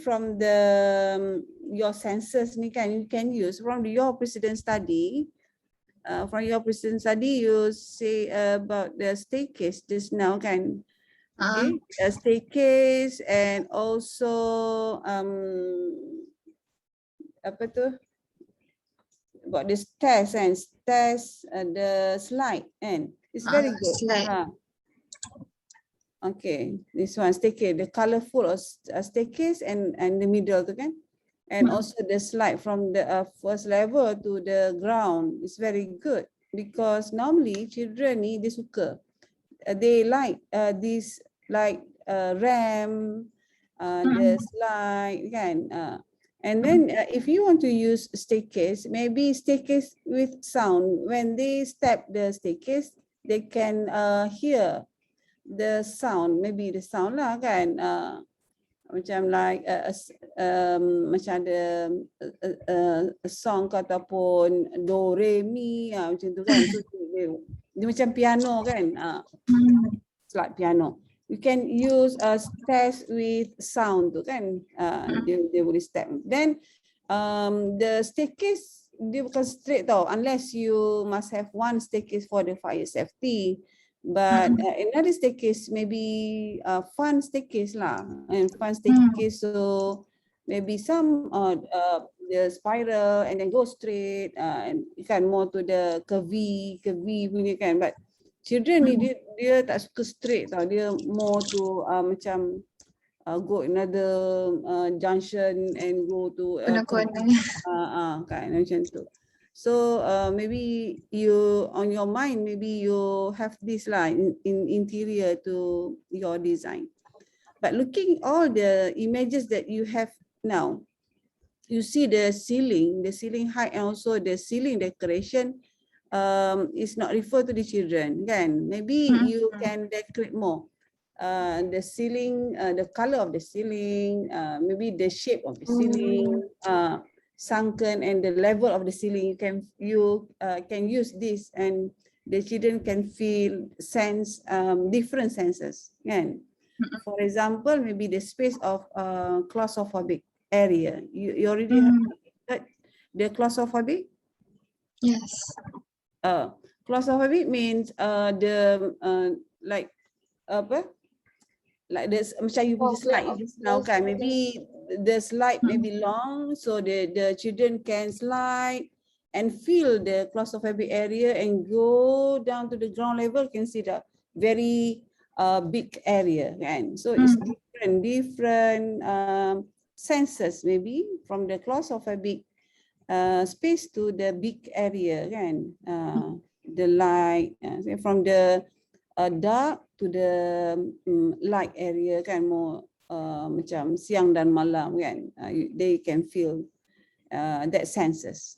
Speaker 9: from your senses ni kan, you can use from your precedent study. From your precedent study, you say about the staircase just now kan. Okay, a staircase, and also apa tu? About the stairs and the slide, and it's very good. Okay, this one staircase, the colorful staircase and the middle tu kan, and also the slide from the first level to the ground is very good because normally children ni dia suka, they like this like ramp, the slide kan, and then if you want to use staircase, maybe staircase with sound. When they step the staircase, they can hear the sound, maybe the sound lah kan, macam like macam ada a song ke ataupun do re mi macam tu kan. So dia macam piano kan, like piano. You can use stairs with sound tu kan, dia boleh step. Then the staircase dia bukan straight tau, unless you must have one staircase for the fire safety. But another staircase, maybe fun staircase lah, and fun staircase. So maybe some the spiral and then go straight, and kan more to the curvy punya kan. But children ni dia tak suka straight tau, dia more to macam go another junction and go to kan macam tu. So maybe you on your mind, maybe you have this lah in interior to your design. But looking all the images that you have now, you see the ceiling height and also the ceiling decoration is not referred to the children kan. Maybe you can decorate more. The ceiling, the color of the ceiling, maybe the shape of the ceiling, sunken and the level of the ceiling. You can use this and the children can feel sense different senses kan. For example, maybe the space of claustrophobic area. You already heard the claustrophobic?
Speaker 11: Yes.
Speaker 9: Claustrophobic means the like apa? Like this macam you punya slide just now kan, maybe the slide may be long, so the children can slide and feel the claustrophobic area and go down to the ground level, can see the very big area kan. So it's different senses maybe from the claustrophobic space to the big area kan. The light from the dark to the light area kan, more macam siang dan malam kan, they can feel that senses.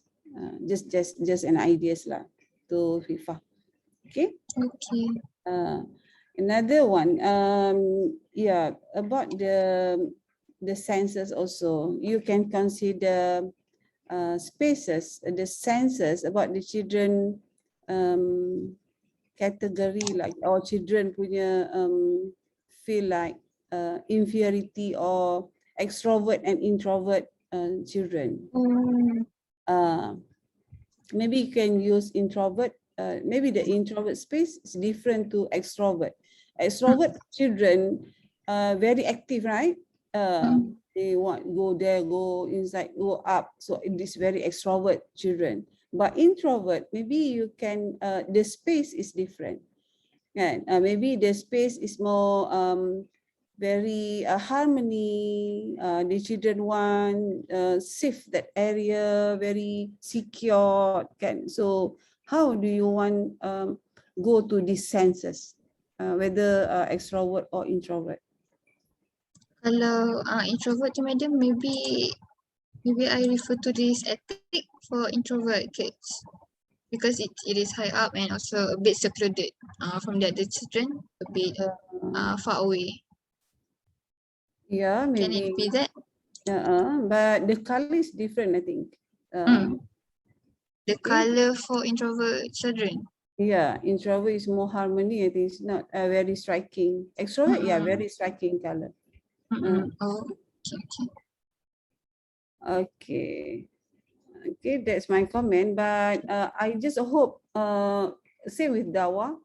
Speaker 9: Just an ideas lah to FIFA. Okay.
Speaker 11: Okay.
Speaker 9: Another one, yeah, about the senses also, you can consider spaces, the senses about the children category, like our children punya feel like inferiority or extrovert and introvert children. Maybe you can use introvert. Maybe the introvert space is different to extrovert. Extrovert children very active, right? They want go there, go inside, go up. So it is very extrovert children. But introvert, maybe you can, the space is different. Maybe the space is more very harmony. The children want safe that area, very secure. So how do you want go to these senses, whether extrovert or introvert?
Speaker 11: Kalau introvert tu madam, maybe I refer to this attic for introvert kids because it is high up and also a bit secluded from the other children, a bit far away.
Speaker 9: Yeah, maybe.
Speaker 11: Can it be that?
Speaker 9: But the color is different, I think.
Speaker 11: The color for introvert children.
Speaker 9: Yeah, introvert is more harmony. I think it's not very striking. Extrovert, yeah, very striking color. Okay, that's my comment. But I just hope, same with Dawa,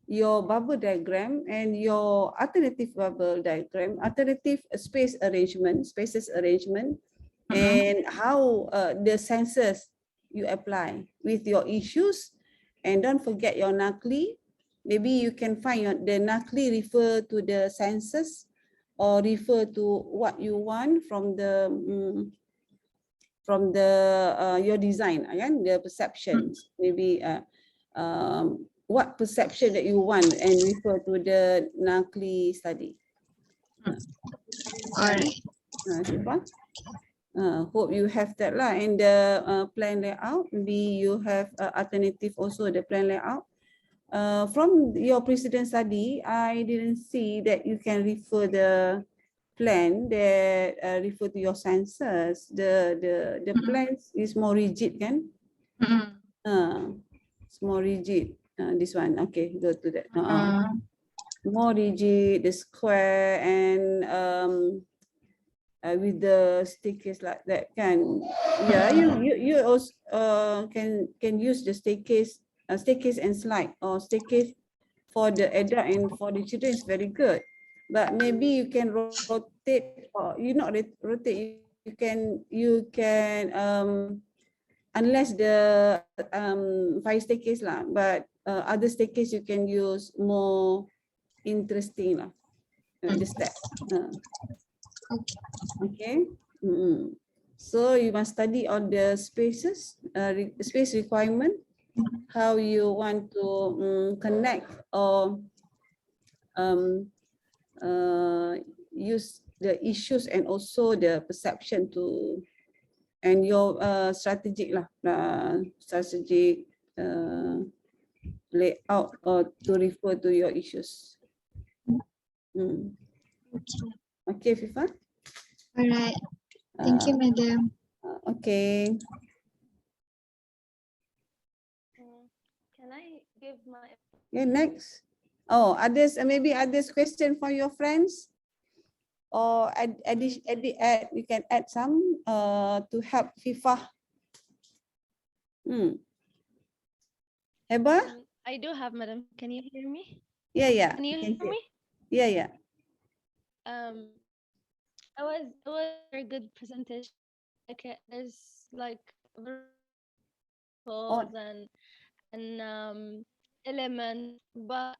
Speaker 9: your bubble diagram and your alternative bubble diagram, alternative spaces arrangement, and how the senses you apply with your issues, and don't forget your Nakli maybe you can find the Nakli refer to the senses or refer to what you want from the your design, the perceptions. Maybe what perception that you want and refer to the Nakli study.
Speaker 11: Alright.
Speaker 9: Hope you have that lah. And the plan layout, maybe you have alternative also the plan layout. From your precedent study, I didn't see that you can refer the plan that refer to your senses. The plans is more rigid, kan? It's more rigid. This one, okay, go to that. More rigid, the square, and with the staircase like that, can? Yeah, you also can use the staircase and slide, or staircase for the adult and for the children is very good. But maybe you can rotate, or you not rotate. You can unless the 5 staircase lah, but other staircase you can use more interesting lah. The step. Okay. So you must study on the spaces, space requirement, how you want to connect or use the issues and also the perception to, and your strategic lah, strategic layout or to refer to your issues. Okay, Fifa.
Speaker 11: Alright. Thank you, madam.
Speaker 9: Okay.
Speaker 12: Can I give my...
Speaker 9: Yeah, next. Oh, others, maybe others question for your friends, or you can add some to help FIFA. Heba?
Speaker 12: I do have, madam. Can you hear me?
Speaker 9: Yeah.
Speaker 12: Can you hear me?
Speaker 9: Yeah.
Speaker 12: It was a very good presentation. Okay, there's like and elements, but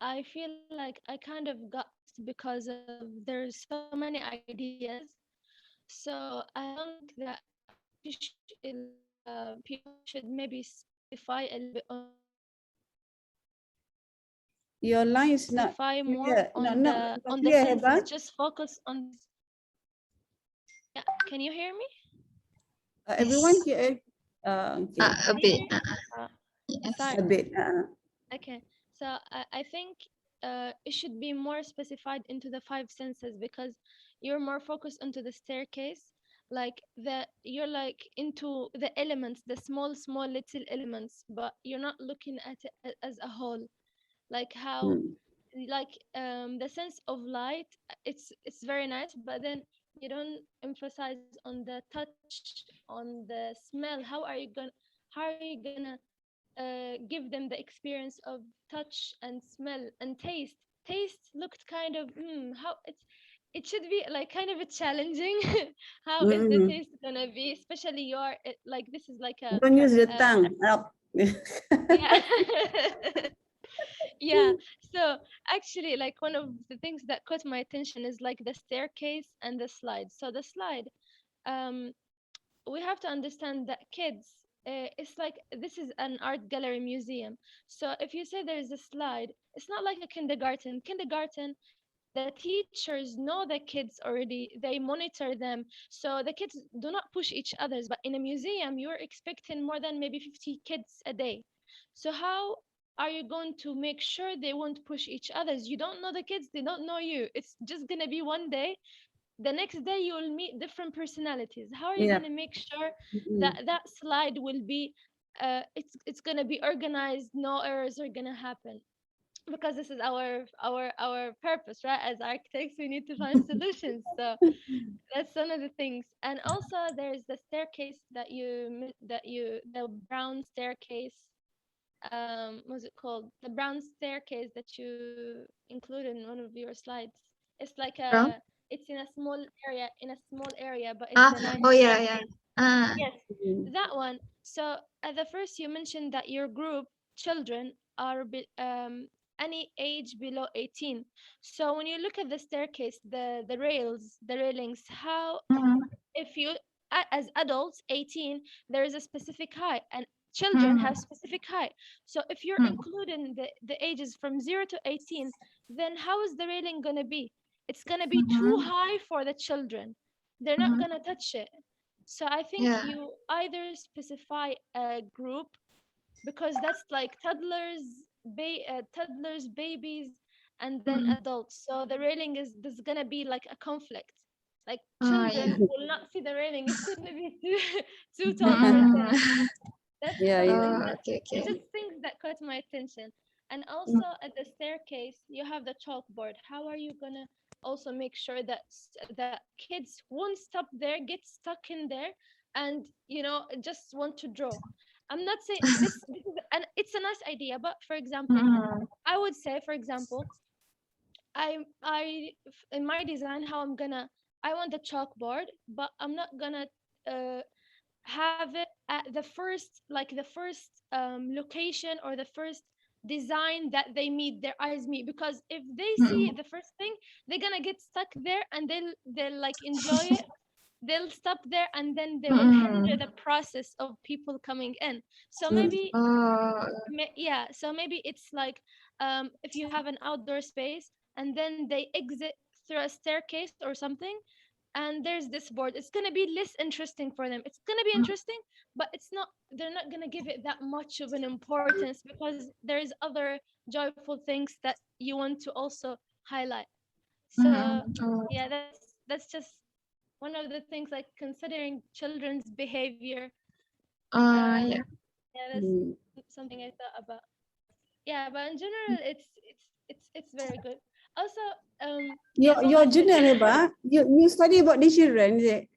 Speaker 12: I feel like I kind of got because of there's so many ideas. So I think that people should maybe specify a little bit on.
Speaker 9: Your line is not
Speaker 12: more on the senses. Just focus on. Yeah, can you hear me?
Speaker 9: Everyone here. Okay.
Speaker 11: A bit.
Speaker 9: Yes. A bit.
Speaker 12: Okay, so I think it should be more specified into the 5 senses, because you're more focused into the staircase, like you're like into the elements, the small little elements, but you're not looking at it as a whole, like how the sense of light, it's very nice, but then you don't emphasize on the touch, on the smell. How are you gonna give them the experience of touch and smell and taste? Taste looked kind of how it should be like kind of a challenging. How is the taste gonna be, especially your like this is like a
Speaker 9: don't use your tongue.
Speaker 12: Yeah, so actually, like one of the things that caught my attention is like the staircase and the slide. So the slide, we have to understand that kids, it's like this is an art gallery museum. So if you say there is a slide, it's not like a kindergarten. Kindergarten, the teachers know the kids already, they monitor them, so the kids do not push each others. But in a museum, you're expecting more than maybe 50 kids a day. So how are you going to make sure they won't push each others? You don't know the kids, they don't know you. It's just gonna be one day. The next day you will meet different personalities. How are you gonna make sure that that slide will be it's gonna be organized, no errors are gonna happen? Because this is our purpose, right? As architects, we need to find solutions. So that's one of the things. And also there's the staircase the brown staircase. What's it called? The brown staircase that you included in one of your slides. It's like it's in a small area, but it's a nice staircase. Yes, that one. So at the first you mentioned that your group children are any age below 18. So when you look at the staircase, the rails, the railings, how if you as adults 18, there is a specific height, and children have specific height. So if you're including the ages from 0 to 18, then how is the railing going to be? It's going to be too high for the children. They're not going to touch it. So I think you either specify a group, because that's like toddlers, babies, and then adults. So the railing is there's gonna be like a conflict. Like children will not see the railing. It's gonna be too tall for them. That's it's just things that caught my attention. And also at the staircase, you have the chalkboard. How are you gonna also make sure that that kids won't stop there, get stuck in there, and just want to draw? I'm not saying this is it's a nice idea, but for example, I would say, for example, I in my design, how I want the chalkboard, but I'm not gonna have it at the first location or the first design that their eyes meet, because if they see the first thing, they're gonna get stuck there, and they'll like enjoy it. They'll stop there, and then they will hinder the process of people coming in. So maybe so maybe it's like if you have an outdoor space and then they exit through a staircase or something, and there's this board, it's going to be less interesting for them. It's going to be interesting, but they're not going to give it that much of an importance, because there's other joyful things that you want to also highlight. So yeah, that's just one of the things, like considering children's behavior. Yeah, that's something I thought about. Yeah, but in general, it's very good. Also,
Speaker 9: your journal, Heba, you study about the children, is it?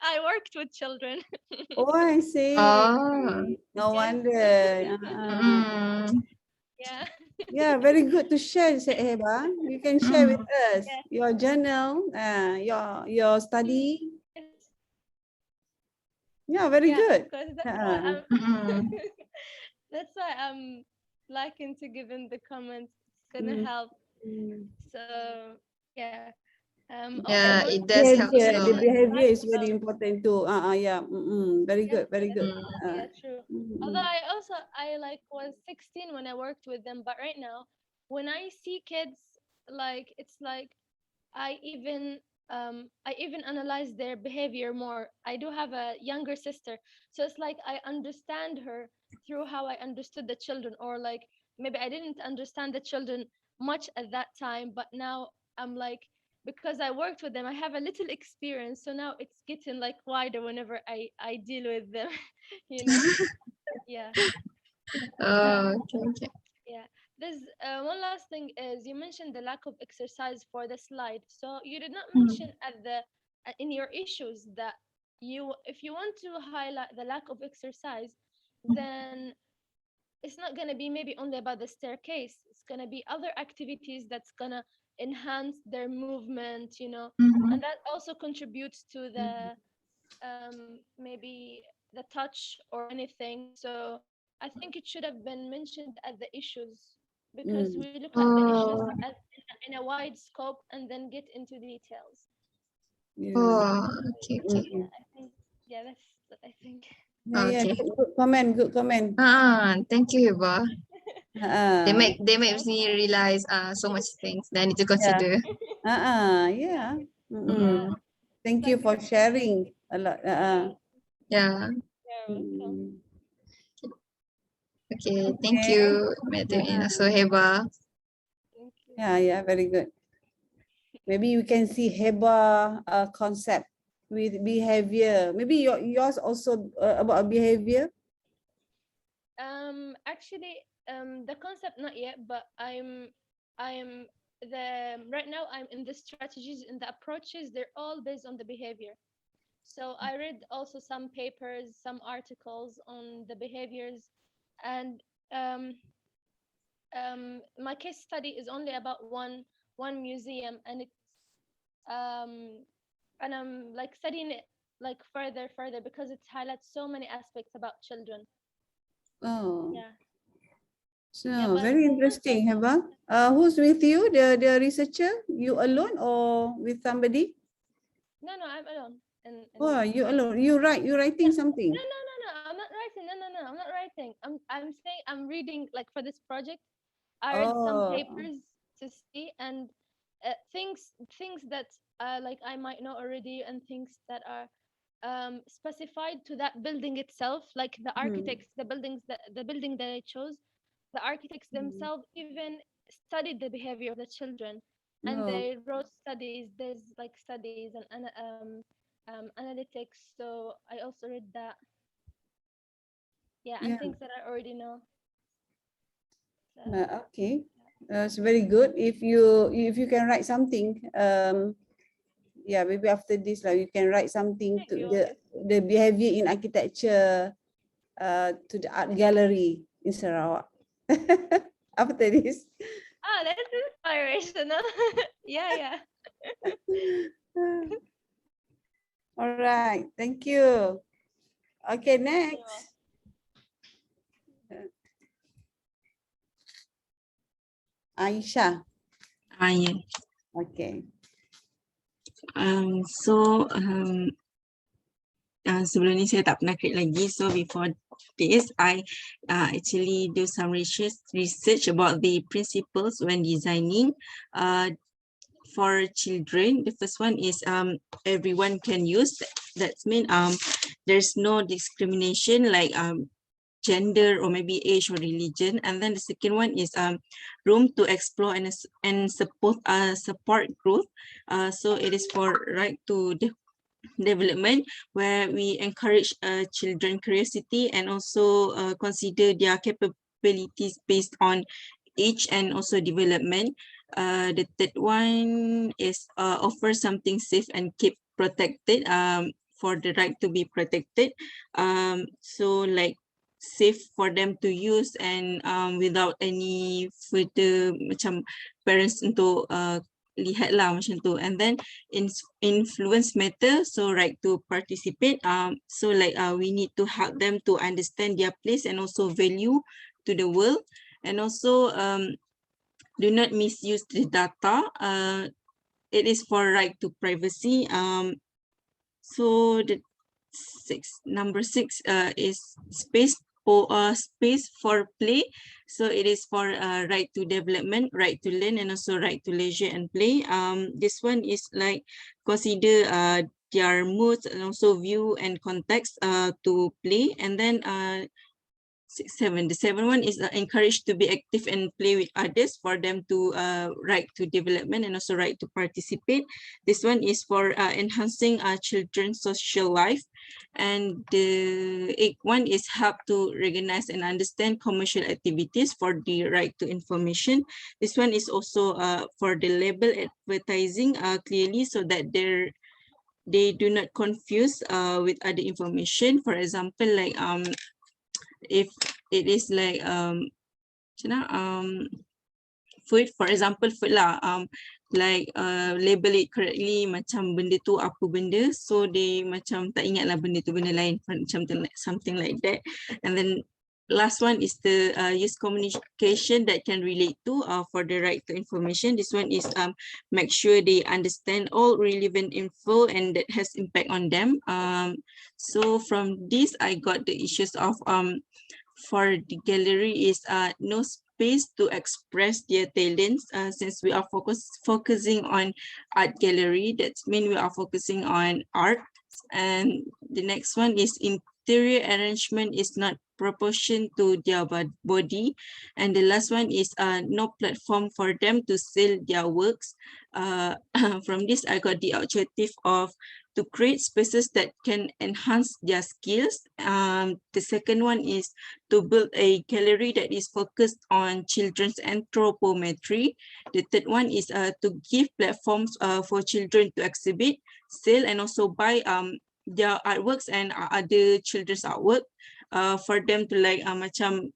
Speaker 12: I worked with children.
Speaker 9: Oh, I see. No wonder.
Speaker 12: Yeah.
Speaker 9: Yeah, very good to share, Heba. You can share with us your journal, your study. Yeah, very good.
Speaker 12: That's why I'm liking to give in the comments. It's gonna help. So yeah.
Speaker 11: It does help.
Speaker 9: The behavior is very important too. Very good, very good.
Speaker 12: Yeah, true. Although I was 16 when I worked with them, but right now, when I see kids, it's like I even analyze their behavior more. I do have a younger sister, so it's like I understand her through how I understood the children, or like maybe I didn't understand the children much at that time, but now I'm like, because I worked with them, I have a little experience, so now it's getting like wider whenever I deal with them. Yeah.
Speaker 11: Okay.
Speaker 12: Yeah. There's one last thing is you mentioned the lack of exercise for the slide. So you did not mention in your issues that if you want to highlight the lack of exercise, then it's not going to be maybe only about the staircase. It's going to be other activities that's going to enhance their movement, and that also contributes to the maybe the touch or anything. So I think it should have been mentioned as the issues, because we look at the issues in a wide scope and then get into details.
Speaker 11: Okay.
Speaker 12: That's what I think.
Speaker 9: Good comment.
Speaker 11: Thank you, Heba. They make me realize so much things that I need to consider.
Speaker 9: Thank you for sharing a lot.
Speaker 11: Yeah. Okay, thank you, Madam, and also Heba.
Speaker 9: Yeah, very good. Maybe you can see Heba concept with behavior. Maybe yours also about behavior.
Speaker 12: Actually, the concept not yet, but right now I'm in the strategies and the approaches. They're all based on the behavior. So I read also some papers, some articles on the behaviors, and my case study is only about one museum, and it's and I'm like studying it like further because it highlights so many aspects about children.
Speaker 9: Oh.
Speaker 12: Yeah.
Speaker 9: So
Speaker 12: Yeah, but
Speaker 9: very interesting, Heba. Who's with you? The researcher? You alone or with somebody?
Speaker 12: no, I'm alone. And
Speaker 9: Oh, you alone. You writing something.
Speaker 12: no, I'm not writing. No, I'm not writing. I'm saying I'm reading, like, for this project. I read some
Speaker 9: Oh,
Speaker 12: papers to see, and things that like I might know already, and things that are specified to that building itself, like the architects, the building that I chose. The architects themselves even studied the behavior of the children, and
Speaker 9: oh,
Speaker 12: they wrote studies. There's like studies and analytics. So I also read that. Yeah, and
Speaker 9: yeah.
Speaker 12: things that I already know. So,
Speaker 9: Okay, it's very good. If you can write something, yeah, maybe after this, like you can write something
Speaker 12: thank
Speaker 9: to
Speaker 12: you.
Speaker 9: the behavior in architecture, to the art gallery in Sarawak. After this.
Speaker 12: Oh, that's inspirational. Yeah.
Speaker 9: All right, thank you. Okay, next. Aisha.
Speaker 3: Yeah.
Speaker 9: Okay.
Speaker 3: Sebelum ni saya tak pernah create lagi. So before this, I actually do some research about the principles when designing for children. The first one is everyone can use. That's mean there's no discrimination like gender or maybe age or religion. And then the second one is room to explore and support growth. So it is for right to development, where we encourage children curiosity and also consider their capabilities based on age and also development. The third one is offer something safe and keep protected, for the right to be protected. So like safe for them to use and without any further macam parents untuk lihat lah macam tu. And then influence matter, so right to participate. So like we need to help them to understand their place and also value to the world. And also do not misuse the data. It is for right to privacy. So the number six is space for play. So it is for right to development, right to learn, and also right to leisure and play. This one is like consider their moods and also view and context to play. And then 7, the 7th one is encouraged to be active and play with others, for them to right to development and also right to participate. This one is for enhancing children's social life. And the 8th one is help to recognize and understand commercial activities, for the right to information. This one is also for the label advertising clearly, so that they do not confuse with other information. For example, like if it is like food, for example, food lah, like label it correctly macam benda tu apa benda, so they macam tak ingat lah benda tu benda lain, macam something like that. And then last one is the use communication that can relate to for the right to information. This one is make sure they understand all relevant info and that has impact on them. So from this I got the issues of for the gallery is no space to express their talents, since we are focusing on art gallery. That's mean we are focusing on art. And the next one is interior arrangement is not proportion to their body. And the last one is no platform for them to sell their works. From this I got the objective of to create spaces that can enhance their skills. The second one is to build a gallery that is focused on children's anthropometry. The third one is to give platforms for children to exhibit, sell, and also buy their artworks and other children's artwork, for them to like macam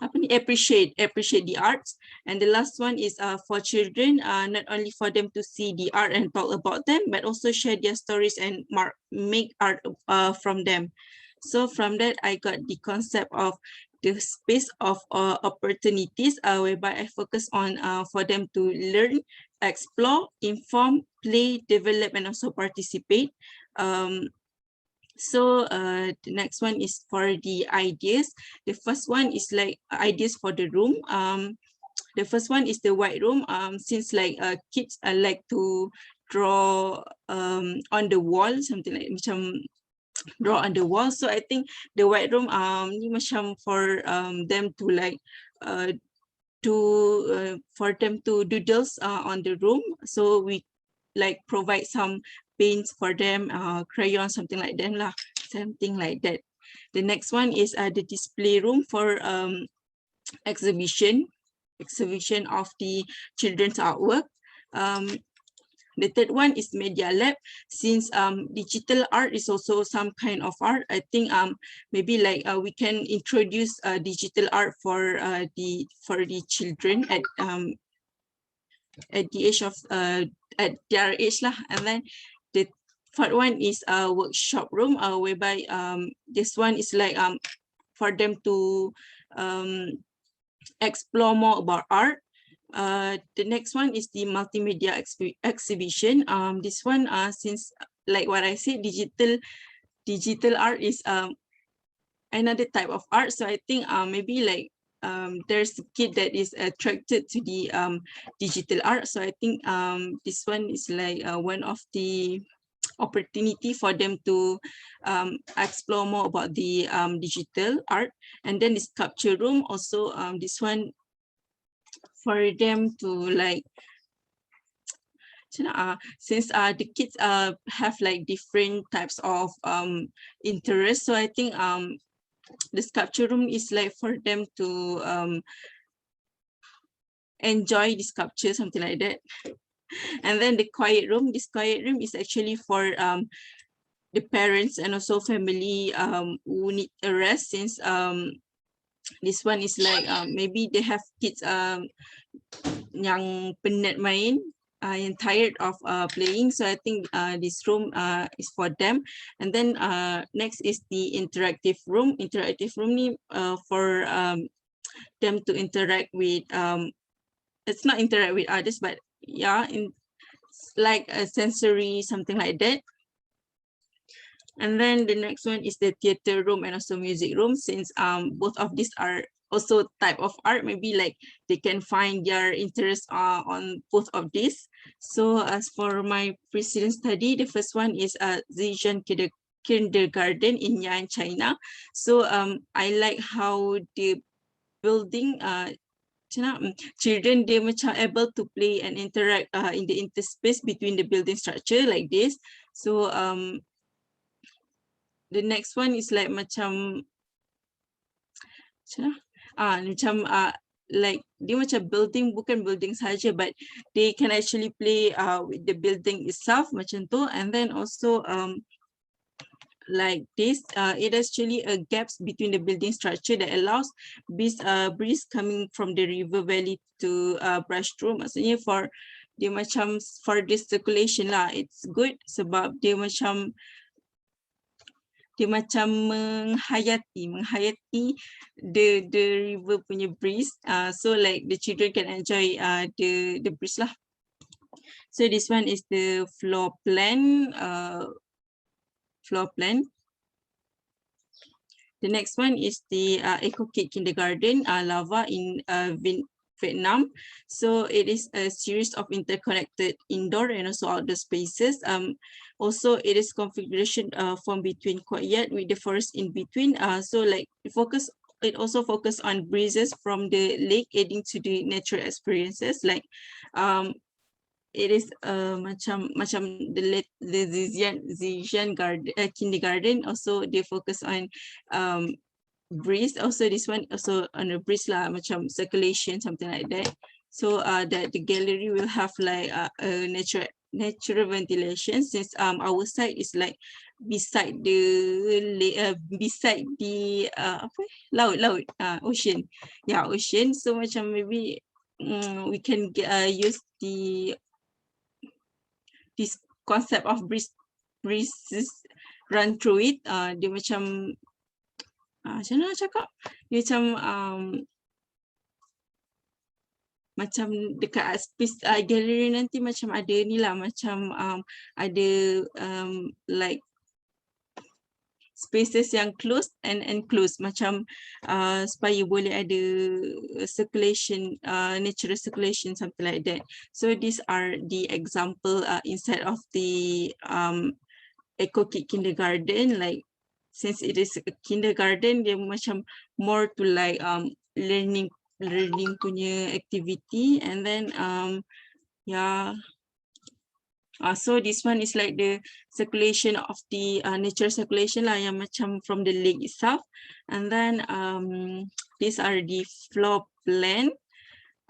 Speaker 3: appreciate the arts. And the last one is for children, not only for them to see the art and talk about them, but also share their stories and make art from them. So from that I got the concept of the space of opportunities whereby I focus on for them to learn, explore, inform, play, develop, and also participate. So the next one is for the ideas. The first one is like ideas for the room. The first one is the white room. Since like kids like to draw on the wall, something like macam draw on the wall. So I think the white room ni macam for them to like for them to doodles on the room. So we like provide some paints for them, crayons, something like that lah, something like that. The next one is the display room for exhibition of the children's artwork. The third one is media lab. Since digital art is also some kind of art, I think maybe like we can introduce digital art for the children at the age of at their age lah. And then the fourth one is a workshop room, whereby this one is like for them to explore more about art. The next one is the multimedia exhibition. This one since like what I said, digital art is another type of art. So I think maybe like there's a kid that is attracted to the digital art. So I think this one is like one of the opportunity for them to explore more about the digital art. And then the sculpture room also, this one for them to like since the kids have like different types of interests. So I think the sculpture room is like for them to enjoy the sculpture, something like that. And then the quiet room, this quiet room is actually for the parents and also family who need a rest, since this one is like maybe they have kids yang penat main, yang tired of playing. So I think this room is for them. And then next is the interactive room. Interactive room ni for them to interact with it's not interact with others, but yeah, in like a sensory, something like that. And then the next one is the theater room and also music room. Since both of these are also type of art, maybe like they can find their interest on both of these. So as for my precedent study, the first one is Zijian kindergarten in Yan, China. So I like how the building children, they macam able to play and interact in the interspace between the building structure like this. So the next one is like macam like dia macam building, bukan building saja, but they can actually play with the building itself macam tu. And then also like this, it actually gaps between the building structure that allows breeze coming from the river valley to brush through. Maksudnya for dia macam for this circulation lah, it's good sebab dia macam menghayati the river punya breeze. So like the children can enjoy the breeze lah. So this one is the floor plan. The next one is the Eco Kid Kindergarten, Lava in Vietnam. So it is a series of interconnected indoor and also outdoor spaces. Also, it is configuration from between courtyard with the forest in between. So like it also focus on breezes from the lake, adding to the natural experiences. Like it is macam the Zijian kindergarten. Also they focus on breeze. Also this one also on a breeze lah, macam circulation, something like that. So that the gallery will have like a natural ventilation, since our side is like beside the laut, ocean. Yeah, ocean. So macam maybe we can use this concept of breezes run through it. Dia macam macam mana nak cakap? Dia macam dekat space gallery nanti macam ada ni lah, macam ada like spaces yang closed and enclosed, macam supaya boleh ada circulation, natural circulation, something like that. So these are the example inside of the Eco Kid kindergarten. Like since it is a kindergarten, dia macam more to like learning punya activity, and then yeah. So this one is like the circulation of the natural circulation lah, yang macam from the lake itself. And then these are the floor plan,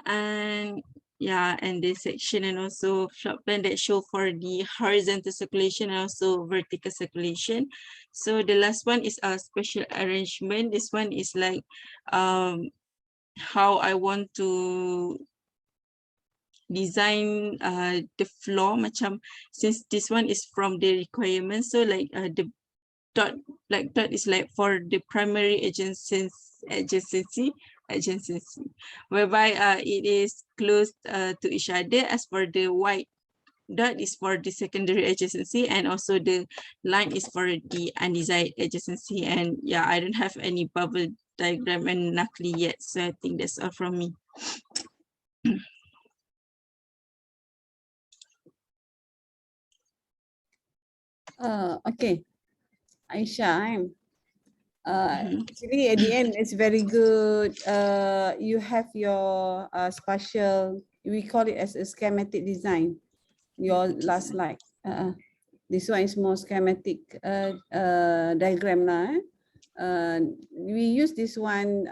Speaker 3: and yeah, and the section and also floor plan that show for the horizontal circulation and also vertical circulation. So the last one is a special arrangement. This one is like how I want to design the floor, macam since this one is from the requirement, so like the dot is like for the primary adjacency, whereby it is close to each other. As for the white dot is for the secondary adjacency, and also the line is for the undesired adjacency. And yeah, I don't have any bubble diagram and knuckly yet, so I think that's all from me.
Speaker 9: Okay, Aisha, actually at the end it's very good. You have your spatial, we call it as a schematic design, your last slide. This one is more schematic diagram lah. We use this one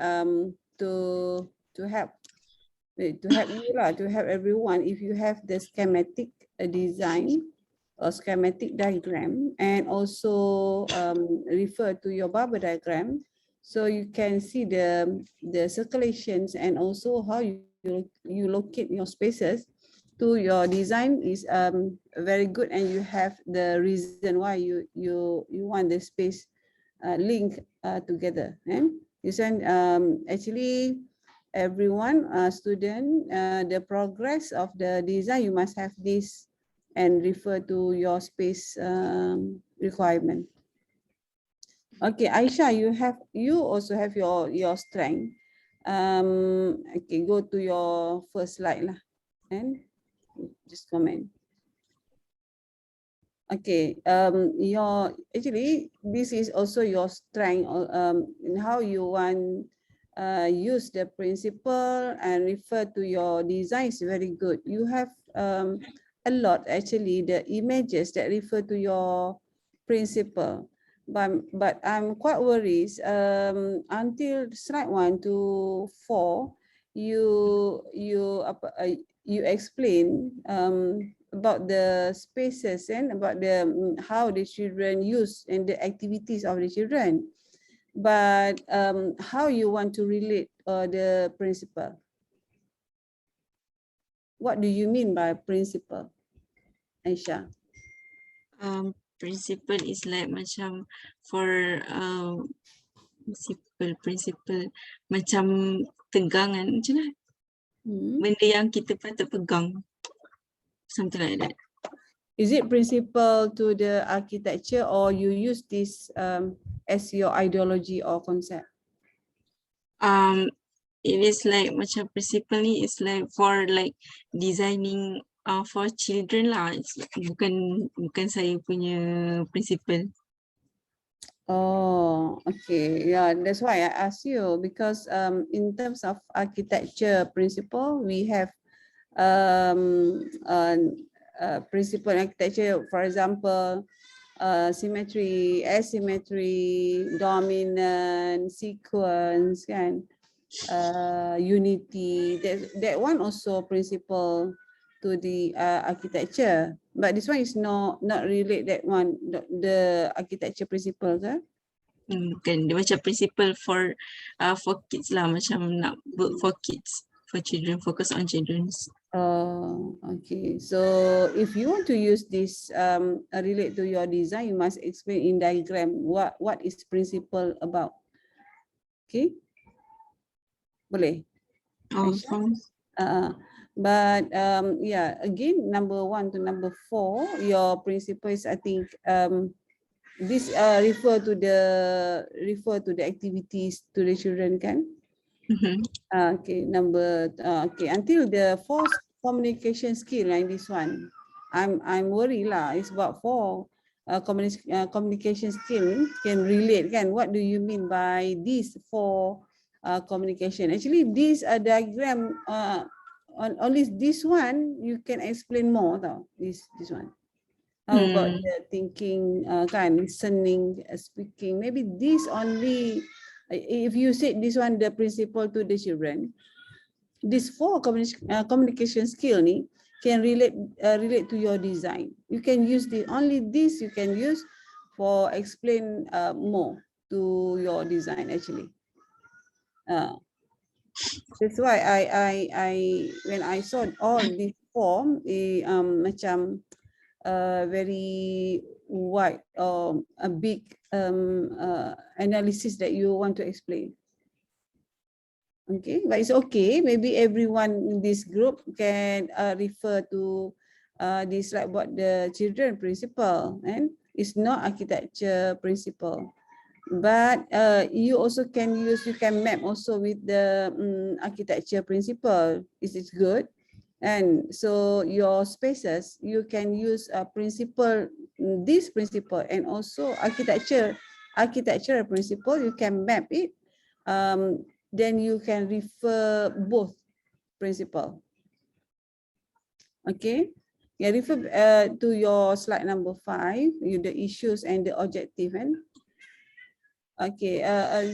Speaker 9: to help you lah, to help everyone. If you have the schematic design or schematic diagram, and also refer to your bubble diagram, so you can see the circulations and also how you locate your spaces to your design is very good, and you have the reason why you want the space link together. This one actually everyone student, the progress of the design, you must have this and refer to your space requirement. Okay, Aisha, you also have your strength. Okay, go to your first slide lah, and just comment. Okay, actually this is also your strength in how you want use the principle and refer to your design is very good. You have a lot actually the images that refer to your principle, but I'm quite worried until slide 1 to 4 you explain about the spaces and about the how the children use and the activities of the children, but how you want to relate the principle. What do you mean by principle, Aisha?
Speaker 3: Principle is like macam for principle macam tegangan, macam mana? Benda yang kita patut pegang, something like that.
Speaker 9: Is it principle to the architecture, or you use this as your ideology or concept?
Speaker 3: It is like macam principle ni is like for like designing for children lah. Bukan saya punya principle.
Speaker 9: Oh, okay. Yeah, that's why I asked you, because in terms of architecture principle, we have principle architecture, for example, symmetry, asymmetry, dominant, sequence, kan? Unity. That one also principle to the architecture, but this one is not relate that one, the architecture principle, kan?
Speaker 3: Bukan, dia macam principle for kids lah, macam nak work for kids, for children, focus on children.
Speaker 9: Oh, okay. So if you want to use this relate to your design, you must explain in diagram what is principle about. Okay, boleh.
Speaker 3: Oh,
Speaker 9: Aisyah?
Speaker 3: faham.
Speaker 9: But yeah, again, number 1 to number 4, your principle is, I think, this refer to the activities to the children, kan? Okay, okay, until the 4th communication skill, like this one, I'm worried lah. It's about 4 communication skill can relate, kan? What do you mean by these 4 communication? Actually, these are diagram. On only this one you can explain more, tau. This one. How about the thinking, kind, listening, speaking? Maybe this only. If you say this one, the principle to the children, these 4 communication skill ni can relate to your design. You can use only this you can use for explain more to your design actually. That's why I when I saw all these form, macam very wide or a big analysis that you want to explain. Okay, but it's okay. Maybe everyone in this group can refer to this, like what the children principle, and it's not architecture principle. But you also can use, you can map also with the architecture principle. It's good. And so your spaces, you can use a principle, this principle, and also architectural principle, you can map it. Then you can refer both principle. Okay. Yeah, refer to your slide number 5, the issues and the objective. And okay,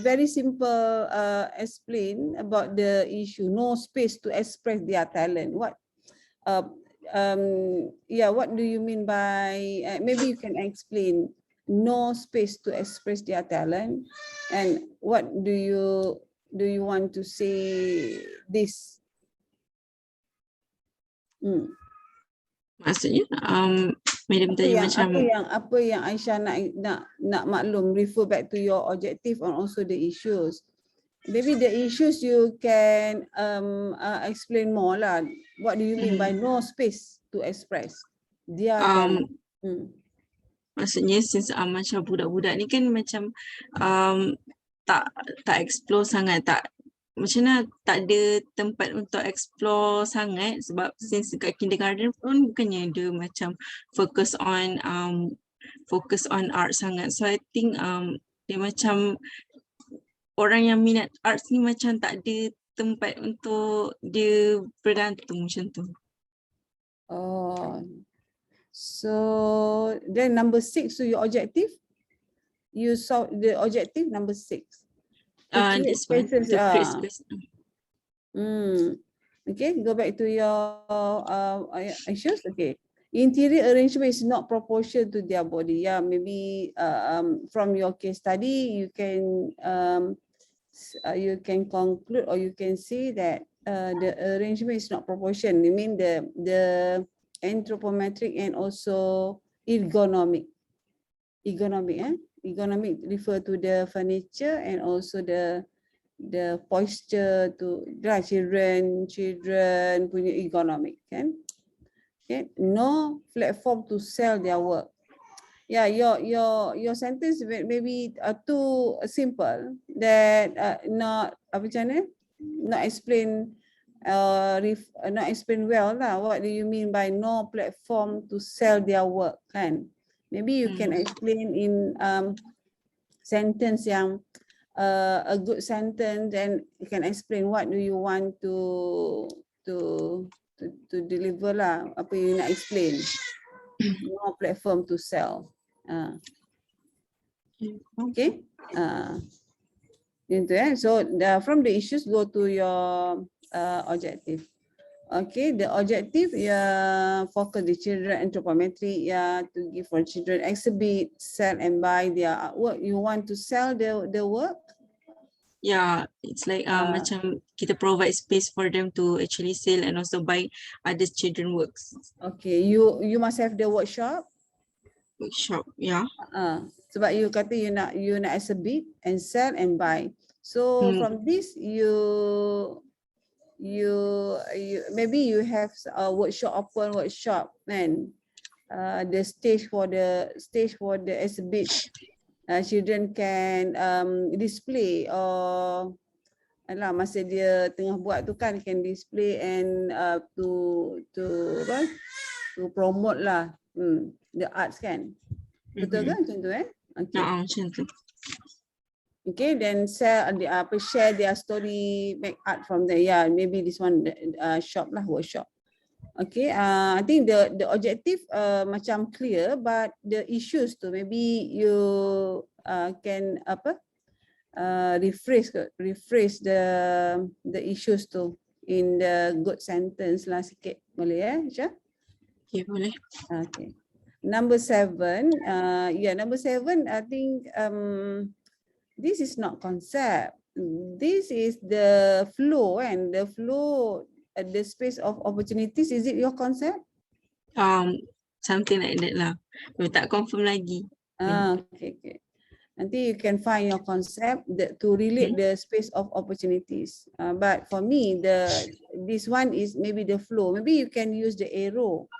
Speaker 9: very simple explain about the issue, no space to express their talent. What yeah, what do you mean by maybe you can explain no space to express their talent, and what do you want to say this?
Speaker 3: Maksudnya madam tadi macam
Speaker 9: apa yang Aisyah nak maklum, refer back to your objective and also the issues. Maybe the issues you can explain more lah. What do you mean by no space to express their talent?
Speaker 3: Maksudnya since macam budak-budak ni kan macam tak explore sangat, macam mana tak ada tempat untuk explore sangat, sebab since dekat kindergarten pun bukannya dia macam focus on art sangat. So I think dia macam orang yang minat arts ni macam tak ada tempat untuk dia bergantung macam tu.
Speaker 9: Oh, so then number 6, so your objective, you saw the objective number 6.
Speaker 3: This one, to create space.
Speaker 9: Okay, go back to your issues. Okay, interior arrangement is not proportional to their body. Yeah, maybe from your case study you can conclude, or you can see that the arrangement is not proportional. I mean the anthropometric and also ergonomic. Ergonomic refer to the furniture and also the posture to children punya ergonomic, kan? Okay, no platform to sell their work. Yeah, your sentence maybe too simple, that not explain well lah. What do you mean by no platform to sell their work, kan? Maybe you can explain in sentence yang a good sentence, and you can explain what do you want to deliver lah, apa you nak explain. No platform to sell. Okay. So from the issues, go to your objective. Okay, the objective, focus the children anthropometry, to give for children exhibit, sell and buy their artwork. You want to sell the work?
Speaker 3: Yeah, it's like macam kita provide space for them to actually sell and also buy other children works.
Speaker 9: Okay, you must have the workshop.
Speaker 3: Workshop, yeah.
Speaker 9: Sebab you kata you nak exhibit and sell and buy. So from this, you maybe you have a open workshop, and the stage for the exhibit. Children can display, or masa dia tengah buat tu kan, can display and to promote lah the arts kan. Betul kan macam tu Okay.
Speaker 3: Macam tu.
Speaker 9: Okay, then share their story, make art from there. Yeah, maybe this one shop lah, workshop. Okay, I think the objective macam clear, but the issues tu maybe you can rephrase the issues tu in the good sentence lah sikit, boleh Isha?
Speaker 3: Okay, boleh.
Speaker 9: Okay. Number 7, number 7, I think this is not concept. This is the flow, and the flow, the space of opportunities. Is it your concept?
Speaker 3: Something like that lah. We tak confirm lagi.
Speaker 9: Okay. Nanti you can find your concept to relate the space of opportunities. But for me, this one is maybe the flow. Maybe you can use the arrow.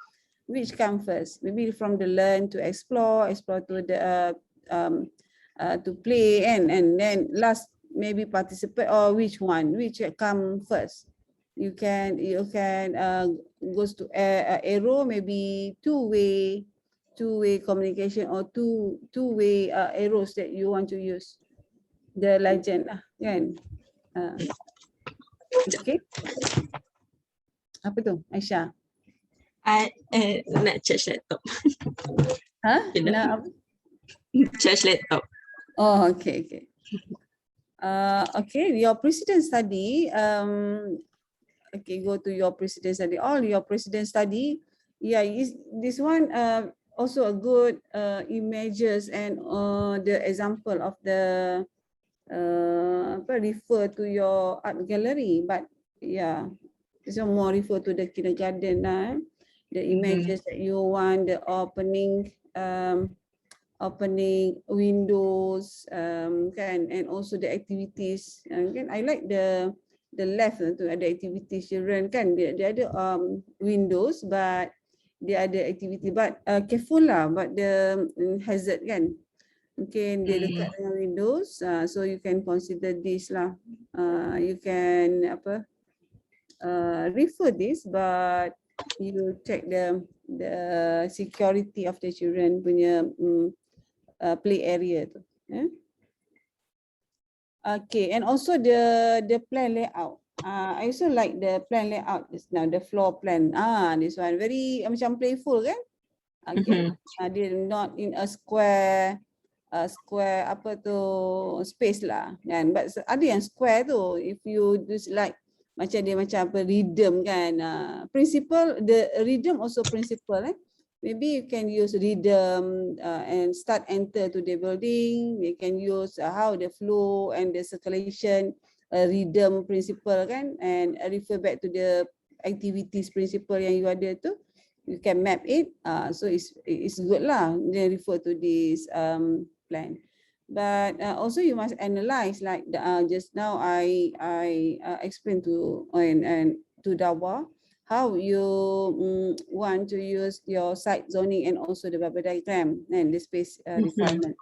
Speaker 9: Which come first? Maybe from the learn to explore to the to play, and then last maybe participate, or which come first. You can goes to arrow, maybe two-way communication, or two-way arrows that you want to use. The legend lah kan. Okay. Apa tu Aisyah?
Speaker 3: Nak charge laptop.
Speaker 9: Nak apa?
Speaker 3: Charge laptop.
Speaker 9: Oh, okay. Okay, your precedent study. Okay, go to your precedent study. All your precedent study. Yeah, this one also a good images and the example of the refer to your art gallery. But yeah, this one more refer to the kindergarten lah. The images that you want, the opening windows, kan, and also the activities. Kan, I like the left tu ada activities children kan, dia ada windows, but dia ada activity, but careful lah, but the hazard kan. Mungkin dia dekat dengan windows, so you can consider this lah. You can refer this, but you check the security of the children punya play area tu. Okay, and also the plan layout. I also like the plan layout now, the floor plan. This one very macam playful kan? Okay, dia not in a square apa tu space lah kan, but ada yang square tu, if you just like macam dia macam apa rhythm kan, principle, the rhythm also principle maybe you can use rhythm and enter to the building. You can use how the flow and the circulation rhythm principle kan, and refer back to the activities principle yang you ada tu. You can map it, so it's good lah. Then refer to this plan. But also you must analyze, like just now I explained to to Dawa how you want to use your site zoning and also the bubble diagram and the space requirement.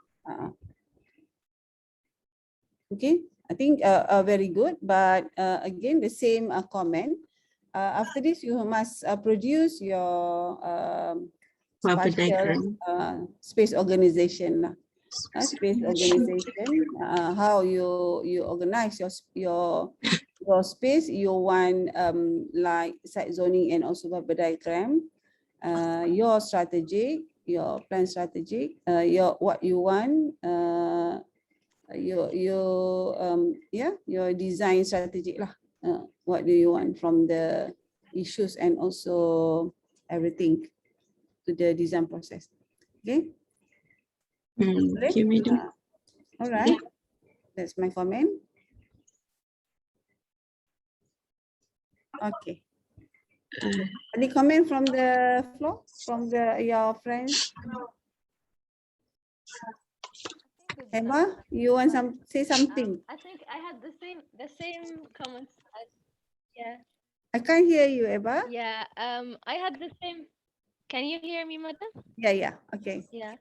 Speaker 9: Okay, I think very good. But again, the same comment. After this, you must produce your spatial space organization. Space organization, how you organize your space. You want like site zoning and also bubble diagram, your strategy, your plan strategy, your what you want, your design strategy lah. What do you want from the issues and also everything to the design process. Okay.
Speaker 3: Okay, madam.
Speaker 9: All right, that's my comment. Okay. Any comment from the floor, from your friends? Emma, you want say something?
Speaker 12: I think I had the same comments. Yeah.
Speaker 9: I can't hear you, Emma.
Speaker 12: Yeah. I had the same. Can you hear me, madam?
Speaker 9: Yeah. Okay.
Speaker 12: Yeah.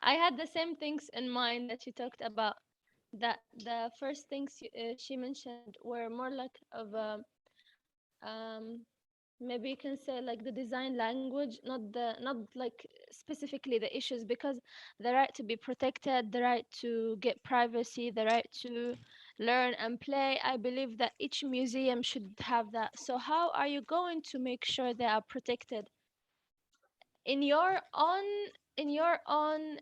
Speaker 12: I had the same things in mind that you talked about. That the first things she mentioned were more like of a maybe you can say like the design language, not like specifically the issues, because the right to be protected, the right to get privacy, the right to learn and play, I believe that each museum should have that. So how are you going to make sure they are protected in your own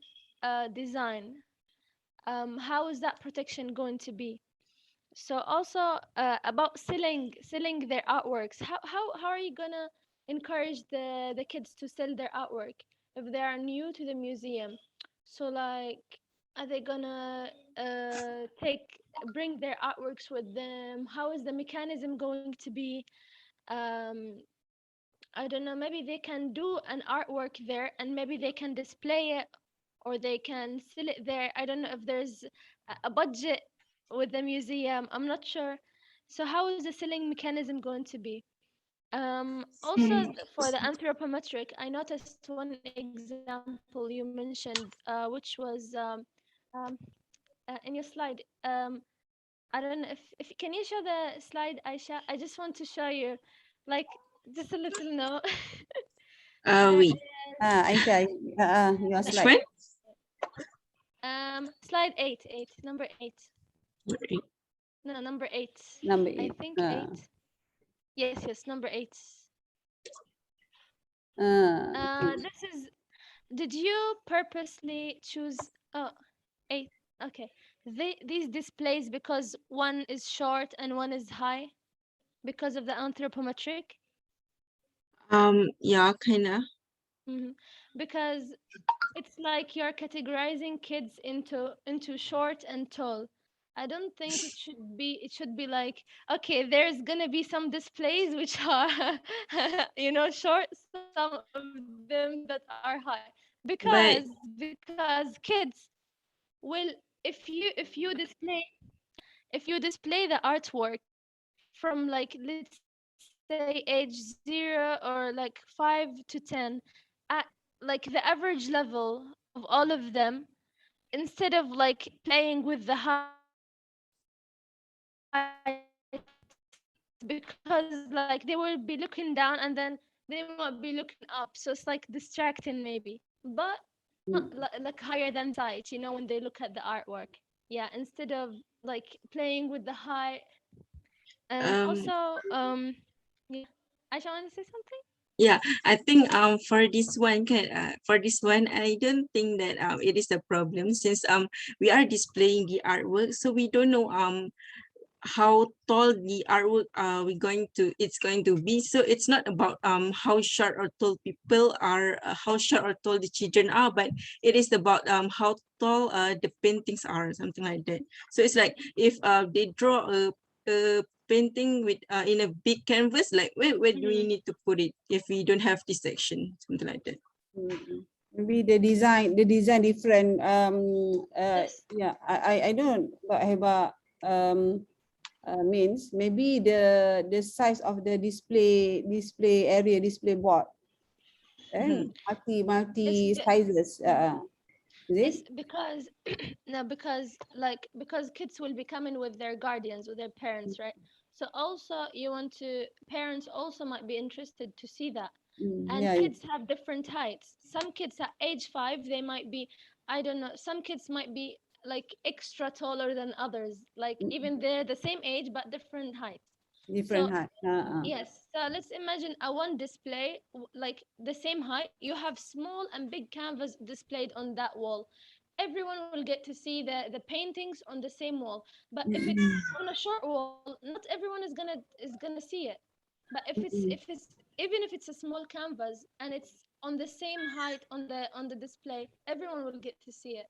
Speaker 12: design? How is that protection going to be? So also about selling their artworks. How are you gonna encourage the kids to sell their artwork if they are new to the museum? So like, are they gonna bring their artworks with them? How is the mechanism going to be? Um, I don't know. Maybe they can do an artwork there, and maybe they can display it, or they can sell it there. I don't know if there's a budget with the museum. I'm not sure. So how is the selling mechanism going to be? Also for the anthropometric, I noticed one example you mentioned, which was in your slide. I don't know if can you show the slide, Aisha? I just want to show you, like, just a little note.
Speaker 3: Wait.
Speaker 9: Aisha, your
Speaker 3: Which
Speaker 9: slide.
Speaker 3: one?
Speaker 12: Slide 8, number 8.
Speaker 3: Right.
Speaker 12: No, number 8.
Speaker 9: Number
Speaker 12: I
Speaker 9: 8.
Speaker 12: think 8. Yes, number 8. This is. Did you purposely choose? Oh, 8. Okay. These displays because one is short and one is high, because of the anthropometric.
Speaker 3: Yeah, kinda.
Speaker 12: Because it's like you're categorizing kids into short and tall. I don't think it should be. It should be like, okay, there's gonna be some displays which are, short, some of them that are high, because kids will, if you display the artwork from, like, let's say age 0 or like 5 to 10, at like the average level of all of them, instead of like playing with the height, because like they will be looking down and then they won't be looking up, so it's like distracting maybe, but not like higher than sight, when they look at the artwork. Yeah, instead of like playing with the height. And also yeah, Aisha, want to say something?
Speaker 3: Yeah, I think for this one I don't think that it is a problem, since we are displaying the artwork, so we don't know how tall the artwork it's going to be. So it's not about how short or tall people are, how short or tall the children are, but it is about how tall the paintings are, something like that. So it's like if they draw a painting with in a big canvas, like where do we need to put it if we don't have this section, something like that.
Speaker 9: Maybe the design different. Yeah, I don't but means maybe the size of the display area, display board, multi sizes.
Speaker 12: Yes, because no, because kids will be coming with their guardians, with their parents, right? So also parents also might be interested to see that. And kids have different heights. Some kids at age 5, they might be, I don't know, some kids might be like extra taller than others, like even they're the same age but different heights.
Speaker 9: Height.
Speaker 12: Yes, so let's imagine a one display, like the same height. You have small and big canvas displayed on that wall. Everyone will get to see the paintings on the same wall. But if it's on a short wall, not everyone is gonna see it. But if it's even if it's a small canvas and it's on the same height on the display, everyone will get to see it.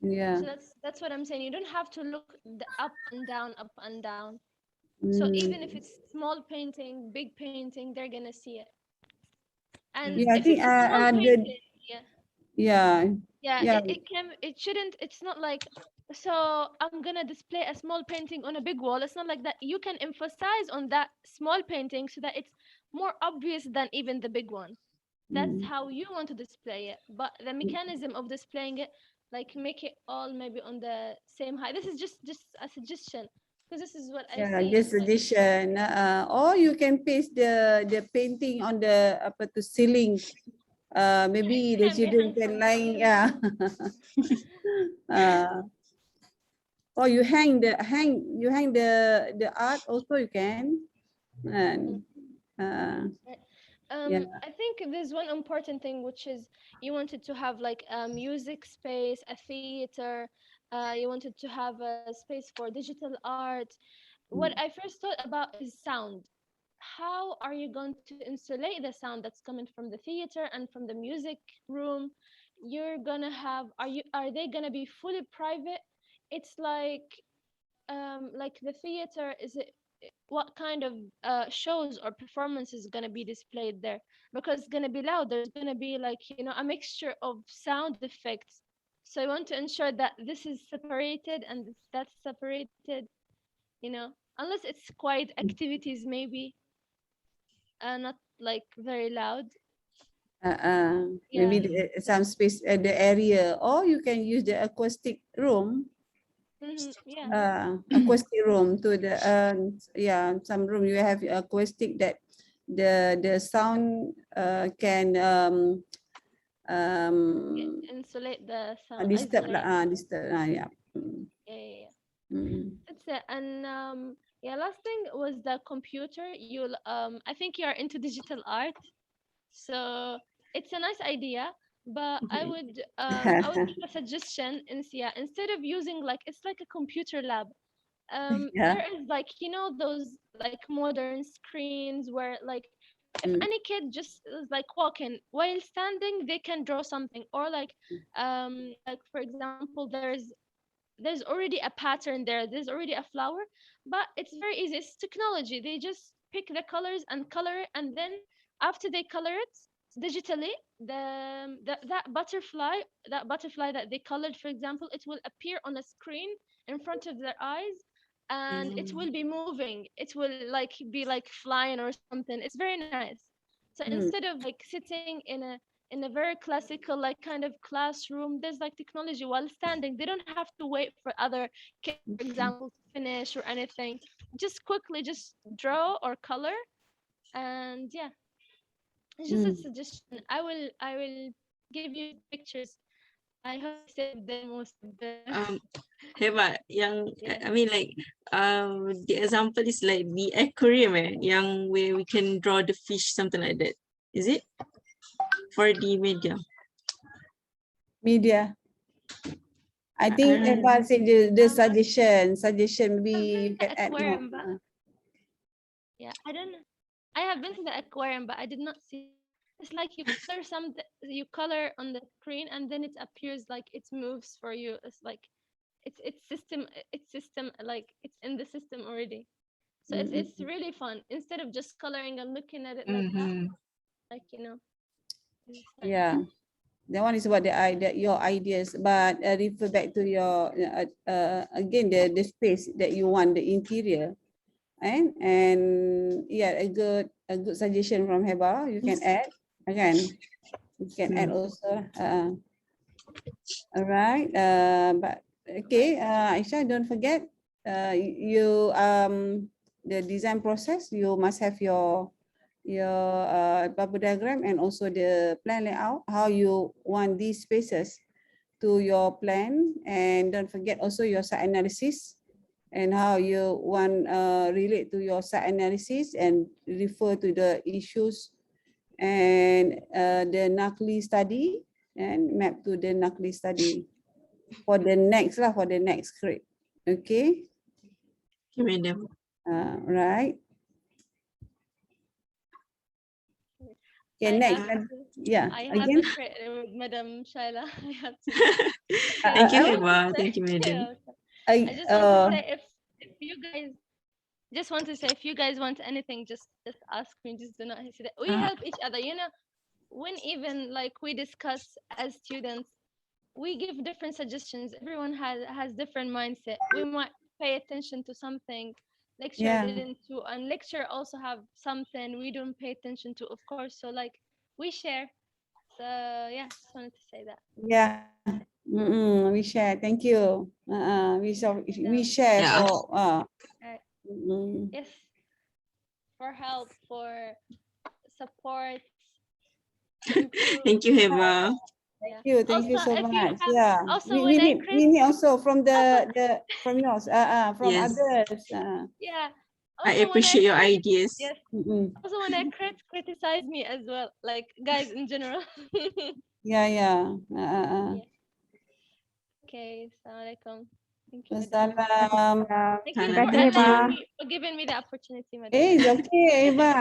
Speaker 9: Yeah.
Speaker 12: So that's what I'm saying. You don't have to look up and down, up and down. So even if it's small painting, big painting, they're gonna see it. And
Speaker 9: yeah, I
Speaker 12: if
Speaker 9: think
Speaker 12: it's a small painting,
Speaker 9: yeah.
Speaker 12: it shouldn't. It's not like so I'm gonna display a small painting on a big wall. It's not like that. You can emphasize on that small painting so that it's more obvious than even the big one. That's how you want to display it. But the mechanism of displaying it, like make it all maybe on the same height. This is just a suggestion because this is what I
Speaker 9: Yeah,
Speaker 12: see.
Speaker 9: just suggestion. Or you can paste the painting on the apa tu ceiling. Maybe the
Speaker 12: Can be
Speaker 9: children
Speaker 12: hung
Speaker 9: can
Speaker 12: from
Speaker 9: line. Yeah. Or you hang the art also you can. And yeah.
Speaker 12: I think there's one important thing, which is you wanted to have like a music space, a theater. You wanted to have a space for digital art. What I first thought about is sound. How are you going to insulate the sound that's coming from the theater and from the music room? You're gonna have, are they gonna be fully private? It's like the theater, is it, what kind of shows or performances going to be displayed there? Because it's going to be loud, there's going to be like, you know, a mixture of sound effects. So I want to ensure that this is separated and that's separated, you know, unless it's quiet activities maybe, not like very loud.
Speaker 9: Maybe
Speaker 12: Yeah.
Speaker 9: some space at the area, or you can use the acoustic room.
Speaker 12: Yeah.
Speaker 9: Acoustic room to the yeah, some room you have acoustic that the sound can
Speaker 12: insulate the sound,
Speaker 9: disturb
Speaker 12: isolate.
Speaker 9: lah, disturb yeah.
Speaker 12: Yeah. That's it. And yeah, last thing was the computer. You'll I think you are into digital art, so it's a nice idea. But I would give a suggestion. Yeah, instead of using like, it's like a computer lab.
Speaker 9: Yeah.
Speaker 12: There is like, you know, those like modern screens where like if any kid just is like walking while standing, they can draw something. Or like for example, there's already a pattern there, there's already a flower, but it's very easy, it's technology. They just pick the colors and color it, and then after they color it digitally, that butterfly that they colored, for example, it will appear on a screen in front of their eyes, and it will be moving, it will like be like flying or something. It's very nice. So instead of like sitting in a very classical like kind of classroom, there's like technology while standing. They don't have to wait for other kids, for example, to finish or anything. Just quickly just draw or color. And yeah, it's just a suggestion. I will give you pictures. I hope I saved them most of the
Speaker 3: Hebat yang I mean like the example is like the aquarium yang where we can draw the fish, something like that. Is it? For the media.
Speaker 9: I think Eva said the suggestion maybe you can add more.
Speaker 12: Aquarium, but yeah, I don't know. I have been to the aquarium, but I did not see. It's like you color on the screen, and then it appears like it moves for you. It's like it's system like it's in the system already. So it's really fun instead of just coloring and looking at it like that. Like, you know.
Speaker 9: Yeah, that one is about your ideas, but refer back to your again the space that you want, the interior, and yeah, a good suggestion from Heba. You can add again. You can add also. All right. But okay, Aisha, don't forget you the design process. You must have your bubble diagram and also the plan layout, how you want these spaces to your plan, and don't forget also your site analysis and how you want relate to your site analysis and refer to the issues and the NACLI study and map to the NACLI study for the next grade. Okay.
Speaker 3: Okay, madam.
Speaker 9: Right. Okay, next. Yeah.
Speaker 12: I have
Speaker 9: again.
Speaker 12: to pray with Madam Shaila. I have to.
Speaker 3: Thank you, Heba. Thank you, madam.
Speaker 12: I just want to say if you guys just want to say if you guys want anything, just ask me. Just do not hesitate. We help each other. You know, when even like we discuss as students, we give different suggestions. Everyone has different mindset. We might pay attention to something lecturer
Speaker 9: Yeah.
Speaker 12: didn't do, and lecturer also have something we don't pay attention to, of course. So like we share. So yeah, just wanted to say that.
Speaker 9: Yeah. We share. Thank you. We share
Speaker 3: Yeah.
Speaker 9: for
Speaker 12: Right.
Speaker 9: mm-mm.
Speaker 12: Yes, for help, for support, to improve.
Speaker 3: Thank you, Heba.
Speaker 12: Yeah.
Speaker 9: Thank you
Speaker 12: Also,
Speaker 9: so
Speaker 12: if you
Speaker 9: much.
Speaker 12: have,
Speaker 9: Yeah.
Speaker 12: also
Speaker 9: We
Speaker 12: when I
Speaker 9: need also from from yours, from
Speaker 3: Yes,
Speaker 9: others.
Speaker 12: yeah.
Speaker 3: I
Speaker 12: Also when I
Speaker 3: appreciate your ideas.
Speaker 12: yes.
Speaker 9: Mm-mm.
Speaker 12: Also when I criticize me as well, like guys in general.
Speaker 9: Yeah.
Speaker 12: Yeah. Okay. Assalamualaikum. Thank you, madam.
Speaker 9: Wassalam.
Speaker 12: Thank you
Speaker 8: Terima
Speaker 12: for
Speaker 8: kasih,
Speaker 3: Thank
Speaker 8: Heba.
Speaker 3: you.
Speaker 12: for giving me the opportunity, madam.
Speaker 9: It's okay, Eva.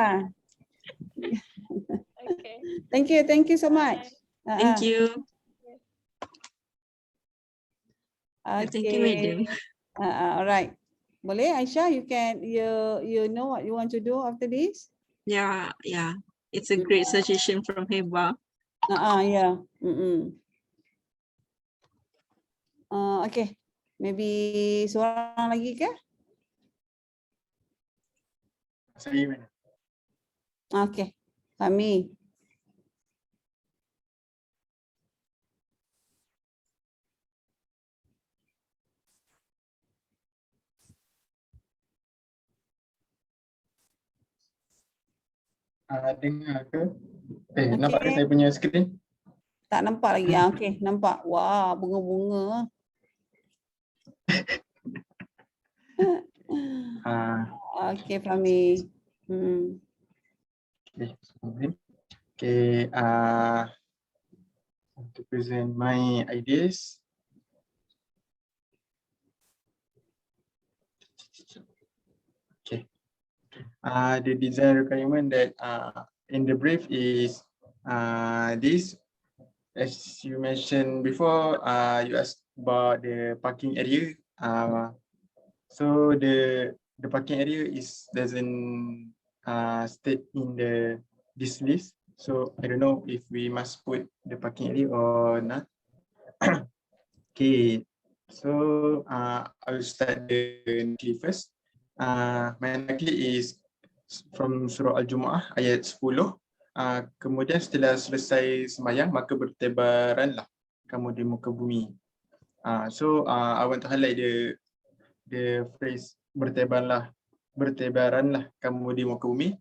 Speaker 12: Okay.
Speaker 9: Thank you so much.
Speaker 12: Bye.
Speaker 3: Thank you. Thank you,
Speaker 9: Okay.
Speaker 3: madam.
Speaker 9: All right. Boleh, Aisyah, you know what you want to do after this?
Speaker 3: Yeah. It's a great suggestion from Heba.
Speaker 9: Yeah. Okay. Maybe seorang lagi ke?
Speaker 2: Saya mana?
Speaker 9: Okay. Kami.
Speaker 2: Dengar ke? Nampak ke saya punya skrin?
Speaker 9: Tak nampak lagi. Okay, nampak. Wah, bunga-bunga. Okay, Fahmi.
Speaker 2: Okay, to present my ideas. Okay. The design requirement that in the brief is this. As you mentioned before, you asked about the parking area. So the parking area doesn't state in this list. So I don't know if we must put the parking area or not. Okay, so I'll start the nakli first. My nakli is from Surah Al-Jumu'ah ayat 10. Kemudian setelah selesai sembahyang, maka bertebaranlah kamu di muka bumi. So I want to highlight the phrase bertebaranlah kamu di muka bumi,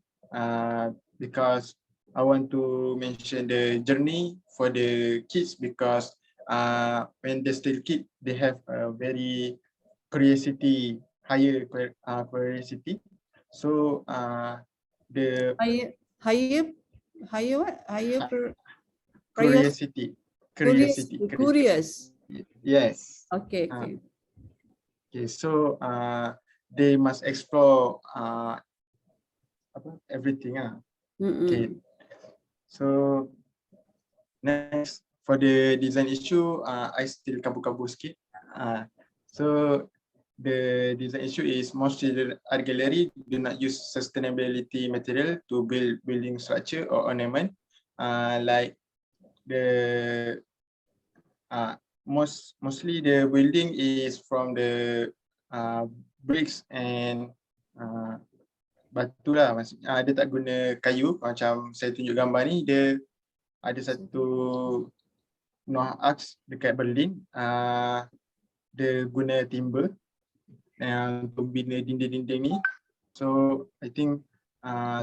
Speaker 2: because I want to mention the journey for the kids, because when they're still kid, they have a very higher curiosity. So the
Speaker 9: Higher what? Higher
Speaker 2: curiosity.
Speaker 9: Curious.
Speaker 2: Yes.
Speaker 9: Okay.
Speaker 2: Okay. So they must explore everything. Okay. So next, for the design issue, I still kabur-kabur sikit. So the design issue is most art gallery do not use sustainability material to build building structure or ornament. Like the mostly the building is from the bricks and batu lah. Dia tak guna kayu. Macam saya tunjuk gambar ni, dia ada satu Noah Arch dekat Berlin. Dia guna timber untuk bina dinding-dinding ni. So I think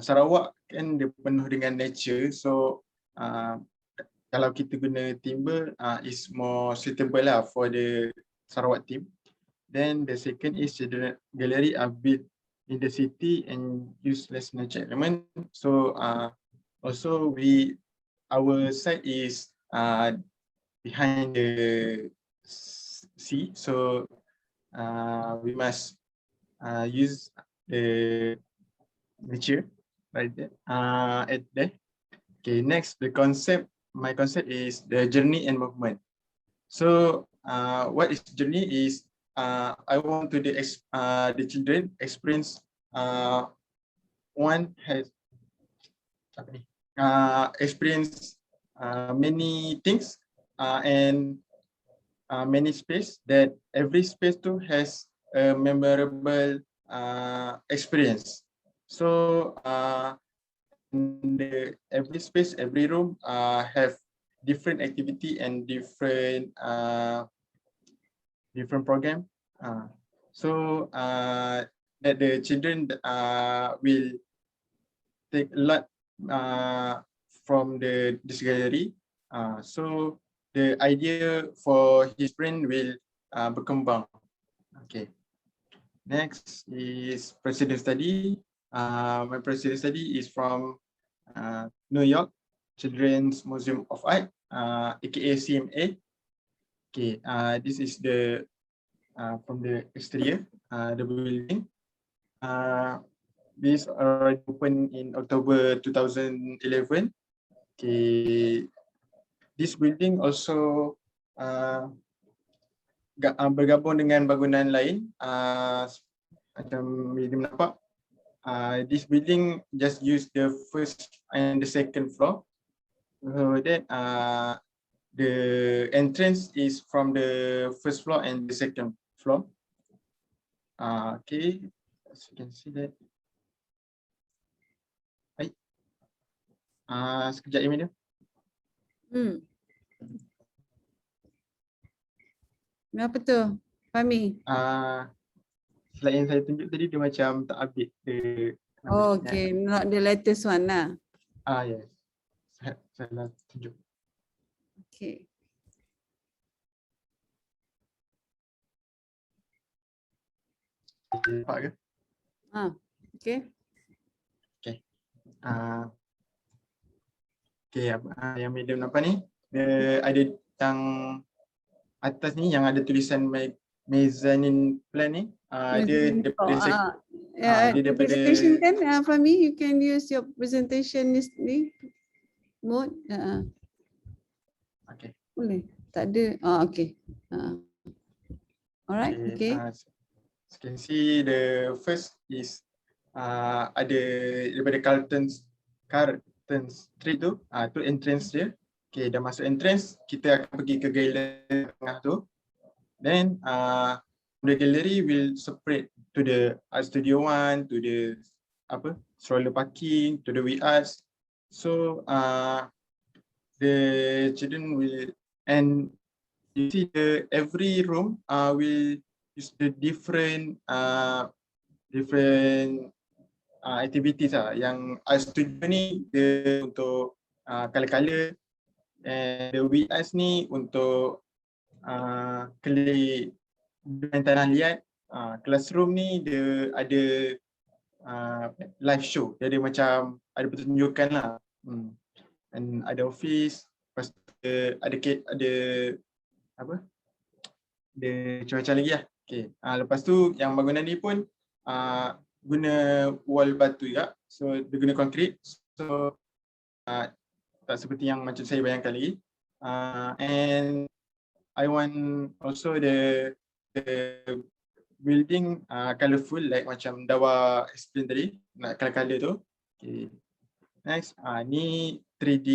Speaker 2: Sarawak kan dia penuh dengan nature. So kalau kita guna timber is more suitable lah for the Sarawak team. Then the second is the gallery are built in the city and use less natural element. So also our site is behind the sea, so we must use the nature right there at there. Okay, next my concept is the journey and movement. So what is journey is I want to the children experience experience many things and many space, that every space too has a memorable experience. So every space, every room have different activity and different program. So that the children will take a lot from this gallery. So the idea for his brain will berkembang. Okay. Next is president study. My president study is from New York Children's Museum of Art, aka CMA. Okay, this is the from the exterior, the building. This already opened in October 2011. Okay, this building also bergabung dengan bangunan lain. Macam boleh nampak, this building just use the first and the second floor. So that the entrance is from the first floor and the second floor. Okay, as you can see that. Baik. Sekejap Email.
Speaker 9: Apa tu, Fahmi?
Speaker 2: Slide yang saya tunjuk tadi dia macam tak update.
Speaker 9: Oh, okay, not the latest one lah.
Speaker 2: Yes. Saya tunjuk.
Speaker 9: Okay.
Speaker 2: Nampak ke?
Speaker 9: Okay.
Speaker 2: Okay. Okay, yang medium nampak ni, dia ada yang atas ni yang ada tulisan mezzanine plan ni. Dia daripada
Speaker 9: dia presentation kan, Fahmi, you can use your presentation ni mode.
Speaker 2: Okay.
Speaker 9: Boleh. Tak ada. Okay. Alright. Okay.
Speaker 2: As you can see, the first is ada daripada Carlton Street tu, tu entrance dia. Okay, dah masuk entrance, kita akan pergi ke gallery tengah tu. Then the gallery will separate to the art studio 1, to the stroller parking, to the arts. So the children will, and you see every room will use the different activities yang art studio ni dia untuk color-color, and the arts ni untuk klik dan tanah liat. Classroom ni dia ada live show, dia ada macam ada pertunjukan lah. And ada office, lepas tu ada macam-macam lagi lah. Okay. Lepas tu yang bangunan ni pun guna wall batu juga, so dia guna konkrit, so tak seperti yang macam saya bayangkan lagi. And I want also the building colourful, like macam Dawa explain tadi, nak colour-colour tu. Okay. Next, ni 3D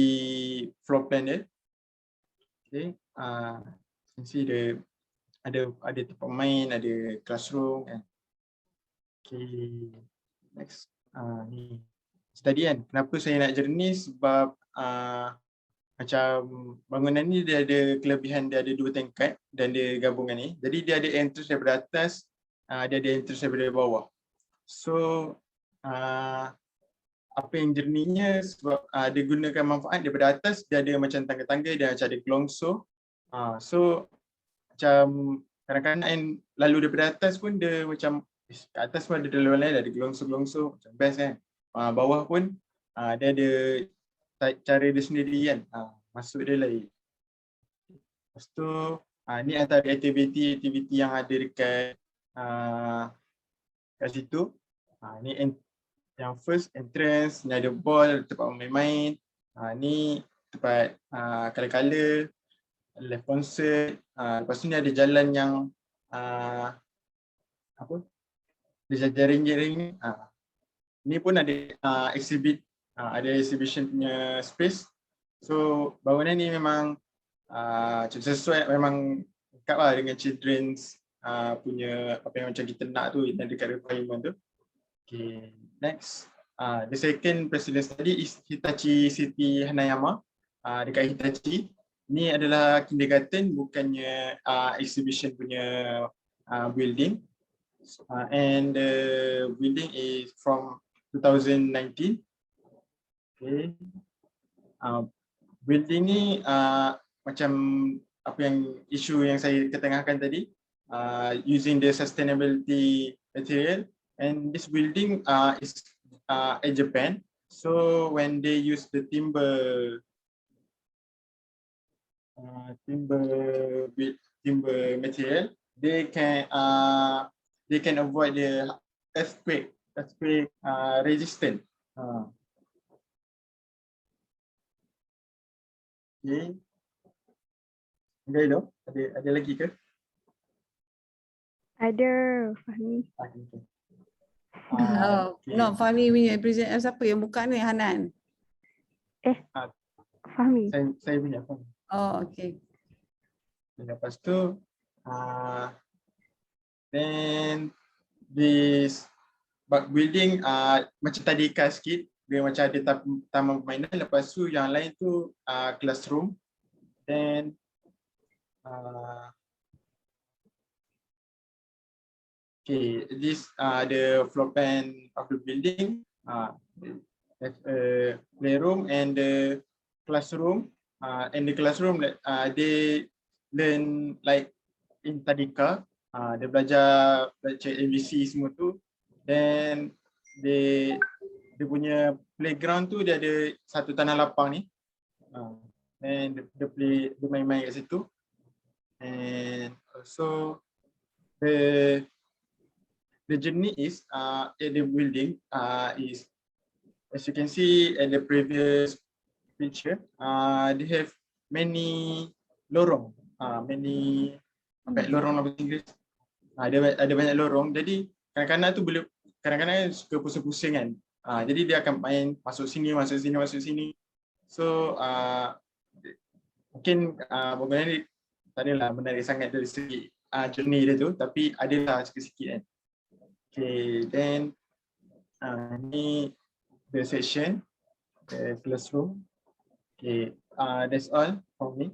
Speaker 2: floor plan dia. Okay, you can see ada tempat main, ada classroom kan. Okay, next, ni tadi kan, kenapa saya nak journey, sebab macam bangunan ni dia ada kelebihan, dia ada 2 tingkat dan dia gabungan ni. Jadi dia ada entrance daripada atas, dia ada entrance daripada bawah. So apa yang jernihnya sebab dia gunakan manfaat daripada atas, dia ada macam tangga-tangga, dia macam ada gelongso. So macam kadang-kadang lalu daripada atas pun dia macam kat atas pun ada lain, ada gelongso-gelongso, macam best kan. Bawah pun dia ada cara dia sendiri kan, masuk dia lain. Lepas tu ni antara aktiviti yang ada dekat kat situ. Ni yang first entrance, ni ada ball, tempat main-main. Ni tempat color-color, live concert. Lepas tu ni ada jalan yang dia jaring-jaring. Ni pun ada ada exhibition punya space. So bangunan ni memang sesuai, memang dekat lah dengan children's punya apa yang macam kita nak tu, yang dekat requirement tu. Okay, next. The second president study is Hitachi City Hanayama dekat Hitachi. Ni adalah kindergarten, bukannya exhibition punya building. And the building is from 2019. Okay. Building ni macam apa yang isu yang saya ketengahkan tadi, using the sustainability material, and this building is in Japan. So when they use the timber material, they can avoid the earthquake resistant. Okay. Enggak itu? Ada lagi ke?
Speaker 8: Ada, Fahmi.
Speaker 9: No, Fahmi punya present siapa yang buka ni, Hanan?
Speaker 8: Fahmi.
Speaker 2: Saya punya.
Speaker 9: Oh, okay.
Speaker 2: Lepas tu, then this building macam tadika sikit, dia macam ada taman permainan. Lepas tu yang lain tu classroom. Then okay, this the floor plan of the building. That's a playroom and the classroom. In the classroom, they learn like in tadika. Dia belajar ABC semua tu. Then dia punya playground tu dia ada satu tanah lapang ni. And dia main-main kat situ. And also the journey is at the building is, as you can see at the previous picture, they have many lorong, lorong bahasa Inggeris. Ada banyak lorong, jadi kanak-kanak tu boleh, kadang-kadang suka pusing-pusing kan. Jadi dia akan main masuk sini. So mungkin benda ni tak adalah menarik sangat dari segi journey dia tu, tapi adalah sikit-sikit kan. Okay, then ni the section, the classroom. Okay, that's all for me.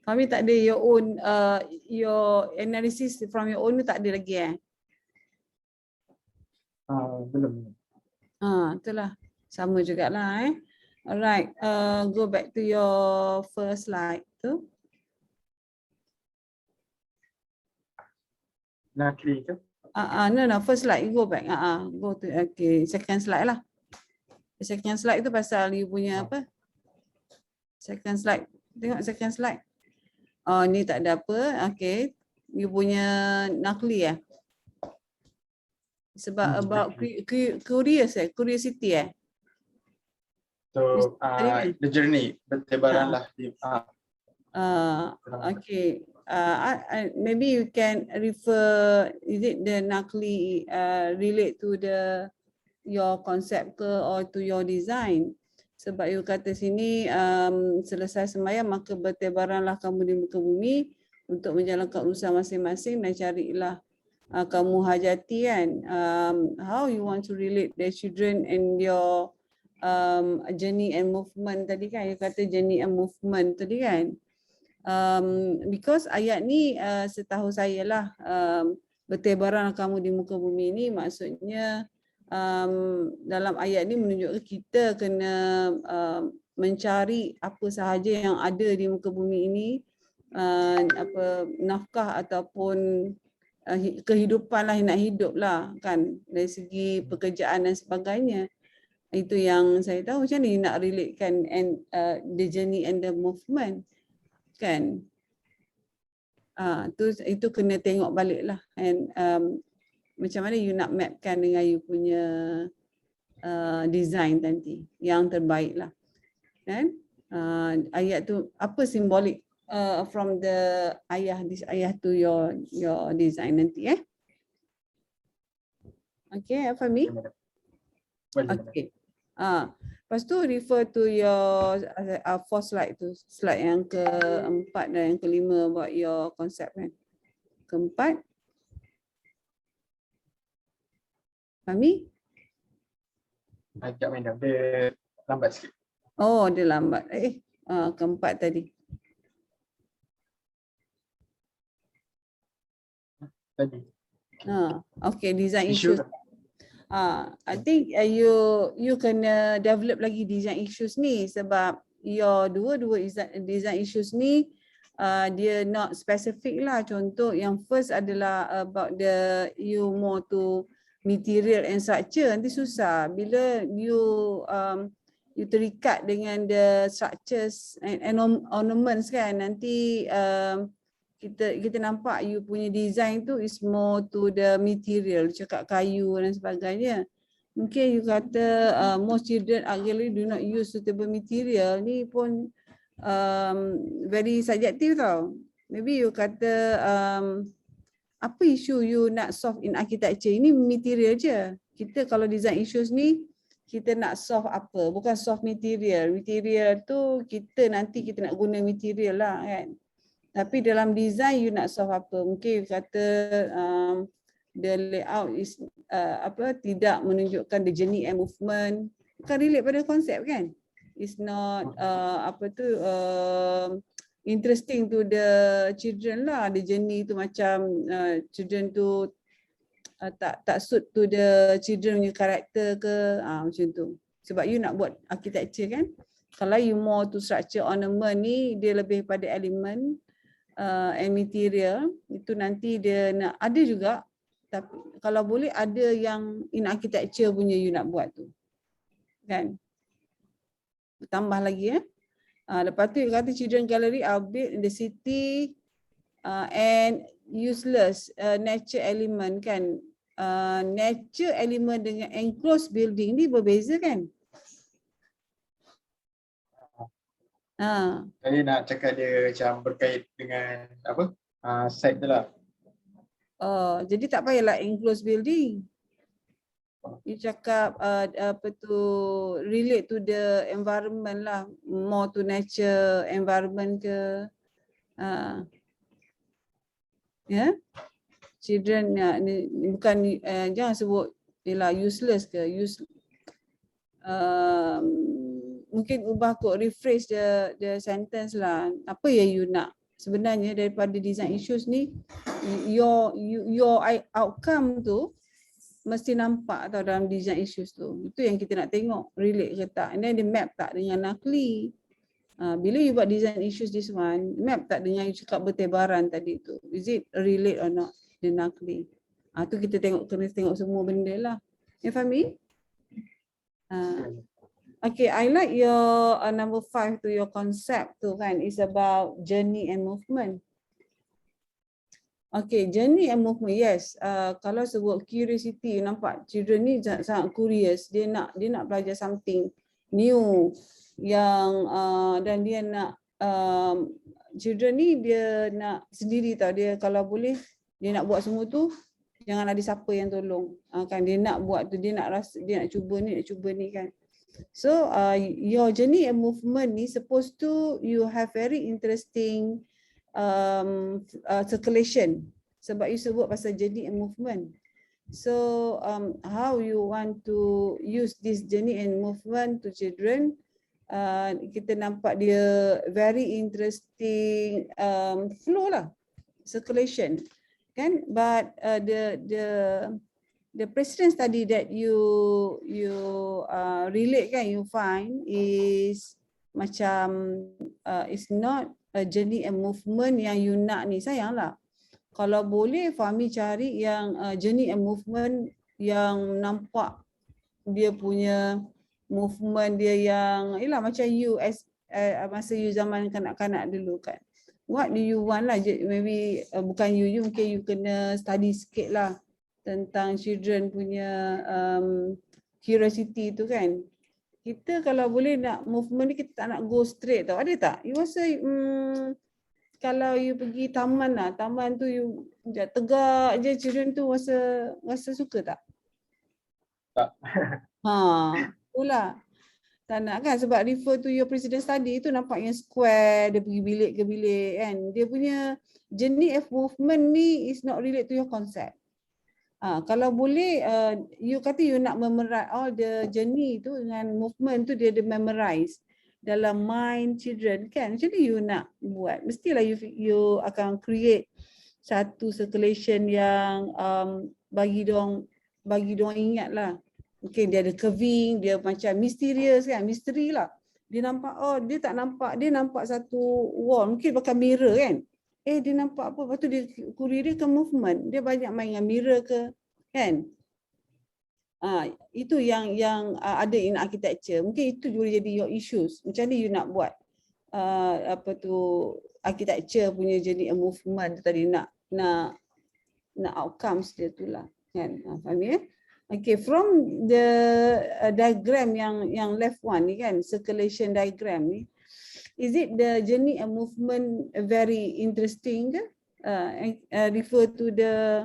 Speaker 9: Fahmi tak ada your own your analysis from your own tu tak ada lagi
Speaker 2: Belum.
Speaker 9: Itulah sama jugalah Alright, go back to your first slide tu.
Speaker 2: Nak klik ke?
Speaker 9: No, first slide you go back. Go to second slide lah. Second slide tu pasal you punya apa? Second slide. Tengok second slide. Ni tak ada apa. Okay. You punya nakli sebab about curiosity
Speaker 2: So the journey, bertebaran lah.
Speaker 9: Okay. Maybe you can refer, is it the nakli relate to your concept ke or to your design? Sebab you kata sini selesai sembahyang maka bertebaranlah kamu di muka bumi untuk menjalankan usaha masing-masing dan carilah kamu hajati kan. How you want to relate the children and your journey and movement tadi kan, you kata journey and movement tadi kan. Because ayat ni setahu saya lah, bertebaran kamu di muka bumi ni maksudnya dalam ayat ni menunjukkan kita kena mencari apa sahaja yang ada di muka bumi ini, nafkah ataupun kehidupan lah, nak hidup lah kan, dari segi pekerjaan dan sebagainya. Itu yang saya tahu. Macam ni nak relatekan and the journey and the movement kan. Itu kena tengok balik lah, and macam mana you nak mapkan dengan you punya design nanti yang terbaik lah kan. Ayat tu apa simbolik from the this ayah to your design nanti Okay, Fahmi? Okay. Lepas tu refer to your fourth slide tu, slide yang keempat dan yang kelima about your concept kan. Keempat. Fahmi?
Speaker 2: Sekejap madam, dia lambat sikit.
Speaker 9: Oh, dia lambat. Keempat tadi.
Speaker 2: Tadi.
Speaker 9: Okay, design issues. I think you kena develop lagi design issues ni sebab your dua-dua design issues ni dia not specific lah. Contoh yang first adalah about the you more to material and structure. Nanti susah bila you terikat dengan the structures and ornaments kan. Nanti kita nampak you punya design tu is more to the material, cakap kayu dan sebagainya. Mungkin you kata most children actually do not use suitable material, ni pun very subjective tau. Maybe you kata apa isu you nak solve in architecture, ini material je. Kita kalau design issues ni kita nak solve apa, bukan solve material. Material tu kita nanti kita nak guna material lah kan. Tapi dalam design you nak solve apa? Mungkin you kata the layout is tidak menunjukkan the journey and movement. Bukan relate pada konsep kan? It's not interesting to the children lah. The journey tu macam children tu tak suit to the children punya karakter ke, macam tu. Sebab you nak buat architecture kan? Kalau you more to structure ornament ni, dia lebih pada elemen and material, itu nanti dia nak ada juga, tapi kalau boleh ada yang in architecture punya you nak buat tu kan, tambah lagi lepas tu you kata children gallery are built in the city and useless nature element kan. Nature element dengan enclosed building ni berbeza kan.
Speaker 2: Saya nak cakap dia macam berkait dengan apa? Site tu lah.
Speaker 9: Jadi tak payahlah enclosed building. You cakap relate to the environment lah, more to nature environment ke. Children bukan jangan sebut useless ke mungkin ubah kot, rephrase the sentence lah. Apa yang you nak sebenarnya daripada design issues ni, your outcome tu mesti nampak tau dalam design issues tu. Itu yang kita nak tengok, relate ke tak. And then dia map tak dengan nakli. Bila you buat design issues this one, map tak dengan you cakap bertebaran tadi tu. Is it relate or not the nakli? Tu kita kena tengok semua benda lah. You faham me? Okay, I like your number 5 to your concept tu kan, is about journey and movement. Okay, journey and movement, yes. Kalau sebut curiosity, nampak children ni sangat curious. Dia nak belajar something new yang dan dia nak children ni dia nak sendiri tau. Dia kalau boleh dia nak buat semua tu, jangan ada siapa yang tolong. Kan dia nak buat tu, dia nak cuba ni kan. So your journey and movement ni supposed to you have very interesting circulation, sebab you sebut pasal journey and movement. So how you want to use this journey and movement to children, kita nampak dia very interesting flow lah, circulation kan. But the precedent study that you relate kan, you find is macam it's not a journey and movement yang you nak ni. Sayanglah. Kalau boleh Fahmi cari yang journey and movement yang nampak dia punya movement dia yang macam you masa you zaman kanak-kanak dulu kan. What do you want lah, maybe bukan you mungkin you kena study sikit lah tentang children punya curiosity tu kan. Kita kalau boleh nak movement ni, kita tak nak go straight tau. Ada tak? You rasa kalau you pergi taman lah, taman tu you tegak je, children tu rasa suka tak?
Speaker 2: Tak.
Speaker 9: Itulah. Tak nak kan, sebab refer to your president study tu nampaknya square, dia pergi bilik ke bilik kan. Dia punya journey of movement ni is not relate to your concept. Kalau boleh, you kata you nak memorize all the journey tu dengan movement tu dia memorize dalam mind children kan. Macam ni you nak buat. Mestilah you akan create satu circulation yang bagi dong ingat lah. Mungkin dia ada curving, dia macam mysterious kan, misteri lah. Dia nampak, oh dia tak nampak, dia nampak satu wall, mungkin pakai mirror kan. Dia nampak apa, lepas tu dia query dia ke movement, dia banyak main dengan mirror ke kan. Itu yang ada in architecture. Mungkin itu boleh jadi your issues. Macam ni you nak buat architecture punya jadi a movement tadi, nak outcomes dia tu lah kan. Faham ya? Okay, from the diagram yang left one ni kan, circulation diagram ni, is it the journey and movement very interesting ke? Refer to the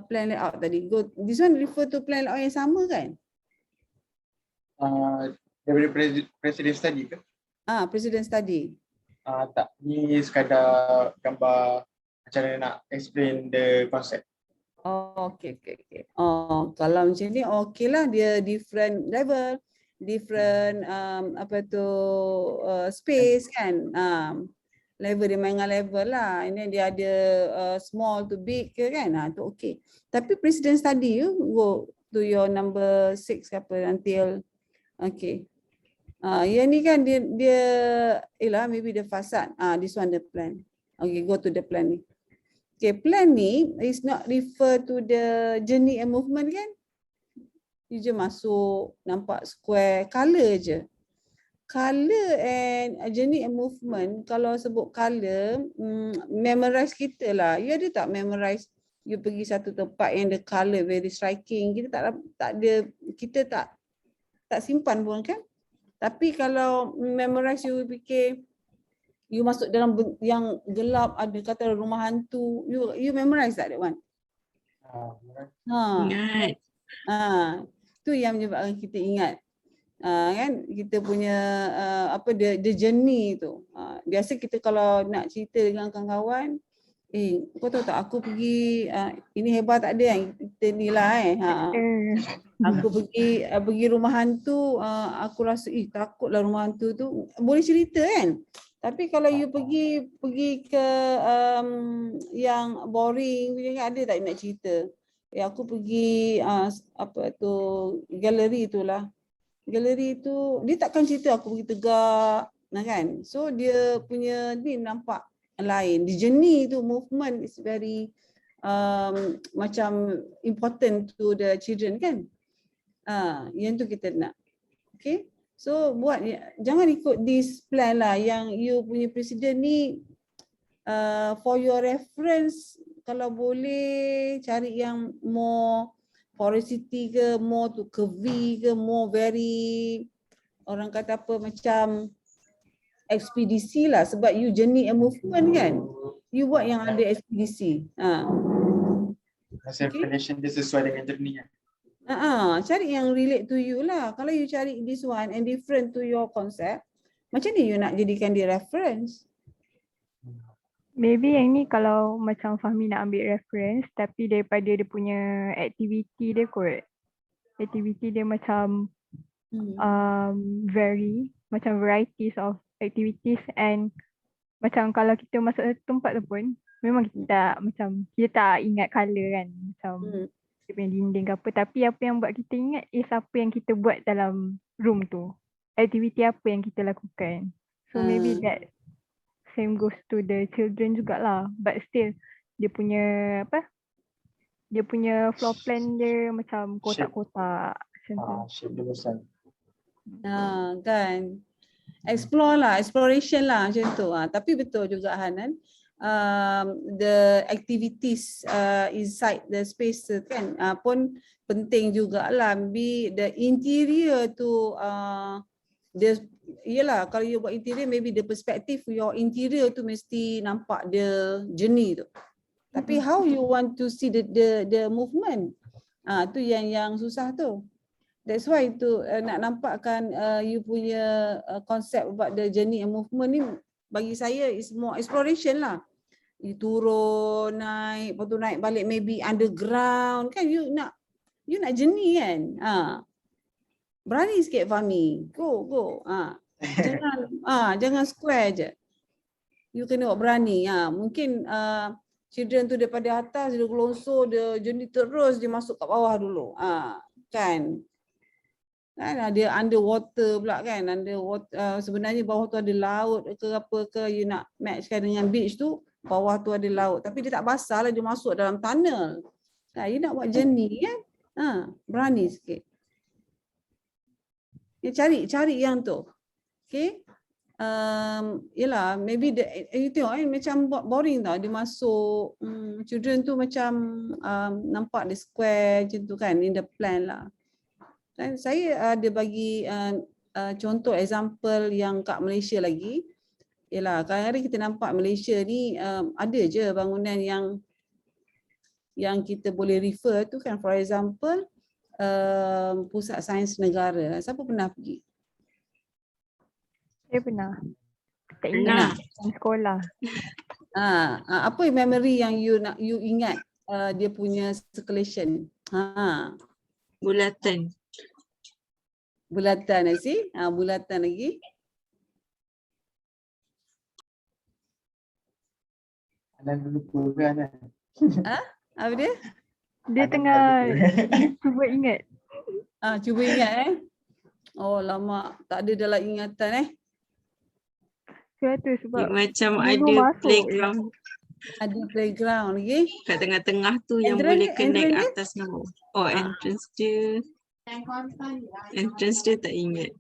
Speaker 9: plan layout tadi. This one refer to plan layout yang sama kan?
Speaker 2: Daripada presiden study ke?
Speaker 9: Presiden study.
Speaker 2: Tak, ni sekadar gambar macam mana nak explain the concept.
Speaker 9: Okay. Kalau macam ni okay lah, dia different level, different space kan. Level dia main dengan level lah. Ini dia ada small to big ke kan. Tu okay. Tapi presiden study you go to your number 6 apa until okay. Yang ni kan dia maybe the fasad. This one the plan. Okay, go to the plan ni. Okay, plan ni is not refer to the journey and movement kan? You je masuk, nampak square, color je. Color and journey and movement, kalau sebut color, memorize kita lah. You ada tak memorize, you pergi satu tempat yang the color very striking, kita kita tak simpan pun kan? Tapi kalau memorize you fikir, you masuk dalam yang gelap, ada kata rumah hantu, you memorize that one?
Speaker 3: Ingat.
Speaker 9: Tu yang menyebabkan kita ingat. Kan kita punya the journey tu. Biasa kita kalau nak cerita dengan kawan-kawan, kau tahu tak aku pergi ini hebat tak ada yang kita ni lah aku pergi rumah hantu, aku rasa takutlah rumah hantu tu, boleh cerita kan. Tapi kalau you pergi ke yang boring, ada tak nak cerita? Aku pergi galeri itulah. Galeri tu dia takkan cerita aku pergi tegak, kan? So dia punya ni nampak lain. The journey tu, movement is very macam important to the children kan? Yang tu kita nak. Okay? So jangan ikut this plan lah yang you punya presiden ni. For your reference, kalau boleh cari yang more porosity ke, more to curvy ke, more very orang kata apa macam ekspedisi lah, sebab you journey and movement kan. You buat yang ada ekspedisi.
Speaker 2: Circulation dia sesuai dengan journey kan.
Speaker 9: Cari yang relate to you lah. Kalau you cari this one and different to your concept, macam ni you nak jadikan dia reference?
Speaker 8: Maybe yang ni kalau macam Fahmi nak ambil reference, tapi daripada dia punya activity dia kot. Activity dia macam macam varieties of activities, and macam kalau kita masuk tempat tu pun memang kita tak ingat colour kan, macam dia punya dinding ke apa, tapi apa yang buat kita ingat is apa yang kita buat dalam room tu, aktiviti apa yang kita lakukan. So maybe that same goes to the children jugalah, but still dia punya dia punya floor plan dia macam kotak-kotak macam tu.
Speaker 2: Shape dia besar.
Speaker 9: Kan, explore lah, exploration lah macam tu. Tapi betul juga Hanan, the activities inside the space kan pun penting jugalah. Be the interior tu yelah, kalau you buat interior, maybe the perspective your interior tu mesti nampak the journey tu. Tapi how you want to see the movement, tu yang susah tu. That's why itu nak nampakkan you punya konsep about the journey and movement ni bagi saya is more exploration lah. You turun, naik, lepas tu naik balik maybe underground kan, you nak journey kan. Berani sikit Fahmi. Go. Jangan square je. You kena buat berani. Mungkin children tu daripada atas dia gelonsor, dia journey terus dia masuk kat bawah dulu. Kan ada underwater pula kan. Underwater sebenarnya bawah tu ada laut ke apa ke, you nak matchkan dengan beach tu, bawah tu ada laut tapi dia tak basah lah, dia masuk dalam tunnel. You nak buat journey kan. Berani sikit. Cari yang tu. Okay. Yelah, maybe you tengok macam boring tau dia masuk. Children tu macam nampak dia square macam tu kan, in the plan lah. Dan saya ada bagi contoh example yang kat Malaysia lagi. Yelah, kadang-kadang kita nampak Malaysia ni ada je bangunan yang kita boleh refer tu kan. For example, Pusat Sains Negara. Siapa pernah pergi?
Speaker 8: Saya pernah. Tak ingat sekolah.
Speaker 9: Apa memory yang you ingat dia punya circulation?
Speaker 3: Bulatan.
Speaker 9: Bulatan lagi. Bulatan lagi.
Speaker 2: Lupa kan?
Speaker 9: Apa dia?
Speaker 8: Dia tengah cuba ingat.
Speaker 9: Cuba ingat Oh lama tak ada dalam ingatan
Speaker 8: Sebab
Speaker 3: macam ada playground.
Speaker 9: Ada playground lagi.
Speaker 3: Kat tengah-tengah tu yang boleh connect atas bawah. Entrance dia. Entrance dia tak ingat.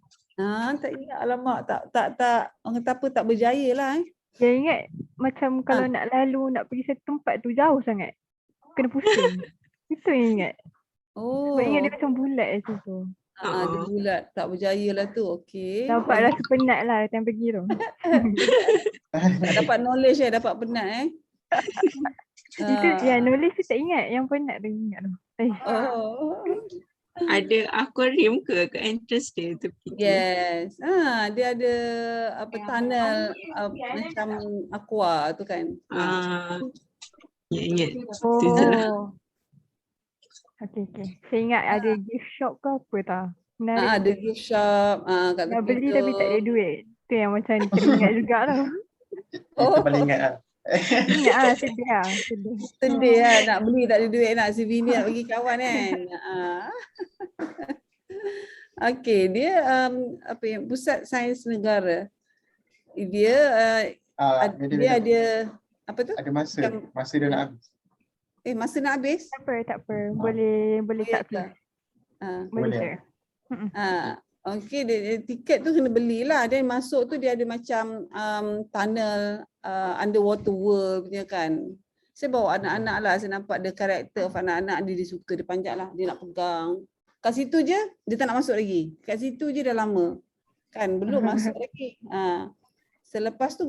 Speaker 9: Tak ingat. Alamak, tak orang kata apa, tak berjaya lah.
Speaker 8: Yang ingat macam kalau nak lalu, nak pergi satu tempat tu jauh sangat. Kena pusing. Itu yang ingat. Sebab ingat dia macam bulat macam tu.
Speaker 9: Dia bulat, tak berjaya lah tu. Okey.
Speaker 8: Nampak rasa penat lah time pergi tu.
Speaker 9: Dapat knowledge dapat penat
Speaker 8: Itu yang knowledge tu tak ingat, yang penat tu ingat tu.
Speaker 3: Ada aquarium ke entrance dia tu?
Speaker 9: Yes. Dia ada tunnel macam aqua tu kan.
Speaker 3: Ya, ingat.
Speaker 8: Okay. Saya ingat ada gift shop ke apa tak?
Speaker 9: Ada gift shop kat
Speaker 8: nak
Speaker 9: tepi
Speaker 8: beli
Speaker 9: tu.
Speaker 8: tapi tak ada duit. Tu yang macam teringat juga lah.
Speaker 2: Itu paling ingat lah.
Speaker 8: Ingat sedih
Speaker 9: nak beli tak ada duit, nak souvenir nak bagi kawan kan. Okey, dia Pusat Sains Negara. Dia ada apa tu?
Speaker 2: Ada masa dia nak habis.
Speaker 9: Masa nak habis?
Speaker 8: Tak apa. Boleh tak please?
Speaker 2: Boleh.
Speaker 9: Okey, tiket tu kena belilah. Dan masuk tu dia ada macam tunnel underwater world punya kan. Saya bawa anak-anak lah, saya nampak ada karakter of anak-anak dia suka, dia panjat lah, dia nak pegang. Kat situ je, dia tak nak masuk lagi. Kat situ je dah lama. Kan, belum masuk lagi. Selepas tu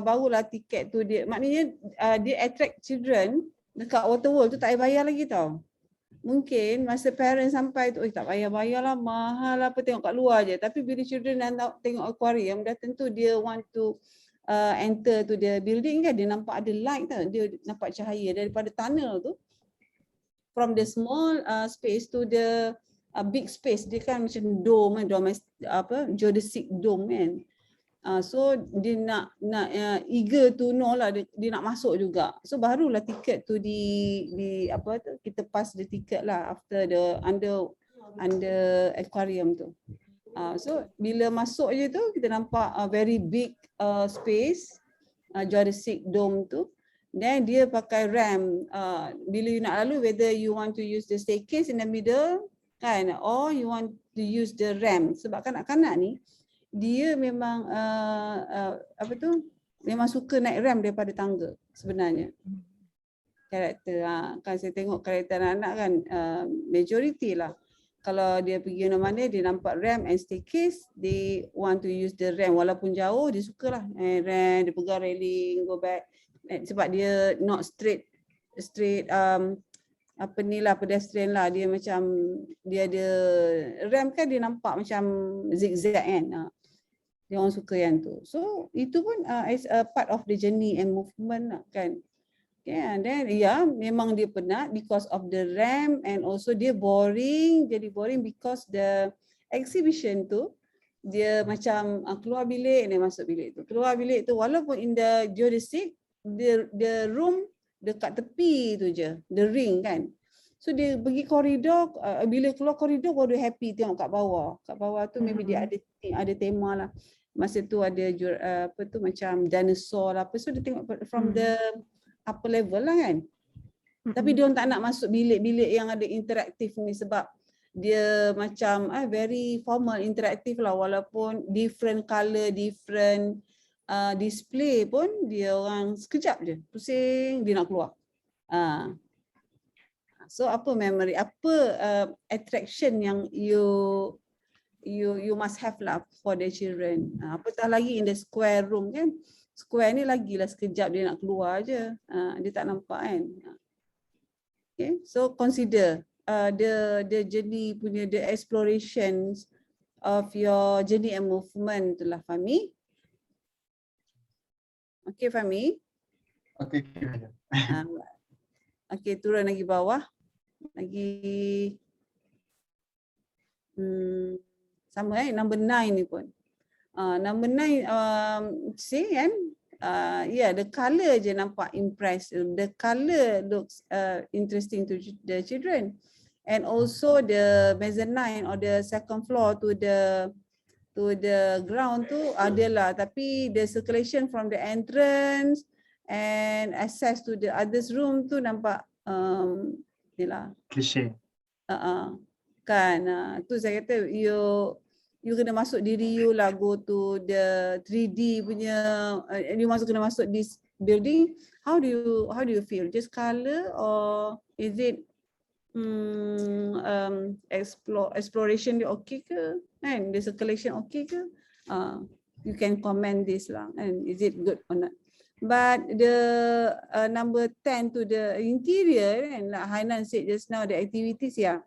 Speaker 9: barulah tiket tu dia, maknanya dia attract children dekat water world tu tak payah bayar lagi tau. Mungkin masa parents sampai tu, tak payah-bayar lah, mahal lah apa, tengok kat luar je. Tapi bila children dah tengok aquarium, dah tentu dia want to enter to the building kan, dia nampak ada light tau, dia nampak cahaya daripada tunnel tu. From the small space to the big space, dia kan macam dome, geodesic dome kan. So dia nak eager to know lah, dia nak masuk juga. So barulah tiket tu kita pass the ticket lah after the under aquarium tu. So bila masuk je tu kita nampak very big space, geodesic dome tu. Then dia pakai ramp. Bila you nak lalu, whether you want to use the staircase in the middle kan, or you want to use the ramp. Sebab kanak-kanak ni dia memang memang suka naik ramp daripada tangga sebenarnya. Karakter kan, saya tengok karakter anak-anak kan, majority lah. Kalau dia pergi mana-mana, dia nampak ramp and staircase, they want to use the ramp. Walaupun jauh, dia sukalah ramp, dia pegang railing, go back. Sebab dia not straight apa ni lah, pedestrian lah, dia macam dia ada ramp kan, dia nampak macam zigzag kan. Dia orang suka yang tu. So itu pun is a part of the journey and movement lah, kan. Okay, and then memang dia penat because of the ramp, and also dia boring, jadi boring because the exhibition tu dia macam keluar bilik dan masuk bilik tu, keluar bilik tu, walaupun in the geodesic the room dekat tepi tu je, the ring kan. So dia pergi koridor, bila keluar koridor baru dia happy tengok kat bawah. Kat bawah tu maybe dia ada tema lah. Masa tu ada apa tu macam dinosaur lah apa, so dia tengok from the upper level lah kan. Tapi dia orang tak nak masuk bilik-bilik yang ada interaktif ni sebab dia macam very formal, interaktif lah, walaupun different colour, different display pun dia orang sekejap je pusing dia nak keluar. So apa memory, apa attraction yang you must have lah for the children. Apatah lagi in the square room kan. Square ni lagilah sekejap dia nak keluar je. Dia tak nampak kan. Okay, so consider the journey punya, the explorations of your journey and movement tu lah, Fahmi. Okay, Fahmi.
Speaker 2: Okay.
Speaker 9: Okay, turun lagi bawah. Lagi sama number 9 ni pun. Number 9 see kan, the colour je nampak impress. The colour looks interesting to the children. And also the mezzanine or the second floor to the ground tu adalah, tapi the circulation from the entrance and access to the others room tu nampak inilah
Speaker 2: Cliche.
Speaker 9: Kan, tu saya kata you kena masuk diri you lah, go to the 3D punya, you kena masuk this building. How do you feel? Just colour or is it exploration dia okay ke? And the circulation okay ke? You can comment this lah, and is it good or not? But the number 10 to the interior, and like Hainan said just now, the activities, a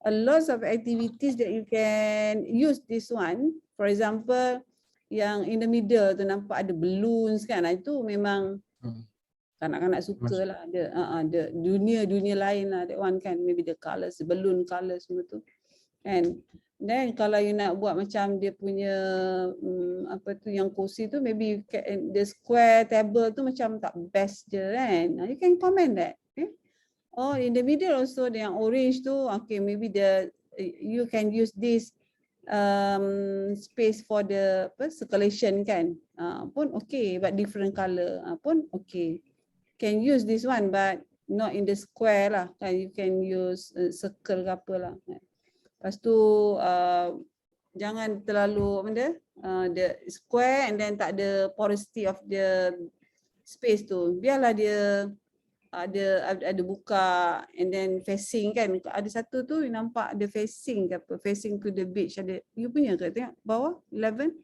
Speaker 9: lot of activities that you can use this one. For example, yang in the middle tu nampak ada balloons kan, itu memang kanak-kanak suka lah. Ada dunia lain lah, that one kan, maybe the colours, the balloon colours semua tu. And then kalau you nak buat macam dia punya apa tu yang kursi tu, maybe the square table tu macam tak best je kan. You can comment that. Okay? Or in the middle also yang orange tu, okay, maybe you can use this space for the circulation kan. Pun okay, but different colour pun okay. Can use this one but not in the square lah. You can use circle ke apa lah. Lepas tu jangan terlalu the square and then tak ada porosity of the space tu. Biarlah dia ada buka and then facing kan. Ada satu tu nampak ada facing ke apa, facing to the beach ada. You punya ke tengok bawah 11?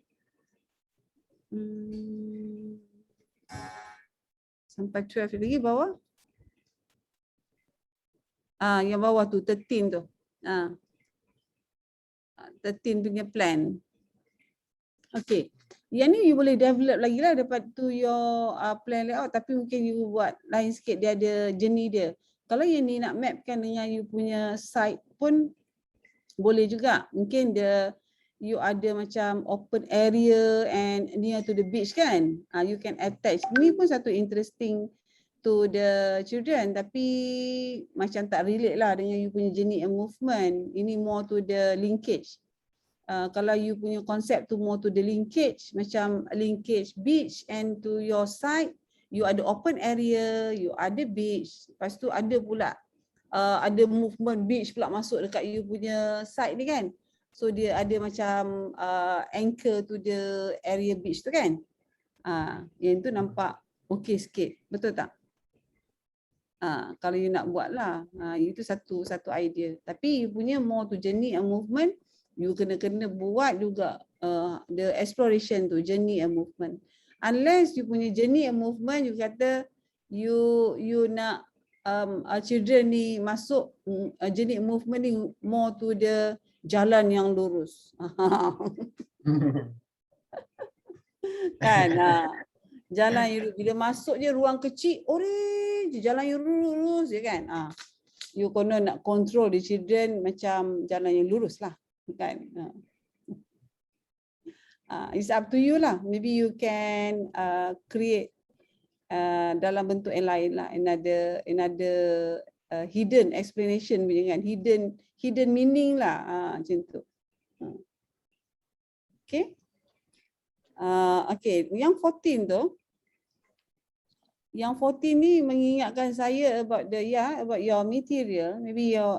Speaker 9: Sampai 12 lagi bawah. Yang bawah tu 13 tu. 13 punya plan. Okay. Yang ni you boleh develop lagi lah dapat to your plan layout, tapi mungkin you buat lain sikit, dia ada journey dia. Kalau yang ni nak mapkan dengan you punya site pun boleh juga. Mungkin you ada macam open area and near to the beach kan. You can attach. Ni pun satu interesting to the children, tapi macam tak relate lah dengan you punya journey and movement. Ini more to the linkage. Kalau you punya konsep tu more to the linkage, macam linkage beach and to your site, you ada open area, you ada beach, lepas tu ada pula ada movement beach pula masuk dekat you punya site ni kan. So dia ada macam anchor to the area beach tu kan. Yang tu nampak okay sikit, betul tak? Kalau you nak buat lah, itu satu idea. Tapi you punya more to journey and movement, you kena buat juga the exploration tu, journey and movement. Unless you punya journey and movement, you kata you nak children ni masuk jenis movement ni more to the jalan yang lurus. Kan? Jalan yang lurus. Bila masuk je ruang kecil, orange, jalan yang lurus je kan. You konon nak control the children macam jalan yang lurus lah. Kan? It's up to you lah. Maybe you can create dalam bentuk yang lain lah. Another hidden explanation punya kan. Hidden meaning lah. Macam tu. Okay. Okay. Yang 14 tu. Yang 14 ni mengingatkan saya about your material, maybe your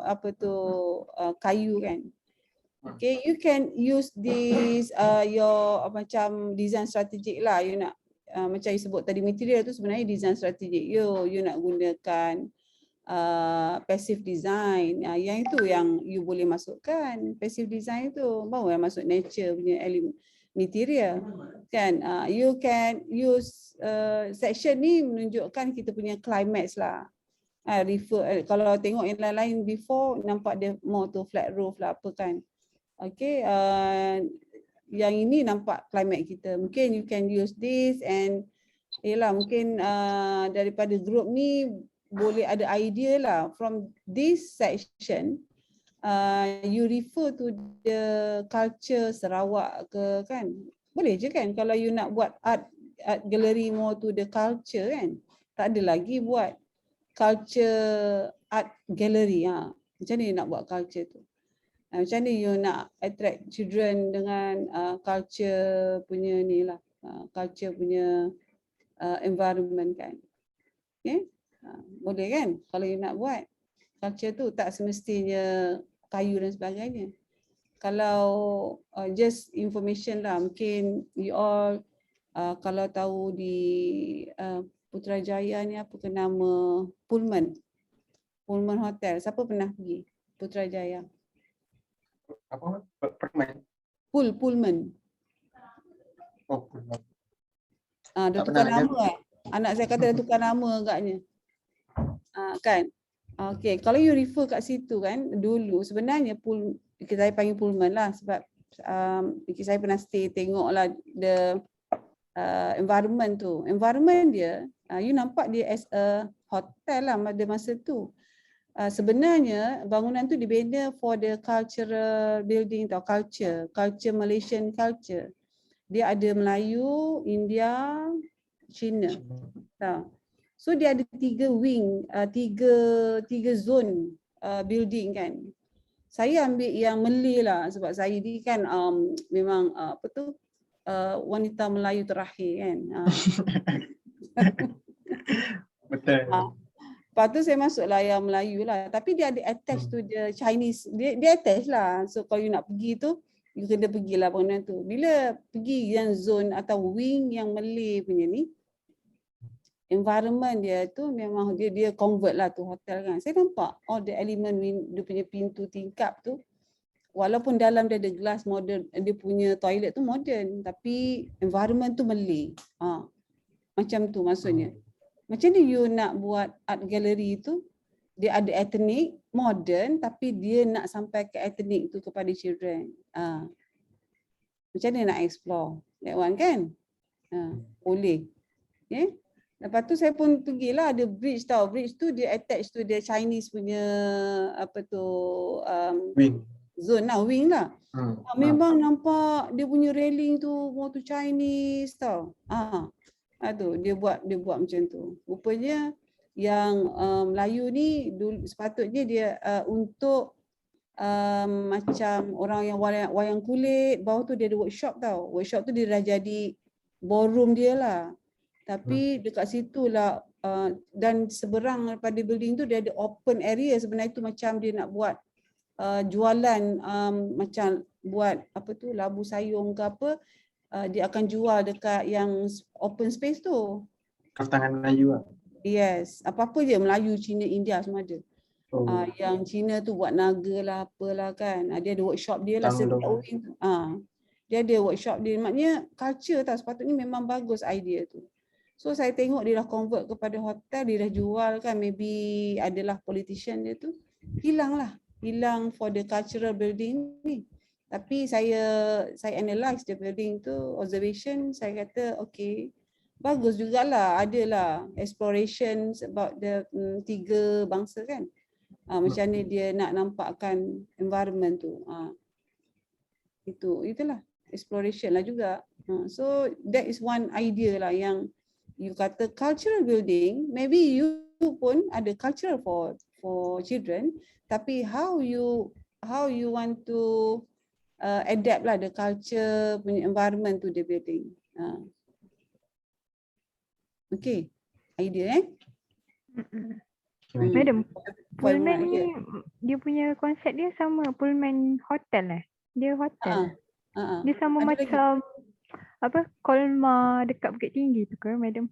Speaker 9: kayu kan. Okay, you can use this your macam design strategic lah. You nak macam you sebut tadi, material tu sebenarnya design strategic. You nak gunakan passive design. Yang itu yang you boleh masukkan. Passive design tu baru yang masuk nature punya element material kan. You can use section ni menunjukkan kita punya climax lah. Kalau tengok yang lain-lain before, nampak dia more to flat roof lah apa kan. Okay, yang ini nampak climax kita. Mungkin you can use this and mungkin daripada group ni boleh ada idea lah from this section. You refer to the culture Sarawak ke kan? Boleh je kan kalau you nak buat art gallery more to the culture kan? Tak ada lagi buat culture art gallery. Macam ni nak buat culture tu? Macam ni you nak attract children dengan culture punya ni lah. Culture punya environment kan? Okay? Boleh kan kalau you nak buat culture tu, tak semestinya kayu dan sebagainya. Kalau just information lah, mungkin you all kalau tahu di Putrajaya ni apa ke nama Pullman Hotel. Siapa pernah pergi Putrajaya?
Speaker 2: Apa? Pullman?
Speaker 9: Pullman.
Speaker 2: Oh, Pullman.
Speaker 9: Dah tukar nama Anak saya kata dah tukar nama agaknya. Kan? Okay, kalau you refer kat situ kan, dulu sebenarnya saya panggil Pullman lah sebab saya pernah stay tengok lah the environment tu. Environment dia, you nampak dia as a hotel lah pada masa tu. Sebenarnya bangunan tu dibina for the cultural building tau, culture Malaysian culture. Dia ada Melayu, India, Cina. Tahu. So dia ada 3 wing, 3 zone building kan. Saya ambil yang Malay lah sebab saya ni kan memang wanita Melayu terakhir kan.
Speaker 2: Betul.
Speaker 9: Lepas tu saya masuklah yang Melayu lah. Tapi dia ada attach to the Chinese. Dia attach lah. So kalau you nak pergi tu, you kena pergilah bangunan tu. Bila pergi yang zone atau wing yang Malay punya ni, environment dia tu memang dia convert lah tu hotel kan. Saya nampak all the element dia punya pintu tingkap tu, walaupun dalam dia ada glass modern, dia punya toilet tu modern, tapi environment tu Malay. Macam tu maksudnya. Macam ni you nak buat art gallery tu, dia ada ethnic, modern, tapi dia nak sampai ke ethnic tu kepada children. Macam ni nak explore. That one kan? Boleh. Okay? Lepas tu saya pun pergilah ada bridge tau. Bridge tu dia attach to the Chinese punya
Speaker 2: wing.
Speaker 9: Zone lah, wing lah. Memang nampak dia punya railing tu more to Chinese tau. Tu dia buat macam tu. Rupanya yang Melayu ni dulu sepatutnya dia untuk macam orang yang wayang kulit, bawah tu dia ada workshop tau. Workshop tu dia dah jadi ballroom dia lah. Tapi dekat situ lah dan seberang daripada building tu dia ada open area. Sebenarnya tu macam dia nak buat jualan macam buat labu sayung ke apa, dia akan jual dekat yang open space tu.
Speaker 2: Kaftangan Melayu lah.
Speaker 9: Yes, apa-apa je Melayu, Cina, India semua ada. Yang Cina tu buat naga lah apalah kan. Dia ada workshop dia lah setiap wing tu. Dia ada workshop dia, maknanya culture tau, sepatutnya memang bagus idea tu. So saya tengok dia dah convert kepada hotel, dia dah jual kan, maybe adalah politician dia tu. Hilang for the cultural building ni. Tapi saya analyse the building tu, observation, saya kata okay, bagus jugalah, adalah explorations about the tiga bangsa kan. Macam mana dia nak nampakkan environment tu. Itulah exploration lah juga. So that is one idea lah yang you kata cultural building, maybe you pun ada cultural for children, tapi how you want to adapt lah the culture punya environment to the building. Okay, idea
Speaker 8: Madam, Pullman ni dia punya konsep dia sama Pullman hotel Dia hotel. Dia sama
Speaker 9: Ada
Speaker 8: macam apa Kolma dekat Bukit Tinggi tu ke Madam?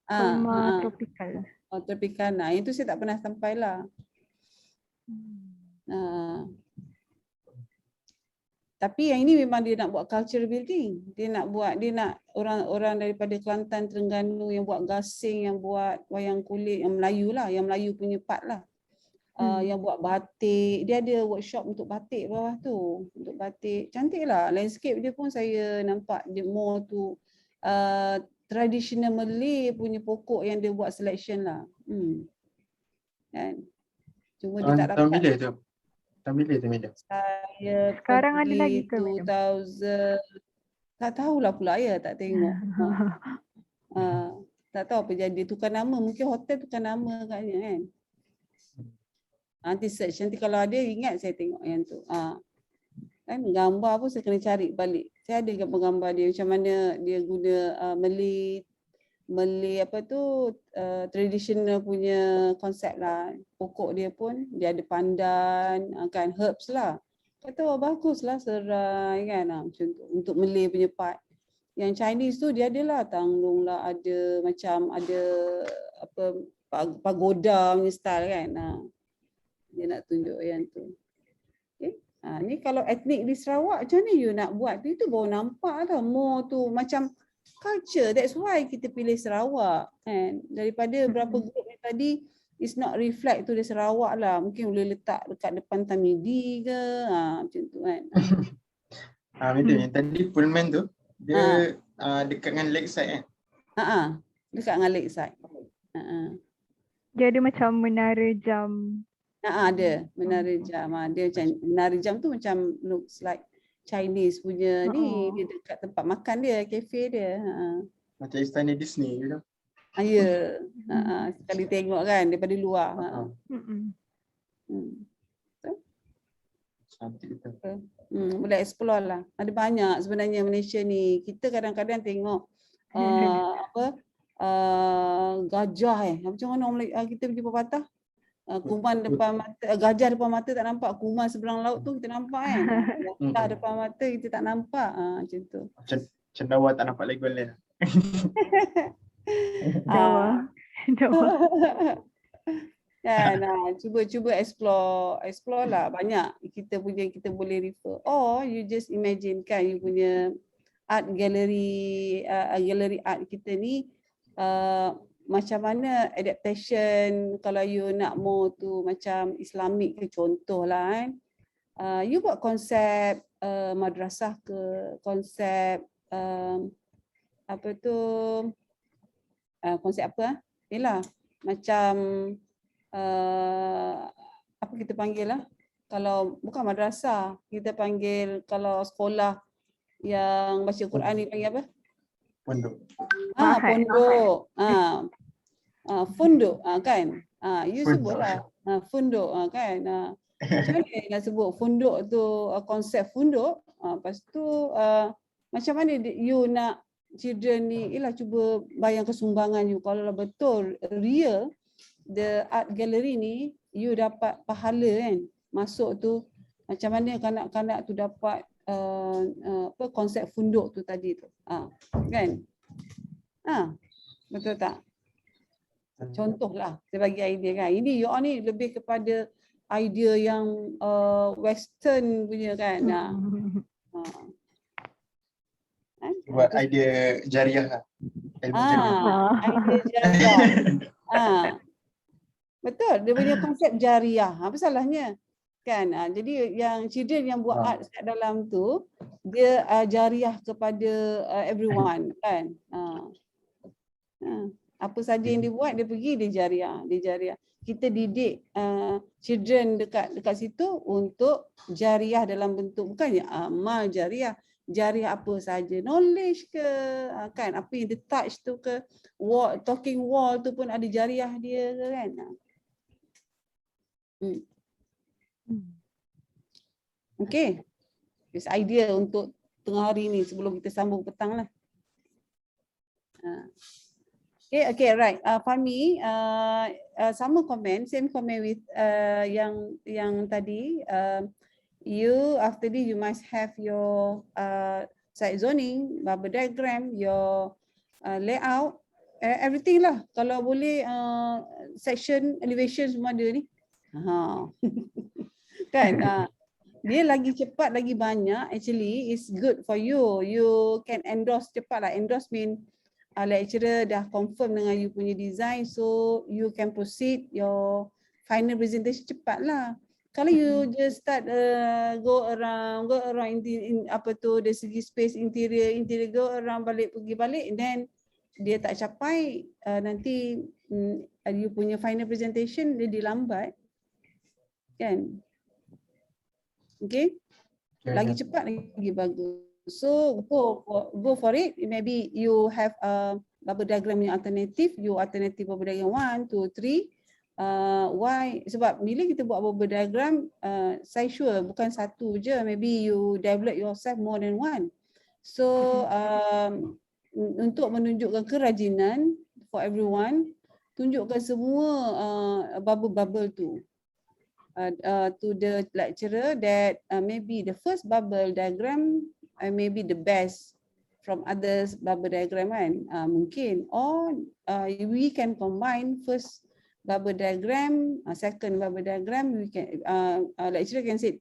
Speaker 8: Kolma tropical.
Speaker 9: Tropicana. Itu saya tak pernah sampai lah. Tapi yang ini memang dia nak buat culture building. Dia nak orang daripada Kelantan, Terengganu yang buat gasing, yang buat wayang kulit, yang Melayu lah, yang Melayu punya part lah. Yang buat batik. Dia ada workshop untuk batik bawah tu. Untuk batik. Cantik lah. Landscape dia pun saya nampak dia more tu traditional Malay punya pokok yang dia buat selection lah. Kan? Cuma dia tak dapat.
Speaker 2: Tahun bila tu Madam?
Speaker 9: Saya
Speaker 8: sekarang ada lagi ke
Speaker 9: 2000, tak tahulah pula ya, tak tengok. Tak tahu apa jadi, tukar nama, mungkin hotel tukar nama katnya kan. Nanti search, nanti kalau ada ingat saya tengok yang tu. Kan gambar pun saya kena cari balik. Saya ada gambar-gambar dia macam mana dia guna Malay apa tu traditional punya konsep lah. Pokok dia pun dia ada pandan kan, herbs lah. Kata baguslah serai kan macam tu untuk Malay punya part. Yang Chinese tu dia adalah tanglung lah, ada macam ada apa pagoda punya style kan. Dia nak tunjuk yang tu. Okay. Ni kalau etnik di Sarawak macam mana you nak buat? Itu baru nampak tau. More tu macam culture. That's why kita pilih Sarawak kan. Daripada berapa group ni tadi, it's not reflect to the Sarawak lah. Mungkin boleh letak dekat depan Tamidi ke. Macam tu kan.
Speaker 2: Betul. Yang tadi Pullman tu, dia dekat dengan lakeside kan?
Speaker 9: Dekat dengan lakeside.
Speaker 8: Dia ada macam menara jam.
Speaker 9: Ada menara jam. Dia macam menara jam tu macam looks like Chinese punya ni, dia dekat tempat makan dia, kafe dia.
Speaker 2: Macam istana Disney gitu.
Speaker 9: Ya. Sekali tengok kan daripada luar.
Speaker 2: Cantik betul.
Speaker 9: Boleh explore lah. Ada banyak sebenarnya Malaysia ni. Kita kadang-kadang tengok gajah Macam mana kita pergi pepatah? Kuman depan mata, gajah depan mata tak nampak, kuman seberang laut tu kita nampak kan. Gajah depan mata kita tak nampak. Macam tu.
Speaker 2: Cendawa tak nampak Legoland.
Speaker 8: Jawa.
Speaker 9: Kan, cuba explore lah, banyak kita boleh refer. Or you just imagine kan you punya art gallery, gallery art kita ni macam mana adaptation kalau you nak more tu macam Islamic ke contoh lah kan. You buat konsep madrasah ke, konsep apa tu, konsep apa? Yalah, macam apa kita panggil lah, kalau bukan madrasah, kita panggil kalau sekolah yang baca Quran ni panggil apa?
Speaker 2: Pondok.
Speaker 9: Pondok. Funduk kan. You sebutlah funduk kan. Macam mana nak sebut funduk tu, konsep funduk. Lepas tu macam mana you nak children ni, cuba bayangkan sumbangan you. Kalau betul real the art gallery ni, you dapat pahala kan. Masuk tu macam mana kanak-kanak tu dapat konsep funduk tu tadi tu. Kan? Betul tak? Contohlah, saya bagi idea kan. Ini you all ni lebih kepada idea yang western punya kan.
Speaker 2: Buat idea jariah lah. Ilmu jariah.
Speaker 9: Idea jariah. Betul, dia punya konsep jariah. Apa salahnya? Kan? Jadi yang children yang buat art kat dalam tu, dia jariah kepada everyone, kan? Apa saja yang dia buat, dia pergi dia jariah. Kita didik children dekat situ untuk jariah dalam bentuk bukannya amal jariah. Jariah apa saja, knowledge ke, kan? Apa yang dia touch tu ke, wall, talking wall tu pun ada jariah dia ke, kan? Okay. This idea untuk tengah hari ni sebelum kita sambung petang lah. Okay, right. Fahmi, sama komen, same comment with yang tadi. You after this you must have your site zoning, bubble diagram, your layout, everything lah. Kalau boleh section, elevation semua ada ni. Kan? Dia lagi cepat, lagi banyak. Actually, it's good for you. You can endorse cepat lah. Endorse mean lecturer dah confirm dengan you punya design, so you can proceed your final presentation cepat lah. Kalau you just start go around in apa tu dari segi space interior go around pergi balik, then dia tak capai, nanti you punya final presentation dia dilambat, kan? Okay, lagi cepat lagi bagus. So go for it. Maybe you have a bubble diagram yang alternatif. You alternative bubble diagram 1, 2, 3. Why? Sebab bila kita buat bubble diagram, saya sure bukan satu je. Maybe you develop yourself more than one. So untuk menunjukkan kerajinan for everyone, tunjukkan semua bubble-bubble tu. To the lecturer that maybe the first bubble diagram maybe the best from others bubble diagram, kan? Mungkin, or we can combine first bubble diagram, second bubble diagram. We can lecturer can say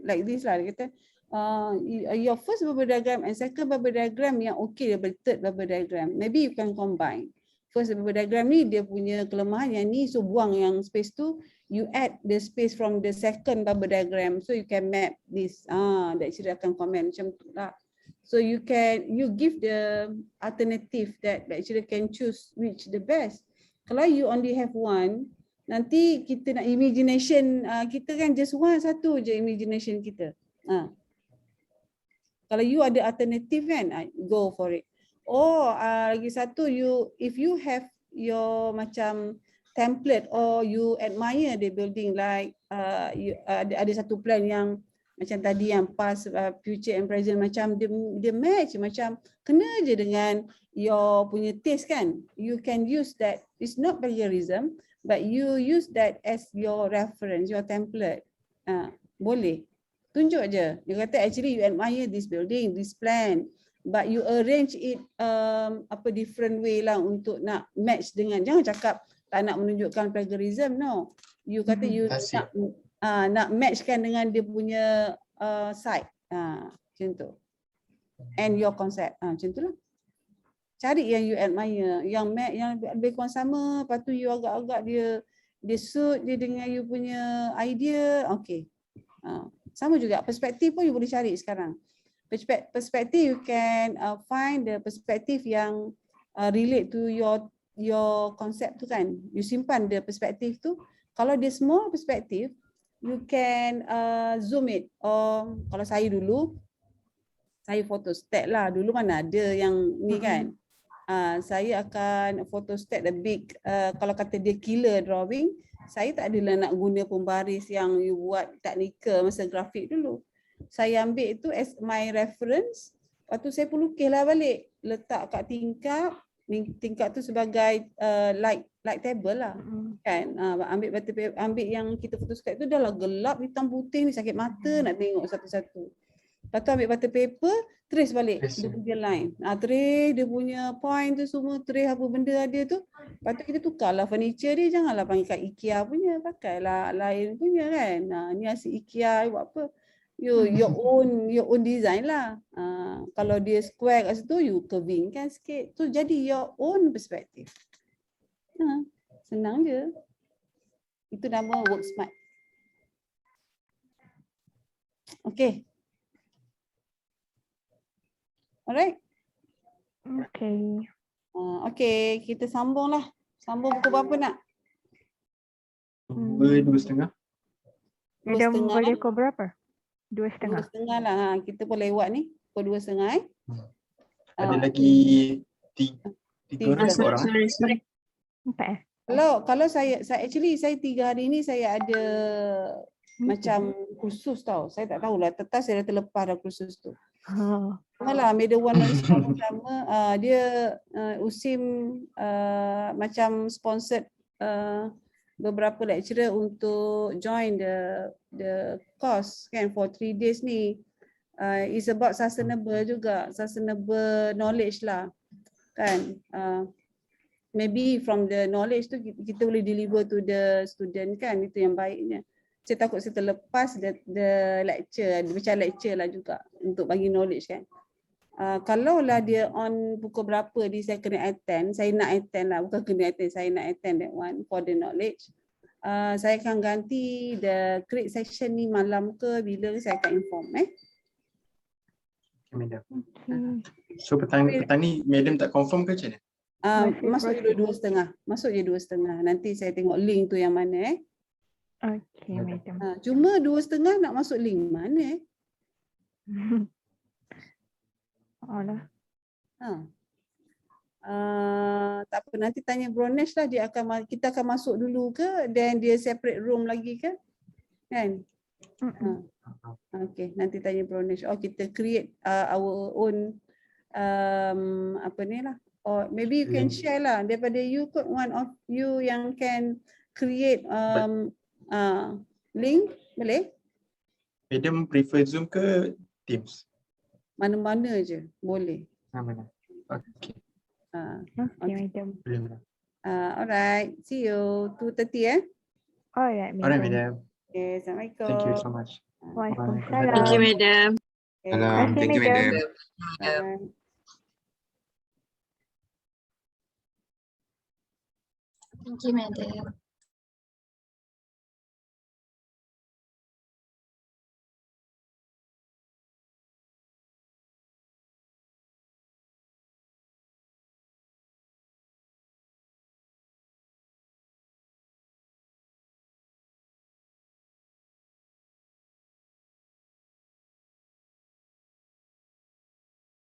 Speaker 9: like this lah. Dia kata your first bubble diagram and second bubble diagram yang okay, the third bubble diagram maybe you can combine. First bubble diagram ni dia punya kelemahan yang ni, so buang yang space tu, you add the space from the second bubble diagram, so you can map this. Lecturer akan comment macam tu lah. So you give the alternative that lecturer can choose which the best. Kalau you only have one, nanti kita nak imagination, kita kan just one, satu je imagination kita. Kalau you ada alternative kan, go for it. Lagi satu, if you have your macam template or you admire the building, like ada satu plan yang macam tadi yang past, future and present, macam dia match, macam kena je dengan your punya taste, kan? You can use that. It's not plagiarism, but you use that as your reference, your template. Boleh. Tunjuk je. Dia kata actually you admire this building, this plan, but you arrange it different way lah untuk nak match dengan, jangan cakap tak nak menunjukkan plagiarism, no. You kata you nak matchkan dengan dia punya site, macam tu. And your concept, macam tu lah. Cari yang you admire, yang lebih kurang sama, lepas tu you agak-agak dia suit dia dengan you punya idea, okay. Sama juga, perspektif pun you boleh cari sekarang. Perspektif, you can find the perspektif yang relate to your concept tu, kan. You simpan the perspektif tu. Kalau dia small perspektif, you can zoom it. Or kalau saya dulu, saya photostat lah. Dulu mana ada yang ni, kan. Saya akan photostat the big, kalau kata dia killer drawing, saya tak adalah nak guna pembaris yang you buat teknikal masa grafik dulu. Saya ambil itu as my reference, lepas tu saya pun lukislah balik, letak kat tingkap tu sebagai light table lah, kan. Ambil batu paper, ambil yang kita photostat tu dah lah gelap hitam putih ni, sakit mata nak tengok satu-satu. Lepas tu ambil batu paper, trace balik dia punya line, trace dia punya point tu semua, trace apa benda ada tu. Lepas tu kita tukarlah furniture dia, janganlah panggil kat IKEA punya, pakailah lain punya, kan. Ni hasil IKEA, buat apa. your own design lah. Kalau dia square kat situ, you curving kan sikit. So jadi your own perspective. Senang je. Itu nama work smart. Okay. Alright.
Speaker 8: Okay.
Speaker 9: Okay, kita sambung lah. Sambung pukul berapa nak?
Speaker 2: 2:30.
Speaker 8: Madam boleh pukul berapa? 2:30.
Speaker 9: 2:30 lah. Kita pun lewat ni. Pukul 2:30
Speaker 2: Ada lagi 3 orang.
Speaker 3: Sorry.
Speaker 8: 4
Speaker 9: Kalau saya actually 3 hari ni saya ada macam kursus tau. Saya tak tahulah. Tetap saya dah terlepas dah kursus tu. Malah Medan One pertama dia USIM macam sponsored beberapa lecturer untuk join the course kan for 3 days ni. It's about sustainable juga, sustainable knowledge lah kan. Maybe from the knowledge tu kita boleh deliver to the student kan, itu yang baiknya. Saya takut saya terlepas the lecture, macam lecture lah juga untuk bagi knowledge kan. Kalau lah dia on pukul berapa ni saya kena attend, saya nak attend lah, bukan kena attend, saya nak attend that one for the knowledge. Saya akan ganti the create section ni malam ke bila saya akan inform
Speaker 2: Okay, Madam. So petang ni Madam tak confirm ke macam mana?
Speaker 9: Masuk je 2:30. Masuk je 2:30. Nanti saya tengok link tu yang mana
Speaker 8: Okay, Madam.
Speaker 9: Cuma 2:30 nak masuk link mana
Speaker 8: Alah.
Speaker 9: Tak apa, nanti tanya Bronesh lah, kita akan masuk dulu ke dan dia separate room lagi ke kan. Okay, nanti tanya Bronesh. Kita create our own apa ni lah, or maybe you can share lah daripada you kot, one of you yang can create link, boleh?
Speaker 2: Madam prefer Zoom ke Teams?
Speaker 9: Mana-mana je boleh.
Speaker 2: Mana? Okay.
Speaker 8: Okay, Madam.
Speaker 2: Boleh, Madam.
Speaker 9: Alright, see you 2:30
Speaker 8: Alright, Madam.
Speaker 2: Alright, Madam.
Speaker 9: Okay, Assalamualaikum.
Speaker 2: Thank you so much.
Speaker 8: Waalaikumsalam.
Speaker 3: Thank you, Madam.
Speaker 5: Salam. Thank you, Madam.
Speaker 11: Thank you, Madam.